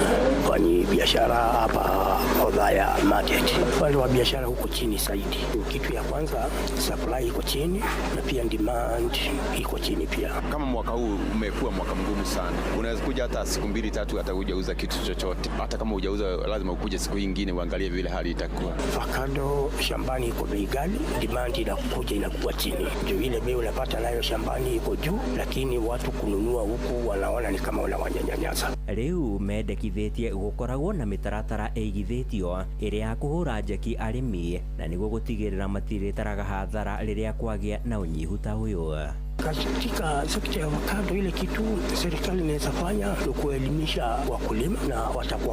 fanyi biashara hapa Uthaya market. Upande wa biashara huko chini zaidi. Kitu ya kwanza, supply iko chini na pia demand iko chini pia. Kama mwaka huu umekuwa mwaka mgumu sana. Unaweza kuja hata siku 2-3 hata hujauza kitu chochote. Hata kama hujauza lazima ukuje siku nyingine uangalie vile hali itakuwa. Avocado shambani iko bei ghali, demand inakuja inakuwa chini. Ndio ile bei unapata nayo shambani iko juu, lakini watu kununua huku wanaona ni kama wanawanyanyasa. Rĩu mendekithĩtie gũkoragwo na mĩtaratara ĩigithĩtio ĩrĩa ya kũhũra njeki arĩmi na nĩguo gũtigĩrĩra matirĩtaraga hathara rĩrĩa kwagĩa na ũnyihu ta ũyũ. Katika sekta ya avocado ile kitu serikali inaweza fanya ni kuelimisha wakulima na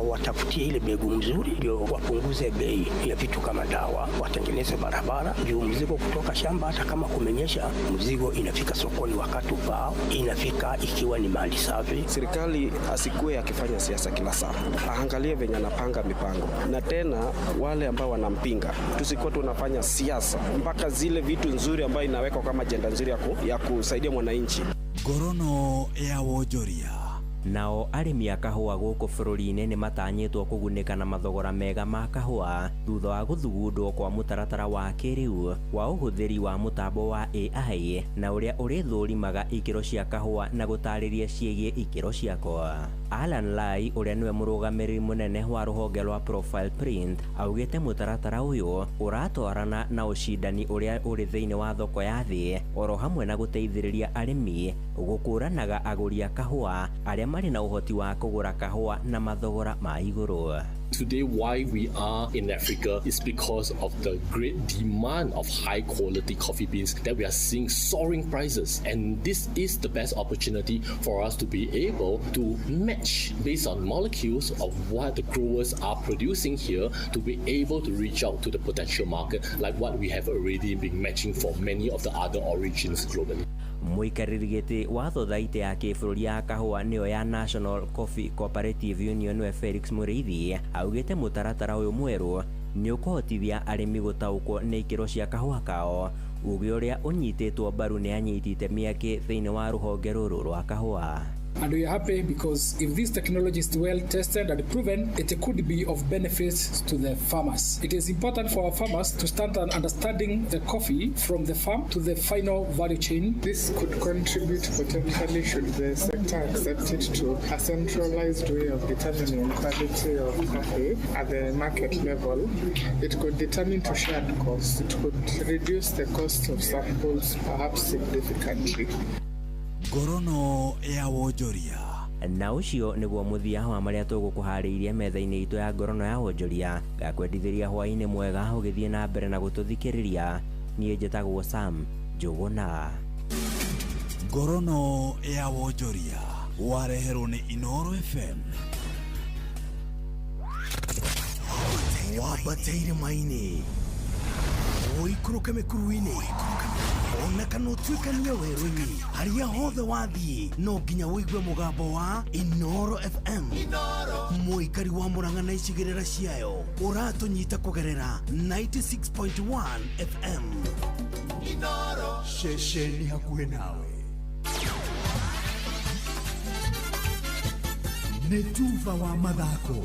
watafutie ile mbegu mzuri, ndio wapunguze bei ya vitu kama dawa, watengeneze barabara, ndio mzigo kutoka shamba hata kama kumenyesha, mzigo inafika sokoni wakati ufao, inafika ikiwa ni mali safi. Serikali asikue akifanya siasa kila saa, aangalie venye anapanga mipango, na tena wale ambao wanampinga tusikuwa tunafanya siasa mpaka zile vitu nzuri ambayo inawekwa kama ajenda nzuri ya kusaidia mwananchi. Ngorono ya wonjoria. Nao arĩmi a kahũa gũkũ bũrũri-inĩ nĩ matanyĩtwo kũgunĩka na mathogora mega ma kahũa thutha wa gũthugundwo kwa mũtaratara wa kĩrĩu wa ũhũthĩri wa mũtambo wa AI na ũrĩa ũrĩthũrimaga ikĩro cia kahũa na gũtarĩria ciĩgiĩ ikĩro ciako. Alan Lai uria niwe murugamiriri munene wa ruhonge rwa Profile Print augite mutaratara uyu uratwarana na ucindani uria uri thiini wa thoko ya thii oro hamwe na guteithiriria arimi gukuranaga aguri a kahua aria mari na uhoti wa kugura kahua na mathogora ma iguru. Today, why we are in Africa is because of the great demand of high quality coffee beans that we are seeing soaring prices. And this is the best opportunity for us to be able to match based on molecules of what the growers are producing here to be able to reach out to the potential market like what we have already been matching for many of the other origins globally. Muikariri giti wa thothaiti ya kibũrũri ya kahũa nĩyo ya National Coffee Cooperative Union we Felix Mũrĩithi augite mutaratara uyu mweru ni ukuhotithia arimi gutaukwo ni ikiro cia kahũa kao uge uria unyititwo mbaru ni anyitite miaki thiini wa ruhonge ruru rwa kahũa. And we are happy because if this technology is well tested and proven, it could be of benefit to the farmers. It is important for our farmers to start understanding the coffee from the farm to the final value chain. This could contribute potentially, should the sector accept it, to a centralized way of determining quality of coffee at the market level. It could determine to shared costs. It could reduce the cost of samples perhaps significantly. Gorono ya wonjoria na ucio niguo muthia wa maria tugukuhariirie metha-ini itu ya ngorono ya wonjoria gakwendithiria hwaini mwega ugithie na mbere na gututhikiriria nie njitagwo Sam Njuguna. Ngorono ya wonjoria wareherwo ni Inoro FM. Wabateire maini oikuruka mikuruini ona kana utuikania werũ-inĩ harĩa hothe wathiĩ no nginya wĩigue mũgambo wa Inoro FM. Mũikari wa Mũrang'a na icigĩrĩra ciayo ũratũnyita kũgerera 96.1 FM. Inoro ceceni hakuhĩ nawe. Nĩ Tuva wa mathako.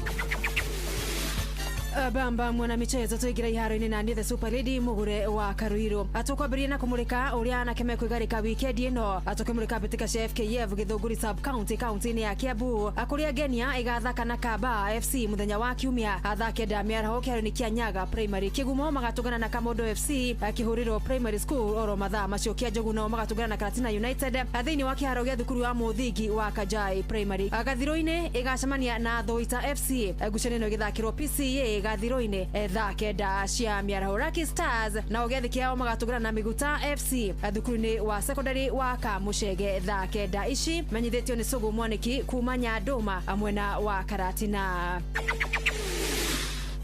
Bamba mwana michezo tuigira iharo-ini na the Super Lady mugure wa Karuiro atukwambiria na kumurika uria anake mekwigarika weekend ino atukimurika bitika cia FKF Githunguri sub county ya Kiambu akuria Genia igathaka na Kaba FC muthenya wa Kiumia athake Damiar Kiaro-ini kia Nyaga Primary Kigumo magatugana na Kamodo FC Kihuriro Primary School oro mathaa macio kia Njoguno magatugana na Karatina United thiini wa kiharo gia thukuru wa Muthingi wa Kajai Primary Gathiro-ini igacemania na Thoita FC gucanio githakirwo PCA Gathiro-ini thaa kenda cia miaraho Lucky Stars na ugethi kiao magatugana na Miguta FC thukuru-ini wa secondary wa Kamushege thaa kenda ici menyithitio ni Sugu Mwaniki kuma Nyanduma mwena wa Karatina.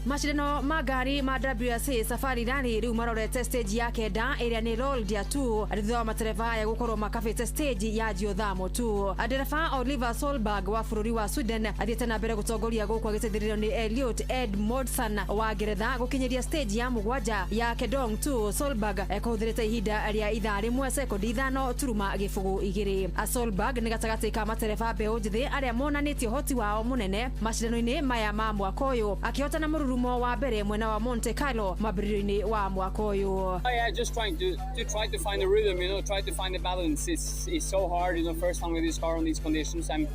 Mashindano magari ma WRC Safari Rally riu marorete stage ya kenda iria ni roll dia 2 arithiwa matereva ya gukorwo makabite stage ya Jiothamo 2. Dereva Oliver Solberg wa bururi wa Sweden athiete na mbere gutongoria guku agiteithirio ni Elliot Edmondson wa Ngeretha gukinyiria stage ya mugwanja ya Kedong 2. Solberg ekuhuthirite ihinda ria ithaa rimwe sekondi 5 turuma gibugu 2. Solberg ni gatagati ka matereva mbeu njithi aria monanitie hoti wao munene mashindano-ini maya ma mwaka uyu akihota na rumo wa mbere mwena wa Monte Carlo mabiriro-ini wa mwaka uyu. Yeah, just trying to find a rhythm, try to find a balance. It's so hard, first time with this car on these conditions. I'm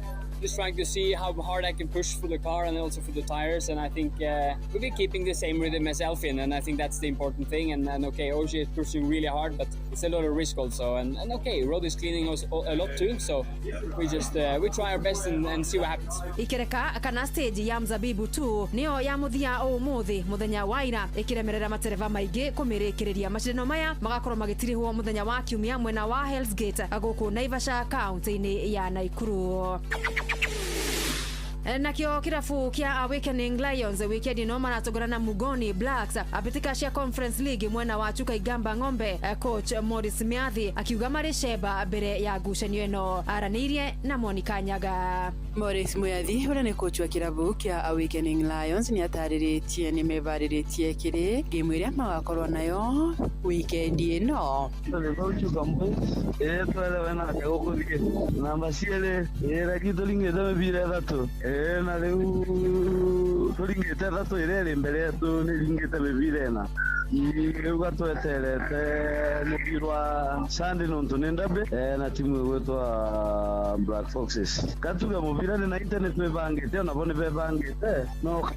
just trying to see how hard I can push for the car and also for the tires, and I think we'll be keeping the same rhythm as Elfin, and I think that's the important thing. And okay, Ogier is pushing really hard, but it's a lot of risk also. And okay, road is cleaning us a lot too, so we just we try our best and see what happens. Ikereka kana stage ya Mzabibu 2 niyo ya muthia umuthi muthenya wa ira ikiremerera matereva maingi kumirikiriria mashindano maya magakorwo magitirihwo muthenya wa Kiumia mwena wa Hell's Gate guku Naivasha county-ini ya Naikuru. Nakio kirafu kia Awakening Lions weekend ino maratogora na Mugoni Blacks abitika cia Conference League mwena wa Chuka Igamba Ng'ombe. Coach Morris Miathi akiuga mari sheba mbere ya ngucanio ino aranirie na Monica Nyaga. Morris Miathi ura ni coach wa kirafu kia Awakening Lions ni atariritie ni mevariritie kiri game iria magakorwo nayo weekend ino. Chuka Boys twele wena gukuthie namba ciele rakitolinge thame bire thatu na riu turingite thatu ire mbere yetu ni ringite mibira ena Iruga tweterete mupira Sunday nontu nendabe na timu gwetwa Black Foxes. Katuga mupira ni na internet bebangite na bone bebangite no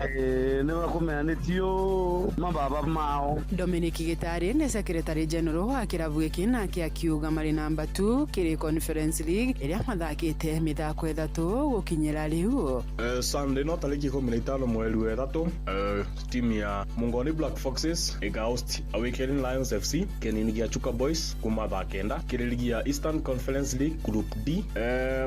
ne bakumeanitio mababa mao. Dominic Gitari ni Secretary General wa kirabu giki na akiuga mari namba 2 kiri Conference League iria mathakite mithako ithatu gukinyira riu. Sunday no tariki 15 mweri wa ithatu timu ya Mungoni Black Foxes host Awakening Lions FC kenini gia Chuka Boys kuma bakenda kirigi ya Eastern Conference League Group D.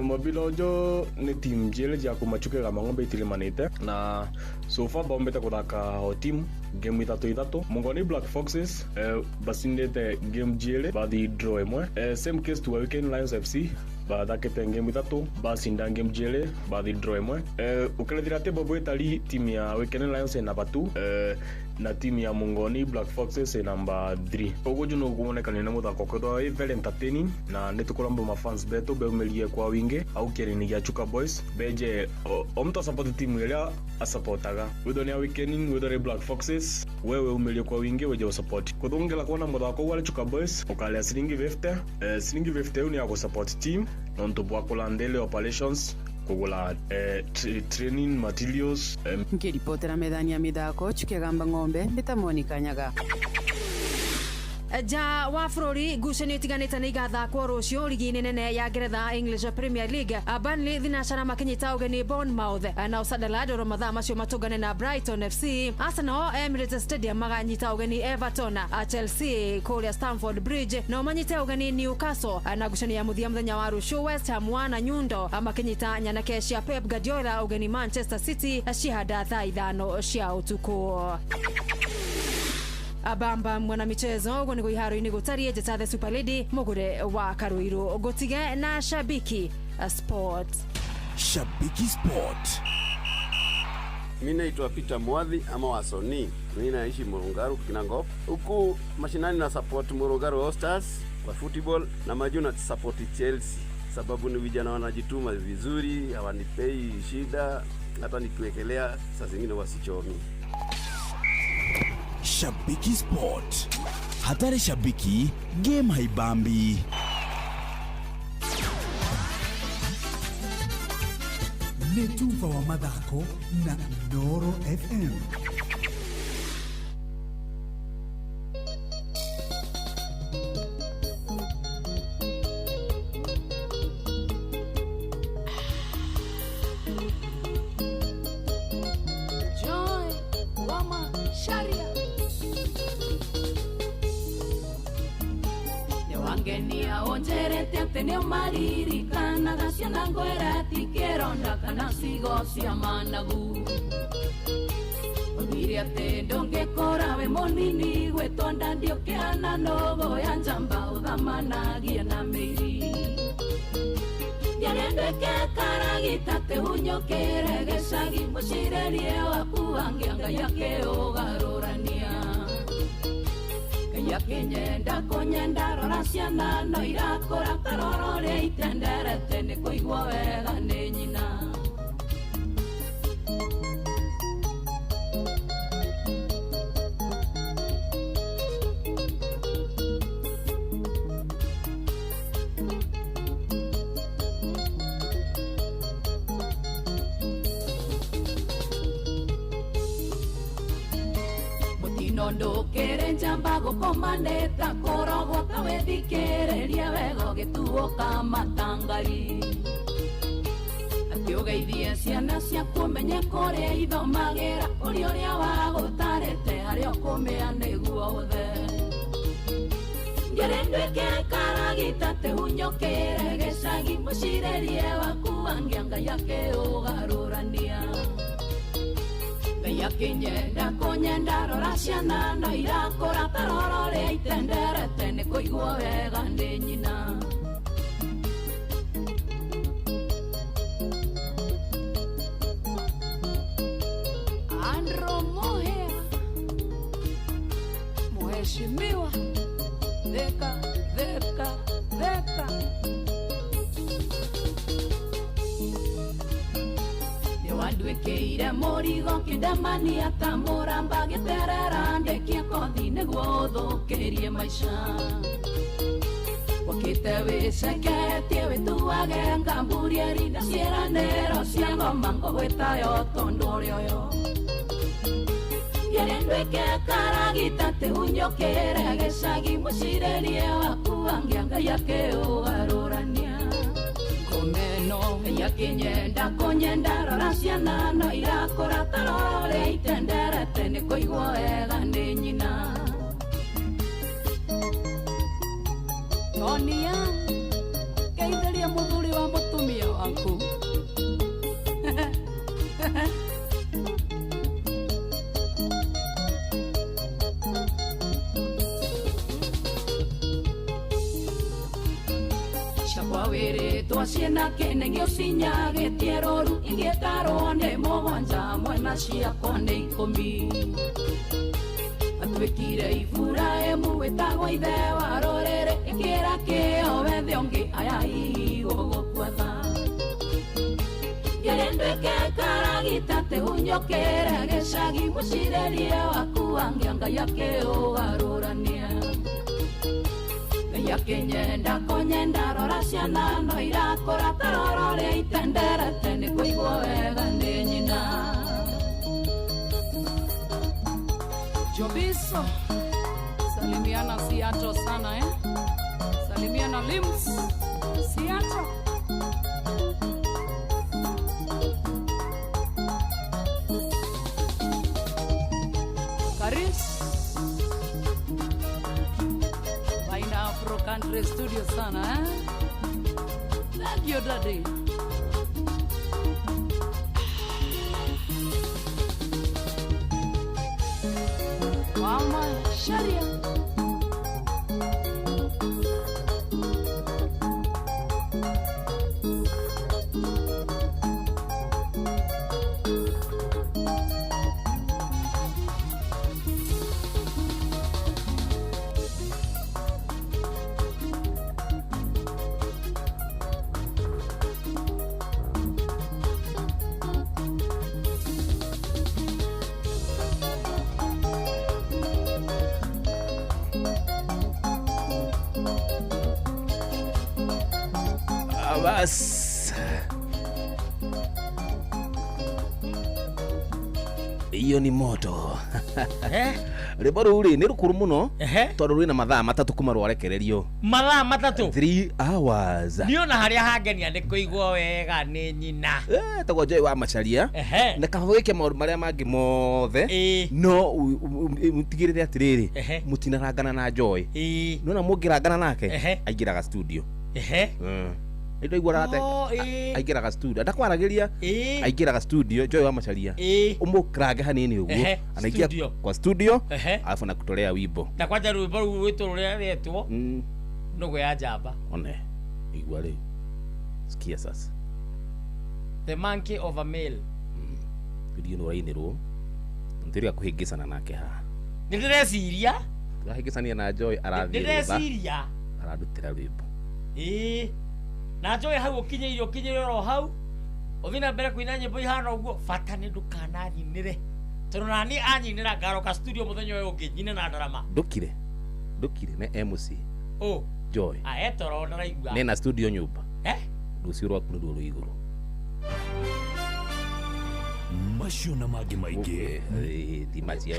Mobilojo ni team jele ja kumachuke ga mangombe itilimanite na so far bombeta kudaka o team game ithatu Mungoni Black Foxes basindete game jele badi draw emwe same case to Awakening Lions FC bathakite game ithatu basinda game jele badi draw emwe ukelethira tebo bwetali team ya Awakening Lions na batu na timu ya Mungoni Black Foxes number 3. Ogo juno kuonekana na muthako kwetwa very entertaining na nitukurambo ma fans beto beumelie kwa wingi au kirini ya Chuka Boys beje omto support timu ile asupportaga wedo ni Awakening wedo Black Foxes wewe umelie kwa wingi weje support kuthongela kuona muthako wale Chuka Boys ukale silingi 50 ni ya support team nonto bwa kulandele operations kugula training materials ngiripotera methani ya mithako chukegamba ng'ombe nditamoni kanyaga ja wa bururi ngucanio itiganite ni igathakwo rucio ligi nene ya Ngeretha English Premier League. Burnley thinacara makinyita ugeni Bournemouth na Sunderland ro mathaa macio matugane na Brighton FC. Arsenal Emirates Stadium maganyita ugeni Everton. Chelsea kuria Stamford Bridge no manyite ugeni Newcastle na ngucanio ya muthenya wa rucio West Ham na Nyundo makinyita nyanake cia Pep Guardiola ugeni Manchester City cihanda thaa 5 cia utuku. Abamba mwana michezo ugo ni guiharo-ini gutarie Jetathe Super Lady mugure wa Karuiru gotige na Shabiki Sport. Shabiki Sport. Mimi naitwa Peter Mwadhi ama Wasoni. Mimi naishi Murungaru Kinangop. Huku mashinani na support Murungaru All Stars kwa football na majuna support Chelsea. Sababu ni vijana wanajituma vizuri, hawanipei shida, hata nikiwekelea saa zingine wasichomi. Shabiki Sport. Hatari shabiki, game haibambi. Netumva wa madhako na Noro FM. Ngenia onjerete ateneo maririkana gaciana ngwera tikeronda kana cigo cia managu Othire ate ndongekora we munini gwetonda ndiokiana nogo ya njamba uthamanagia na meiri Yarendeke karagita te hunyokere gecagi mucirerie waku angianga yake ugarurania Yakinyenda konyenda rora ciana no irakora karorore itenderete ni kuigua wega ni nyina Nondo kere njamba gukomaneta korogo kawethikereria wego gituo kamatangari Atiogeithie ciana cia kumenye kuria ithomagera uria wagutarete haria kumea niguo uthe Ngerendweke karagita te hunyokere gecagi mucirerie waku angianga yake ugarurania Yakinyenda konyenda rora ciana no irakora karorore itenderete ni kuigua wega ndi nyina Andro Mohea Mheshimiwa Dheka Wandwekeire morigo kindemani atamuramba giterera ndekie kothi niguo tũtũkĩrie maica wakĩte wĩceketie wĩtuage ngamburieri na ciĩranĩro cia ngoma ngũgwĩtayo tondũ ũrĩ ũyũ ngĩrĩ nduĩke karagita tĩhunyũkĩre gĩcagi mũcirĩrie waku angĩa Ngai akĩũgarũrania ngomeno Ngai akĩnyenda kũnyenda rora ciana no irakũra ta rũrĩa itenderete nĩ kũigwo wega nĩ nyina Tonia geithĩria mũthuri wa mũtumia waku Shakwa wĩrĩtwo ciĩna kĩnegio cinyagĩtie rũru igĩtarwo nĩ mũgwanja mwena ciakwa nĩ 10 atuĩkire Iburahĩmu wĩtagwo ithe wa rũrĩrĩ ĩkĩra kĩo wethe ũngĩ aya hihi gũgũkwatha ngĩrĩ nduĩke karagita tĩhunyũkĩre gĩcagi mũcirĩrie waku angĩa Ngai akĩũgarũrania Ngai akĩnyenda kũnyenda rora ciana no irakũra ta rũrĩa itenderete nĩ kũigwo wega nĩ nyina Jobiso salimiana Seattle sana salimiana Limbs Seattle Karis Baina Afro Country Studio sana Thank you daddy Mama Sharia Bas iyo ni moto rĩmbo rĩu nĩ rũkũrũ mũno tondũ rwĩna mathaa matatũ kuma rwarekererio mathaa matatũ 3 hours niona harĩa hangenia nĩ kũigwo wega nĩ nyina tagwo Joy wa Macharia na kahũĩke maũndũ marĩa mangĩ mothe no mũtigĩrĩre atĩrĩrĩ mũtinarangana na Joy nona mũngĩrangana nake aingĩraga studio Indo igwarate aingĩraga studio ndakwaragĩria aingĩraga studio Joy wa Macharia ũmũkrange hanini ũguo anaingia kwa studio alafu nakutolea wimbo na kwanja rwimbo rũu rwĩtwo rũrĩa rwĩtwo nũgũ ya njamba one igwa rĩu sikia sasa The Monkey of a Male video no rainĩrwo ndirĩ kũhĩngĩcana nake haha nĩ ndĩreciria ndĩrahĩngĩcania na Joy ndĩreciria arandutĩra rwimbo na Joy hau ũkinyĩire ro hau ũthiĩ na mbere kũina nyĩmbo ihana ũguo bata nĩ ndũkananyinĩre tondũ nani anyinĩra ngaroka studio mũthenya ũyũ ũngĩ nyine na ndarama ndũkire nĩ MC Joy etoro ndaraigua nĩ na studio nyũmba rũciũ rwaku nĩ ruo rwĩ igũrũ macio na mangĩ maingĩ timacio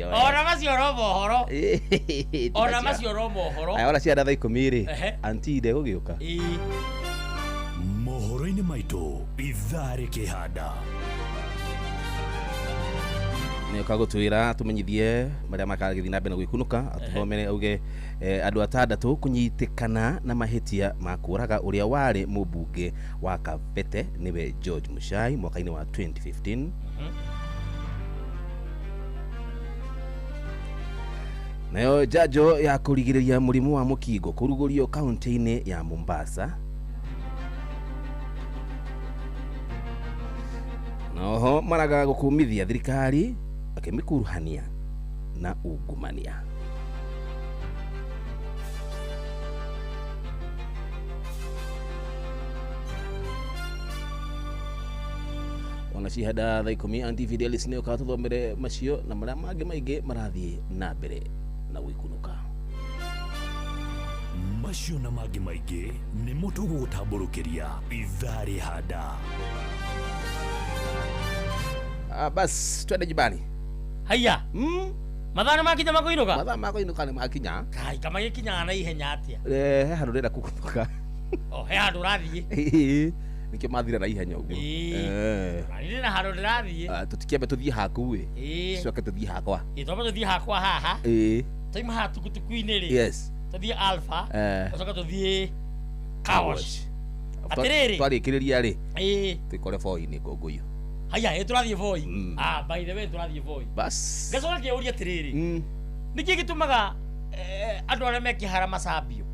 ona macio ro mohoro aya ona ciana thaa 10 anti de gũgĩũka mohoro-inĩ maitũ ithaa rĩkĩhanda nĩ ũkagũtwĩra tũmenyithie marĩa makagĩthiĩ na mbere na gwĩkunũka atũthomere auge andũ 6 kũnyitĩkana na mahĩtia ma kũraga ũrĩa warĩ mũmbunge wa Kabete nĩwe George Muchai mwaka-inĩ wa 2015 nayo njanjo ya kũrigĩrĩria mũrimũ wa mũkingo kũrugũrio kaunti-inĩ ya Mombasa noho maraga gũkũmithia thirikari akĩmĩkuruhania na ungumania ona macihada thaa 10 Andy Fidelis nĩ ũkatũthomere macio na marĩa mangĩ maingĩ marathiĩ na mbere na gũikunuka. Macio na mangĩ maingĩ nĩ mũtugo gũtambũrũkĩria ithaa rĩ hada. Bas twende jibani. Haya. Mathana makinya makoinuka. Mathana makoinuka nĩ makinya. Kai kama gikinya na ihenya atia. He handũ ndĩrenda kũguthũka. He handũ ũrathiĩ. Nikio mathira na ihenya ũguo. Marĩ na handũ ndĩrathiĩ. Tũtikĩambe tũthiĩ haku coke tũthiĩ hakwa. Tũmbe tũthiĩ hakwa haha. Toima haha tukutuku-inĩ rĩ. Yes. Tũthiĩ Alpha. Coke tũthiĩ Kawash. Atĩrĩrĩ. Twarĩkĩrĩria rĩ. Twĩkore Voi-inĩ Ngũngũyũ. Haya, tũrathiĩ Voi. By the way tũrathiĩ Voi. Bas. Gacoka kĩũria atĩrĩrĩ. Nĩkĩ gĩtũmaga andũ arĩa mekĩhara macambio?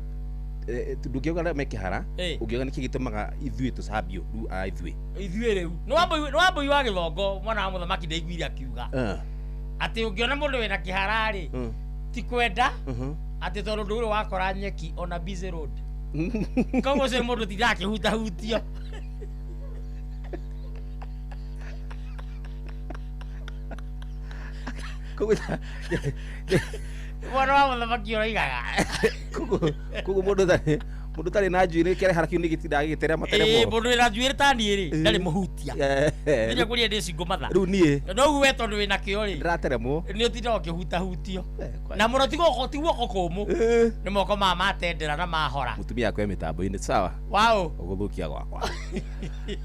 Ndũngĩuga arĩa mekĩhara, ũngĩuga nĩkĩ gĩtũmaga ithuĩ tũcambio rĩu ithuĩ rĩu. Nĩ Wambũi wa Gĩthongo mwana wa mũthamaki ndaiguire akiuga atĩ ũngĩona mũndũ wĩna kĩhara rĩ ti kwenda atĩ tondũ ndũrĩ wakora nyeki ona busy road. Koguo ũcio mũndũ ti ndakĩhutahutio. Mwana wa mũthamaki ũroigaga. Koguo mũndũ tarĩ na njuĩrĩ kĩrehara kĩu nĩ gĩtindaga gĩgĩterema teremo. Mũndũ wĩna njuĩrĩ ta niĩ rĩ ndarĩ mũhutia. Nĩnya kũrĩa ndĩ cingo matha. Rĩu niĩ. No uwe tondũ wĩna kĩo rĩ. Ndĩrateremwo. Nĩ ũtindaga ũkĩhutahutio. Na mũno ti guoko kũmũ. Nĩ moko maya matendera na mahora. Mũtumia akwe mĩtambo-inĩ sawa. Wow. Ũgũthũkia gwakwa.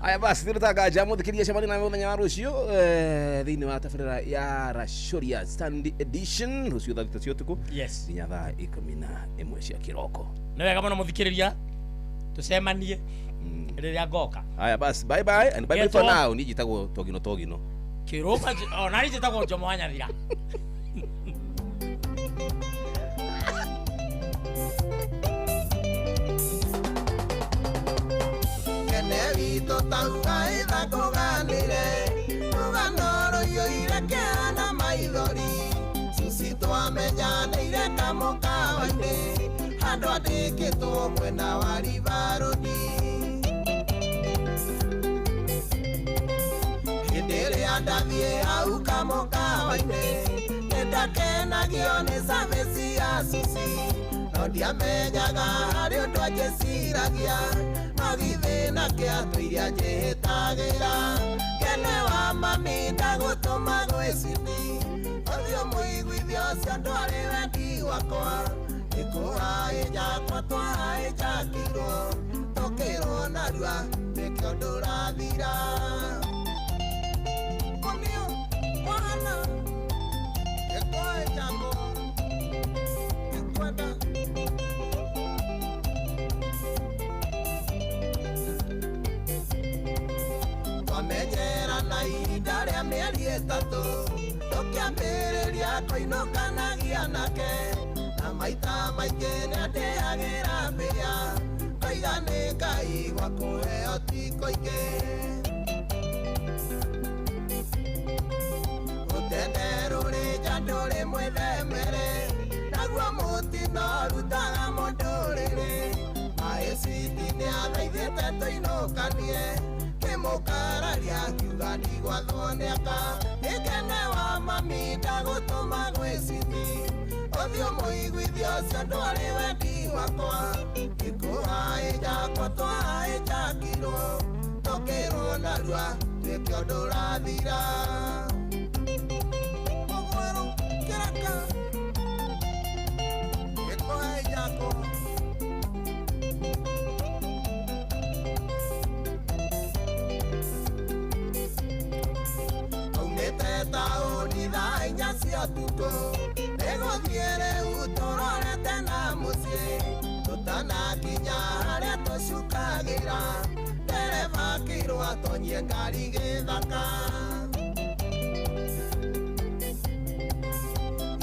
Aya basi nĩtũtangaja mũthikĩria cemani na mũthenya wa rũciũ thĩinĩ wa tabarĩra ya Rashoria Sunday Edition rũciũ thaa 3 cia ũtukũ. Yes. Nginya thaa 11 cia kĩroko. Nĩ wega mũno mũthikĩrĩria. Tucemanie rĩrĩa ngoka. Aya basi bye bye and bye bye for now. Ni njĩtagwo Togino. Kĩrũma ona njĩtagwo Jomo wa Nyathira. Kenevito tauga ĩthakũganĩre rũgano rũiyũire kĩana maithori suci twamenyanĩire kamũkawa-inĩ handũ andĩkĩtwo mwena wa ribaroni hĩndĩ ĩrĩa ndathiĩ hau kamũkawa-inĩ nĩndakenagio nĩ savĩci ya suci no ndiamenyaga harĩ ũndũ angĩciragia magithĩna kĩatũ iria njĩhĩtagĩra kene wa mami ndagũtũma gwĩciti ũthiũ mũiguithio ũcio ndwarĩ wendi wakwa ĩkũhaĩ jakwa twahaĩ jakirwo tũkĩrwo narua nĩkĩo ndũrathira ũnio mwana ĩkũhaĩ jakwa ĩkwenda twamenyerana ihinda rĩa mĩeri ĩtatũ tũkĩambĩrĩria kũinũkanagia nake na maita maingĩ nĩandĩagĩra mbĩa koiga nĩ Ngai gwa kũheo ti kũingĩ rũtende rũrĩ nja ndũrĩ mwĩthemere naguo mũtino rutaga mũndũrĩrĩ maĩciti nĩathaithĩte tũinũkanie kĩmũkararia kiuga ndigwathwo nĩaka ĩkene wa mami ndagũtũma gwĩciti ũthiũ mũiguithio ũcio ndwarĩ wendi wakwa ĩkũhaĩ jakwa twahaĩ jakirwo tũkĩrwo narua nĩkĩo ndũrathira mũgwero kĩraka ĩkũhaĩ jakwa taũni thaa 4 cia ũtukũ nĩgũthiĩ rĩu tũrorete na mũciĩ tũtanakinya harĩa tũcukagĩra ndereba kĩrwo atonyie ngari gĩthaka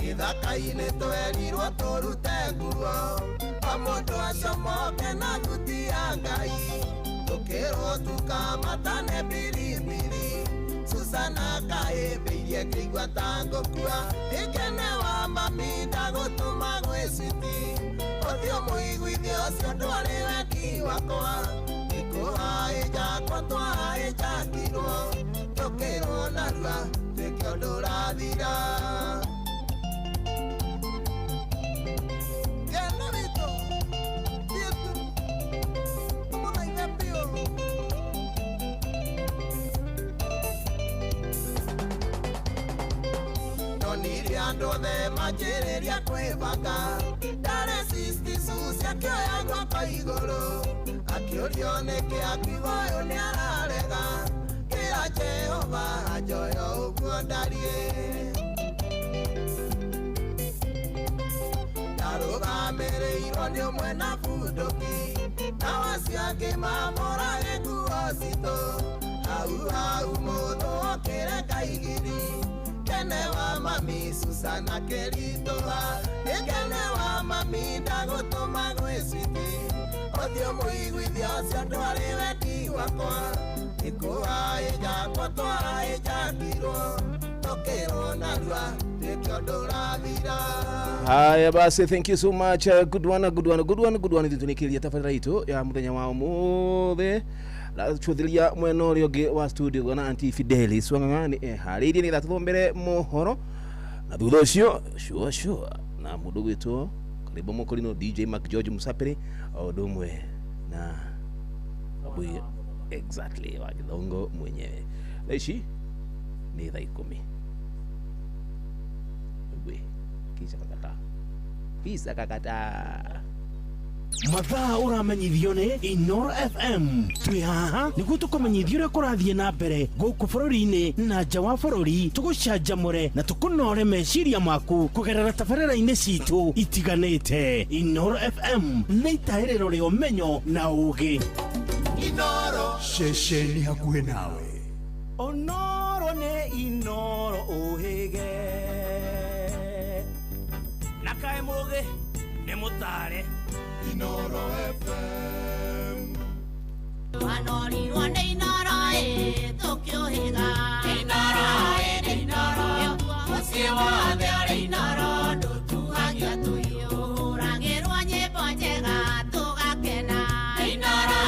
gĩthaka-inĩ twerirwo tũrute nguo o mũndũ acomoke na thuti ya Ngai tũkĩrwo tukamatane mbirimiri Susana kaĩmbĩirie kĩigua ta ngũkua ĩkene wa mami ndagũtũma gwĩciti ũthiũ mũiguithio ũcio ndwarĩ wendi wakwa ĩkũhaĩ jakwa twahaĩ jakirwo tũkĩrwo narua twĩke ũndũ ũrathira. Genda witũ thiĩ tu ũmũthaithe biũ. Ndonire andũ othe manjĩrĩria kwĩbanga, ndarecisti Sucia akĩoya guoko igũrũ, akĩũrio nĩkĩ akiuga ũyũ nĩararega, kĩra Jehova anjoya ũguo ndariĩ. Ndarũgamĩrĩirwo nĩ ũmwe na bunduki, nao acio angĩ mamũrage nguo citũ, hau mũthũ okĩre kaigiri. Kene wa mami Susana Keritoha, Kene wa mami ndagũtũma gwĩ switi, ũthiũ mũiguithia ũcio ndwarĩ wendi wakwa, ĩkũhaĩ jakwa twahaĩ jakirwo, tũkĩrwo narua twĩke ũndũ ũrathira. Haya basi, thank you so much. Good one. Nitunikiria tafadhali itu ya muthenya wa umuthi. La chudhilia mweno rioge wa studio gona Anti Fidelis wangangani hariria ni thathombere mohoro na thutha ucio sure na mundu gwitwo karibu mukorino DJ Mark George Musapere odumwe na abuya exactly wa Githongo mwenyewe. Leishi ni thaa 10 we kisha kakata mathaa uramenyithio ni Inoro FM. Twi haha niguo tukumenyithia uria kurathie na mbere guku bururi-ini na nja wa bururi, tugucanjamure na tukunore meciria maku kugerera tabarĩra-inĩ citu itiganĩte. Inoro FM nĩ itaĩrĩro rĩa ũmenyo na ũũgĩ. Inoro ceceni hakuhĩ nawe. Onoro nĩ Inoro ũhĩge na kaĩ mũũgĩ nĩ mũtare. Inoro FM. Wanorirwo nĩ Inoro tũkĩũhĩga. Inoro mũciĩ wothe ũrĩ Inoro ndũtuhagia tũhiũ, ũragĩrwo nyĩmbo njega tũgakena. Inoro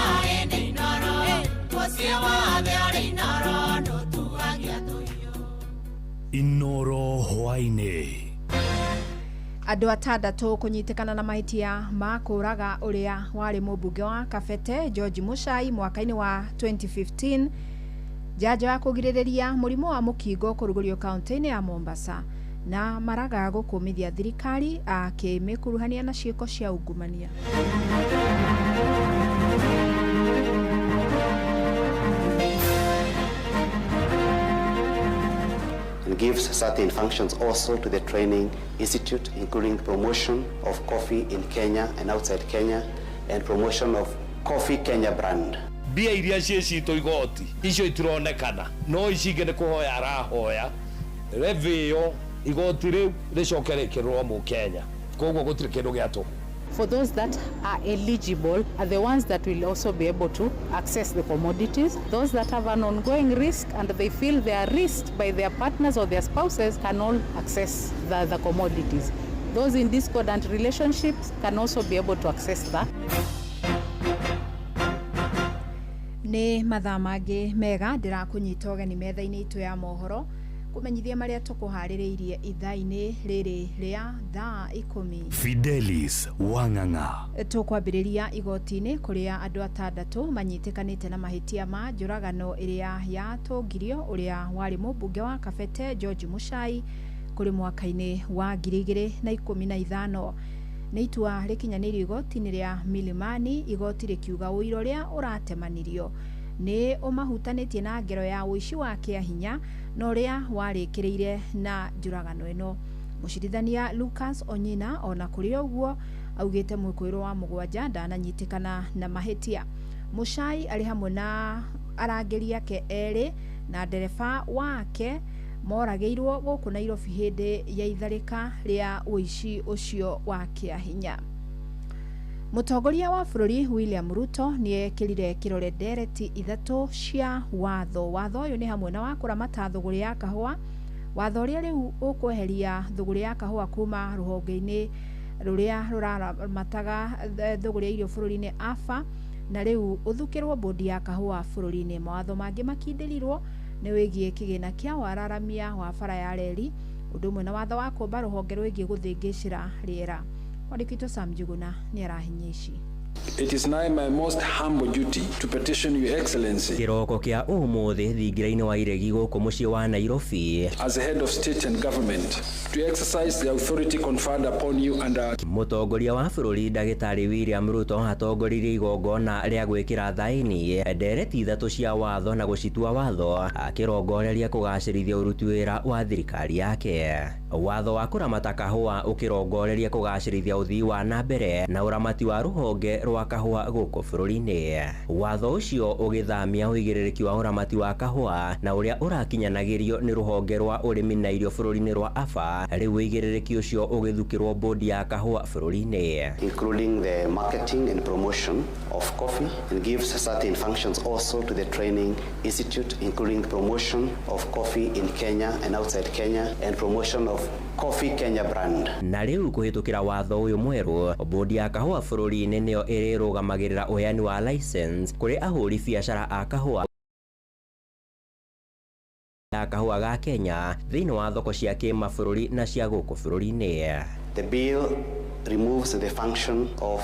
mũciĩ wothe ũrĩ Inoro ndũtuhagia tũhiũ. Inoro hwainĩ. Andũ atandatũ kunyitikana na mahitia ma kũraga ũrĩa warĩ mũmbunge wa Kabete George Muchai mwaka-inĩ wa 2015. Njanjo ya kũgirĩrĩria mũrimũ wa mũkingo kũrugũrio kaunti-inĩ ya Mombasa na maraga gũkũmithia thirikari akĩmĩkuruhania na ciĩko cia ungumania. And gives certain functions also to the Training Institute, including promotion of coffee in Kenya and outside Kenya, and promotion of Coffee Kenya brand. Bia iria ciĩcitwo igoti icio itironekana, no icingĩ nĩ kũhoya arahoya revĩo igoti rĩu rĩcoke rĩkĩrwo mũkenya, koguo gũtirĩ kĩndũ gĩatũmwo. For those that are eligible are the ones that will also be able to access the commodities. Those that have an ongoing risk and they feel they are risked by their partners or their spouses can all access the commodities. Those in discordant relationships can also be able to access that. Nĩ mathaa mangĩ mega ndĩrakũnyita ũgeni metha-inĩ itũ ya mohoro kumenyithia marĩa tũkũharĩrĩirie ithaa-inĩ rĩrĩ rĩa thaa 10. Fidelis Wanganga. Tũkwambĩrĩria igoti-inĩ kũrĩa andũ atandatũ manyitĩkanĩte na mahĩtia ma njũragano ĩrĩa yatũngirio ũrĩa warĩ mũmbunge wa Kabete George Muchai kũrĩ mwaka-inĩ wa 2015. Nĩ itua rĩkinyanĩirio igoti-inĩ rĩa Milimani, igoti rĩkiuga ũira ũrĩa ũratemanirio nĩ ũmahutanĩtie na ngero ya ũici wa kĩahinya na ũrĩa warĩkĩrĩire na njũragano ĩno. Mũcirithania Lucas Onyina ona kũrĩ ũguo augĩte mwĩkũĩrwo wa mũgwanja ndananyitĩkana na mahĩtia. Muchai arĩ hamwe na arangĩri ake erĩ na ndereba wake moragĩirwo gũkũ Nairobi hĩndĩ ya itharĩka rĩa ũici ũcio wa kĩahinya. Mũtongoria wa bũrũri William Ruto nĩekĩrire kĩrore ndereti ithatũ cia watho. Watho ũyũ nĩ hamwe na wa kũramata thũgũrĩ ya kahũa, watho ũrĩa rĩu ũkweheria thũgũrĩ ya kahũa kuma rũhonge-inĩ rũrĩa rũraramataga thũgũrĩ ya irio bũrũri-inĩ AFA, na rĩu ũthukĩrwo bodi ya kahũa bũrũri-inĩ. Mawatho mangĩ makindĩrirwo nĩ wĩgiĩ kĩgĩna kĩa wararamia wa bara ya reri ũndũ ũmwe na watho wa kũmba rũhonge rwĩgiĩ gũthĩngĩcĩra rĩera. Mwandĩki Sam Njuguna nĩ arahinya ici. It is now my most humble duty to petition Your Excellency kiroko kia umuthi thingiraini wa iregi guku mucii wa Nairobi as the head of state and government to exercise the authority conferred upon you under mutongoria wa bururi Ndagĩtarĩ William Ruto atongoririe igongona rĩa gwĩkĩra thaĩni ndereti ithatu cia watho na gũcitua watho akirongoreria kũgacĩrithia ũruti wĩra wa thirikari yake. Watho wa kũramata kahũa ũkĩrongoreria kũgacĩrithia ũthii wa na mbere na ũramati wa rũhonge rwa kahũa gũkũ bũrũri-inĩ. Watho ũcio ũgĩthamia ũigĩrĩrĩki wa ũramati wa kahũa na ũrĩa ũrakinyanagĩrio nĩ rũhonge rwa ũrĩmi na irio bũrũri-inĩ rwa AFA. Rĩu ũigĩrĩrĩki ũcio ũgĩthukĩrwo bodi ya kahũa bũrũri-inĩ, including the marketing and promotion of coffee, and gives certain functions also to the training institute, including promotion of coffee in Kenya and outside Kenya and promotion of Coffee Kenya brand. Na rĩu kũhĩtũkĩra watho ũyũ mwerũ, bodi ya kahũa bũrũri-inĩ nĩyo ĩrĩrũgamagĩrĩra ũheani wa license kũrĩ ahũri biacara a kahũa ya kahũa ga Kenya thĩinĩ wa thoko cia kĩmabũrũri na cia gũkũ bũrũri-inĩ. The bill removes the function of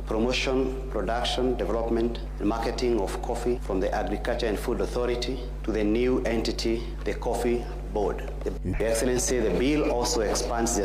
promotion, production, development, and marketing of coffee from the Agriculture and Food Authority to the new entity, the Coffee Board. Your Excellency, the bill also expands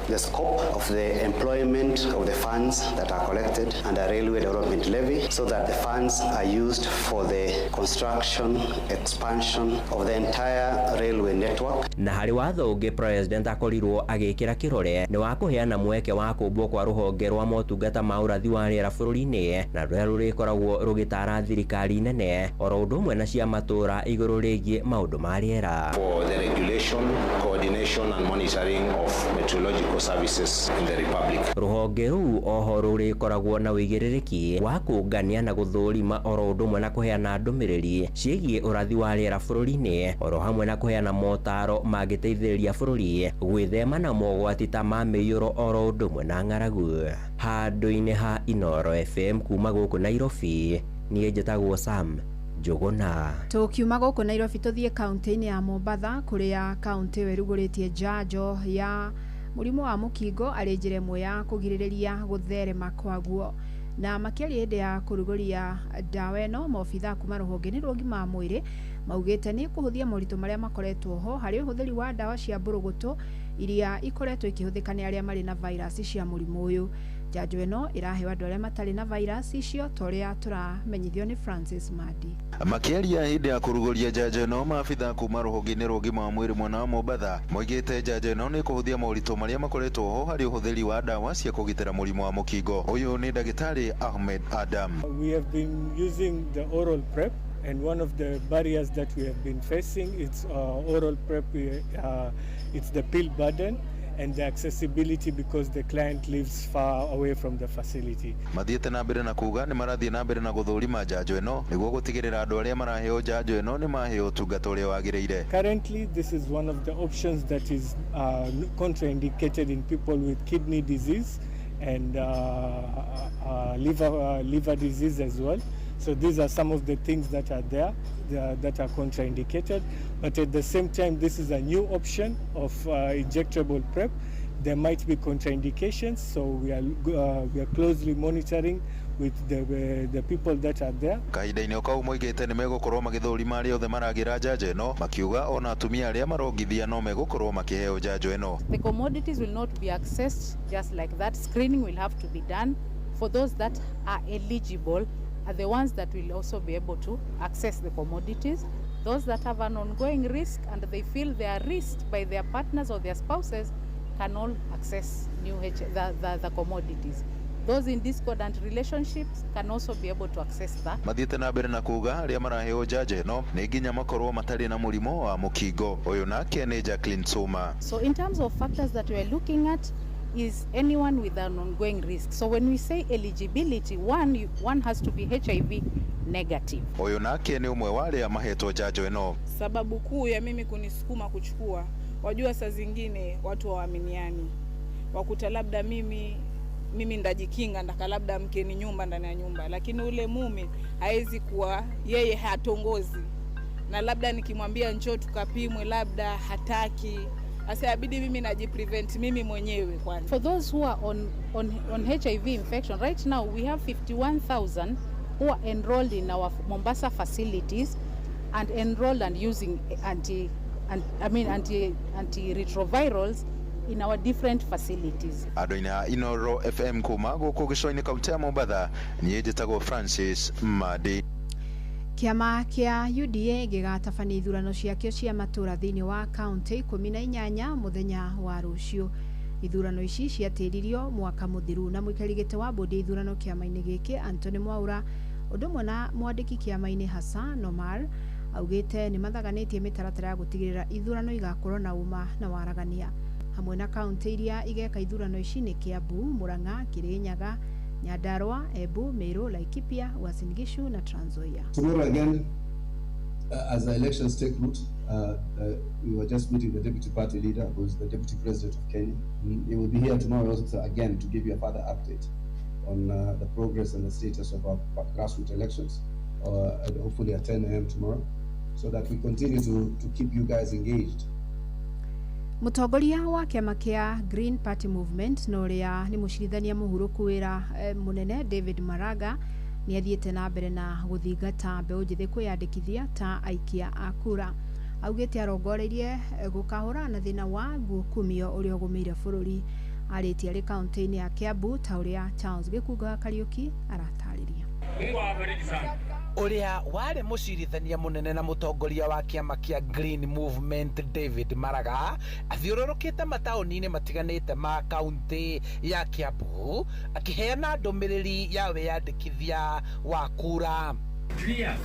the scope of the employment of the funds that are collected under Railway Development Levy so that the funds are used for the construction, expansion of the entire railway network. Na harĩ watho ũngĩ President akorirwo agĩkĩra kĩrore nĩ wa kũheana mweke wa kũmbwo kwa rũhonge rwa motungata ma ũrathi wa rĩera bũrũri-inĩ na rũrĩa rũrĩkoragwo rũgĩtara thirikari nene oro ũndũ ũmwe na cia matũra igũrũ rĩgiĩ maũndũ ma rĩera. For the regulation, coordination and monitoring of meteorological services in the Republic. Rũhonge rũu oho rũrĩkoragwo na wĩigĩrĩrĩki wa kũngania na gũthũrima oro ũndũ ũmwe na kũheana ndũmĩrĩri ciĩgiĩ ũrathi wa rĩera bũrũri-inĩ oro hamwe na kũheana motaro mangĩteithĩrĩria bũrũri gwĩthema na mogwati ta ma mĩiyũro oro ũndũ ũmwe na ng'aragu. Handũ-inĩ ha Inoro FM kuma gũkũ Nairobi, niĩ njĩtagwo Sam Njuguna. Tukiuma gũkũ Nairobi tũthiĩ kaunti-inĩ ya Mombatha kũrĩa kaunti werugũrĩtie njanjo ya mũrimũ wa mũkingo arĩ njĩra ĩmwe ya kũgirĩrĩria gũtherema kwaguo. Na makĩria hĩndĩ ya kũrugũria ndawa ĩno, maobitha kuma rũhonge-inĩ rwa ũgima wa mwĩrĩ maugĩte nĩ kũhũthia moritũ marĩa makoretwo ho harĩ ũhũthĩri wa ndawa cia mbũrũgũtũ iria ikoretwo ikĩhũthĩka nĩ arĩa marĩ na virus cia mũrimũ ũyũ. Njanjo ĩno ĩraheo andũ arĩa matarĩ na virus icio ta ũrĩa tũramenyithio nĩ Francis Madi. Makĩaria hĩndĩ ya kũrugũria njanjo ĩno, maabitha kuma rũhonge-inĩ rwa ũgima wa mwĩrĩ mwena wa Mombatha moigĩte njanjo ĩno nĩ kũhũthia moritũ marĩa makoretwo ho harĩ ũhũthĩri wa ndawa cia kũgitĩra mũrimũ wa mũkingo. Ũyũ nĩ Ndagĩtarĩ Ahmed Adam. We have been using the oral PrEP, and one of the barriers that we have been facing is oral PrEP. It's the pill burden and the accessibility because the client lives far away from the facility. Mathiĩte na mbere na kuga nĩ marathiĩ na mbere na gũthũrima njanjo ĩno nĩguo gũtigĩrĩra andũ arĩa maraheo njanjo ĩno nĩ maheo ũtungata ũrĩa wagĩrĩire. Currently, this is one of the options that is contraindicated in people with kidney disease and liver disease as well. So these are some of the things that are there that are contraindicated. But at the same time, this is a new option of injectable PrEP. There might be contraindications, so we are closely monitoring with the people that are there. Kahinda-inĩ kau moigĩte nĩ megũkorwo magĩthũrima arĩa othe maragĩra njanjo ĩno, makiuga ona atumia arĩa marongithia no megũkorwo makĩheo njanjo ĩno. The commodities will not be accessed just like that. Screening will have to be done for those that are eligible. Are the ones that will also be able to access the commodities. Those that have an ongoing risk and they feel they are risked by their partners or their spouses can all access the commodities. Those in discordant relationships can also be able to access that. Mathiĩte na mbere na kuga arĩa maraheo njanjo ĩno nĩ nginya makorwo matarĩ na mũrimũ wa mũkingo. Ũyũ nake nĩ Jacqueline Suma. So in terms of factors that we are looking at, is anyone with an ongoing risk. So when we say eligibility, one has to be HIV negative. Huyo nake ni umwe wale amahetwo njanjo eno. Sababu kuu ya mimi kunisukuma kuchukua, wajua saa zingine watu hawaaminiani. Wakuta labda mimi ndajikinga ndaka labda mkeni nyumba ndani ya nyumba, lakini ule mume haezi kuwa yeye hatongozi na labda nikimwambia njoo tukapimwe labda hataki. Sasa yabidi mimi najiprevent mimi mwenyewe kwanza. For those who are on HIV infection, right now we have 51,000 who are enrolled in our Mombasa facilities and enrolled and using antiretrovirals in our different facilities. Adoina Inoro FM kuma guku gicoini kaunti ya Mombasa ni njitagwo Francis Madi. Kiama kia UDA gigatabania ithurano ciakio cia matura thiini wa kaunti 18 muthenya wa rucio. Ithurano ici ciatiririo mwaka muthiru na muikarigite wa bodi ithurano kiama-ini giki Anthony Mwaura udumwe na mwandiki kiama-ini Hassan Omar augite ni mathaganitie mitaratara ya gutigirira ithurano igakorwo na uma na waragania. Hamwe na kaunti iria igeka ithurano ici ni Kiambu, Murang'a, Kirinyaga, Nyandarua, Embu, Meru, Laikipia, Uasin Gishu na Trans Nzoia. Tomorrow again, as the elections take root, we were just meeting the deputy party leader, who is the deputy president of Kenya. He will be here tomorrow also again to give you a further update on the progress and the status of our grassroots elections, hopefully at 10 a.m. tomorrow, so that we continue to keep you guys engaged. Mutongoria wa kiama kia Green Party Movement noria ni mucirithania muhuruku wira munene David Maraga ni athiete na mbere na guthingata mbeu njithi kwiyandikithia ta aikia a kura. Augite arongoreirie gukahura na thina wa gukumio uria ugumeire bururi. Ariti ari kaunti-ini ya Kiambu ta uria Charles Gikuga Kariuki aratariria. Mungu awabariki sana. Uria wari mucirithania munene na mutongoria wa kiama kia Green Movement David Maraga athiururukite mataoni-ini matiganite ma kaunti ya Kiambu akiheana ndumiriri ya wiyandikithia wa kura. Clear.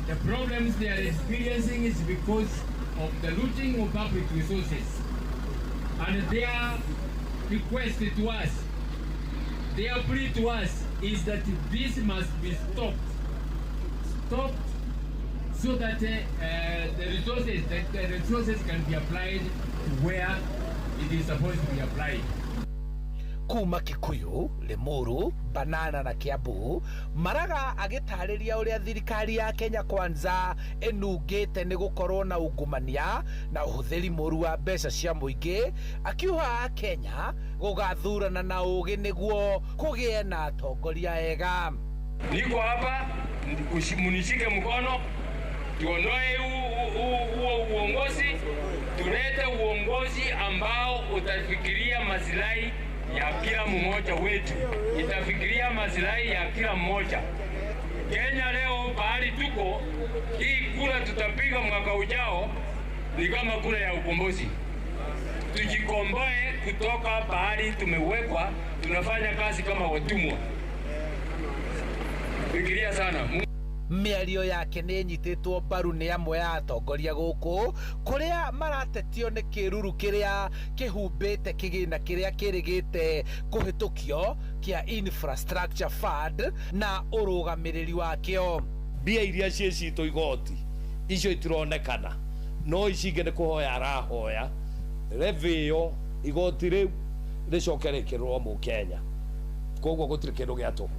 The problems they are experiencing is because of the looting of public resources, and their request to us, their plea to us is that this must be stopped so that the resources can be applied to where it is supposed to be applied. Kuma Kikuyu, Limuru, Banana na Kiambu, Maraga agitariria uria thirikari ya Kenya Kwanza enugite ni gukorwo na ungumania na uhuthiri moru wa mbeca cia muingi, akiuga Kenya gugathurana na ugi niguo kugie na atongoria ega. Niko hapa munishike mkono tuondoe uongozi, tulete uongozi ambao utafikiria maslahi ya kila mmoja wetu, itafikiria maslahi ya kila mmoja. Kenya leo bahali tuko, hii kura tutapiga mwaka ujao ni kama kura ya ukombozi. Tujikomboe kutoka bahali tumewekwa, tunafanya kazi kama watumwa. Fikiria sana. Miario yake ni nyititwo mbaru ni amwe ya atongoria guku kuria maratetio ni kiruru kiria kihumbite kigina kiria kirigite kuhitukio kia infrastructure fund na urugamiriri wakio. Mbia iria ciecito igoti icio itironekana no icinge ni kuhoya arahoya revio igoti riu ricokerekerwo mu Kenya, koguo gutire kindu giatu.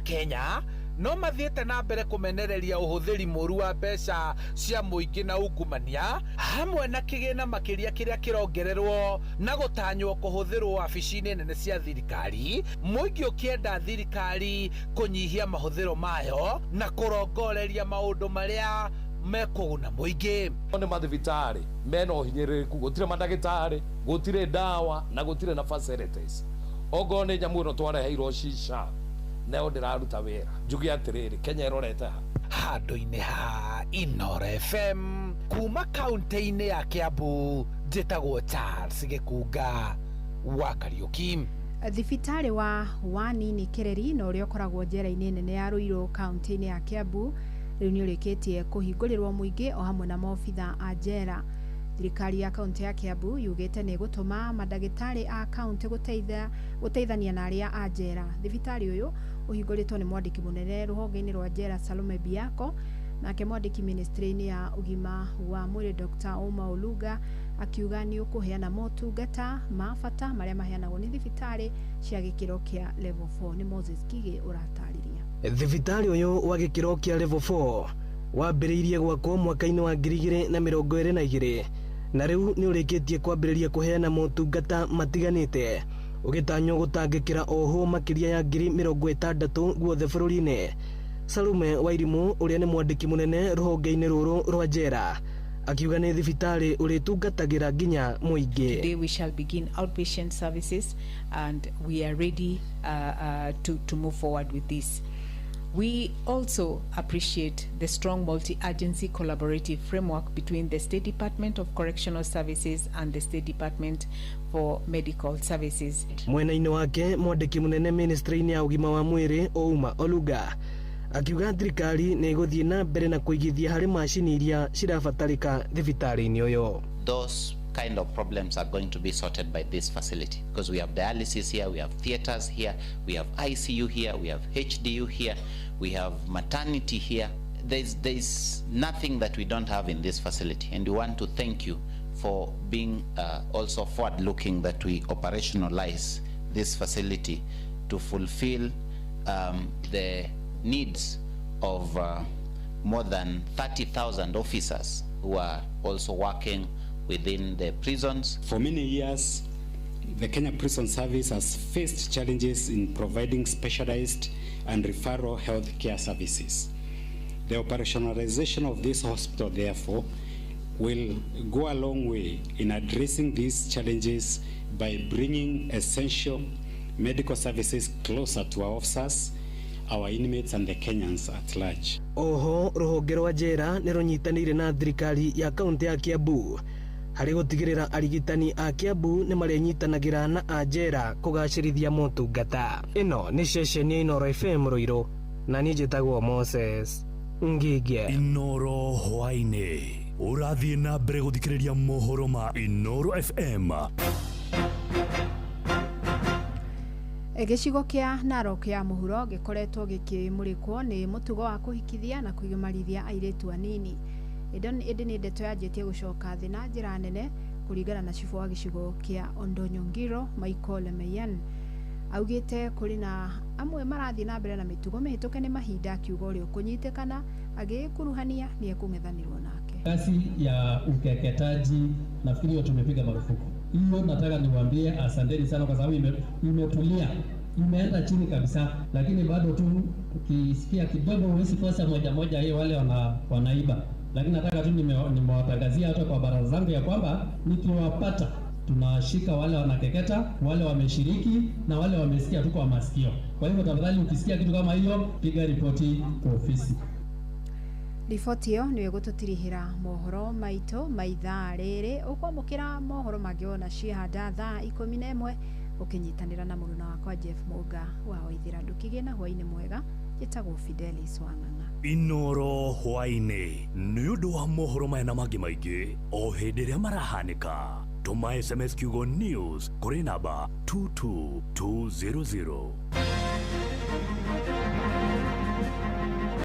Kenya no mathiete na mbere kumenereria uhuthiri moru wa mbeca cia muingi na ungumania hamwe na kigina makiria kiria kirongererwo na gutanywo kuhuthirwo wabici-ini nene cia thirikari, muingi ukienda thirikari kunyihia mahuthiro mayo na kurongoreria maundu maria mekuguna muingi. One mathibitari mena uhinyiriku, gutire mandagitari, gutire dawa na gutire na facilities. Ogo ni nyamu no twareheirwo shisha neo ndiraruta wira njugi atiriri Kenya irorete handu-ini ha Inoro FM kuma kaunti-ini ya Kiambu njitagwo Charles Gikuga wa Kariuki. Thibitari wa Wanini Kireri na uria ukoragwo njera-ini nene ya Ruiru kaunti-ini ya Kiambu riu ni urikitie kuhingurirwo muingi o hamwe na maofitha a njera. Thirikari ya kaunti ya Kiambu yugite ni gutuma madagitari a kaunti guteithania na aria a njera. Thibitari uyu uhinguritwo ni mwandiki munene ruhonge-ini rwa njera Salome Biako, nake mwandiki ministry-ini ya ugima wa mwiri Dr. Oma Oluga akiuga ni ukuheana motungata ma bata maria maheanagwo ni thibitari cia gikiro kia level 4. Ni Moses Kige uratariria. Thibitari uyu wa gikiro kia level 4 wambĩrĩirie gwakwo mwaka-inĩ wa 2022 na rĩu nĩ ũrĩkĩtie kwambĩrĩria kũheana motungata matiganĩte ũgĩtanywo gũtangĩkĩra oho makĩria ya 60,000 guothe bũrũri-inĩ. Salume Wairimu ũrĩa nĩ mwandĩki mũnene rũhonge-inĩ rũrũ rwa njera akiuga nĩ thibitarĩ ũrĩtungatagĩra nginya mũingĩ. Today we shall begin outpatient services and we are ready to move forward with this. We also appreciate the strong multi-agency collaborative framework between the State Department of Correctional Services and the State Department for Medical Services. Mwena-inĩ wake mwandĩki mũnene ministry-inĩ ya ũgima wa mwĩrĩ Ouma Oluga akiuga thirikari nĩ ĩgũthiĩ na mbere na kũigithia harĩ macini iria cirabatarĩka thibitarĩ-inĩ ũyũ. Those kind of problems are going to be sorted by this facility because we have dialysis here, we have theaters here, we have ICU here, we have HDU here, we have maternity here. There's nothing that we don't have in this facility, and we want to thank you for being also forward-looking that we operationalize this facility to fulfill the needs of more than 30,000 officers who are also working within the prisons. For many years, the Kenya Prison Service has faced challenges in providing specialized and referral health care services. The operationalization of this hospital, therefore, will go a long way in addressing these challenges by bringing essential medical services closer to our officers, our inmates and the Kenyans at large. Oho rũhonge rwa njera nĩ rũnyitanĩire na thirikari ya kaunti ya Kiambu harĩ gũtigĩrĩra arigitani a Kiambu nĩ marĩnyitanagĩra na a njera kũgacĩrithia motungata. Ĩno nĩ ceceni ya Inoro FM Ruiru na niĩ njĩtagwo Moses Ngige. Inoro hwainĩ ũrathiĩ na mbere gũthikĩrĩria mohoro ma Inoro FM. Gĩcigo kĩa Narok ya mũhuro gĩkoretwo gĩkĩmũrĩkwo nĩ mũtugo wa kũhikithia na kũgimarithia airĩtu anini. Ĩndĩ nĩ ndeto yanjĩtie gũcoka thĩ na njĩra nene kũringana na cibu wa gĩcigo kĩa Ondonyongiro Michael Meyan. Augĩte kũrĩ na amwe marathiĩ na mbere na mĩtugo mĩhĩtũke nĩ mahinda akiuga ũrĩa ũkũnyitĩkana agĩkuruhania nĩ ekũng'ethanĩrwo nake. Kasi ya ukeketaji nafikiri tumepiga marufuku. Hiyo nataka niwaambie asanteni sana kwa sababu imetulia, imeenda chini kabisa, lakini bado tu ukisikia kidogo huwezi kosa moja hiyo wale wanaiba. Lakini nataka tu nimewatangazia hata kwa baraza zangu ya kwamba nikiwapata tunashika wale wanakeketa, wale wameshiriki na wale wamesikia tu kwa masikio. Kwa hivyo tafadhali ukisikia kitu kama hiyo piga ripoti kwa ofisi. Riboti ĩyo nĩyo gũtũtirihĩra mohoro maitũ maithaa rĩrĩ ũkwamũkĩra mohoro mangĩona ciĩhanda thaa 11 ũkĩnyitanĩra na mũruna wakwa Jeff Mũga wa Waithĩra ndũkĩgĩe na hwainĩ mwega njĩtagwo Fidelis Wang'ang'a. Inoro hwainĩ nĩ ũndũ wa mohoro maya na mangĩ maingĩ o hĩndĩ ĩrĩa marahanĩka tũma SMS kiugo news kũrĩ namba 22200.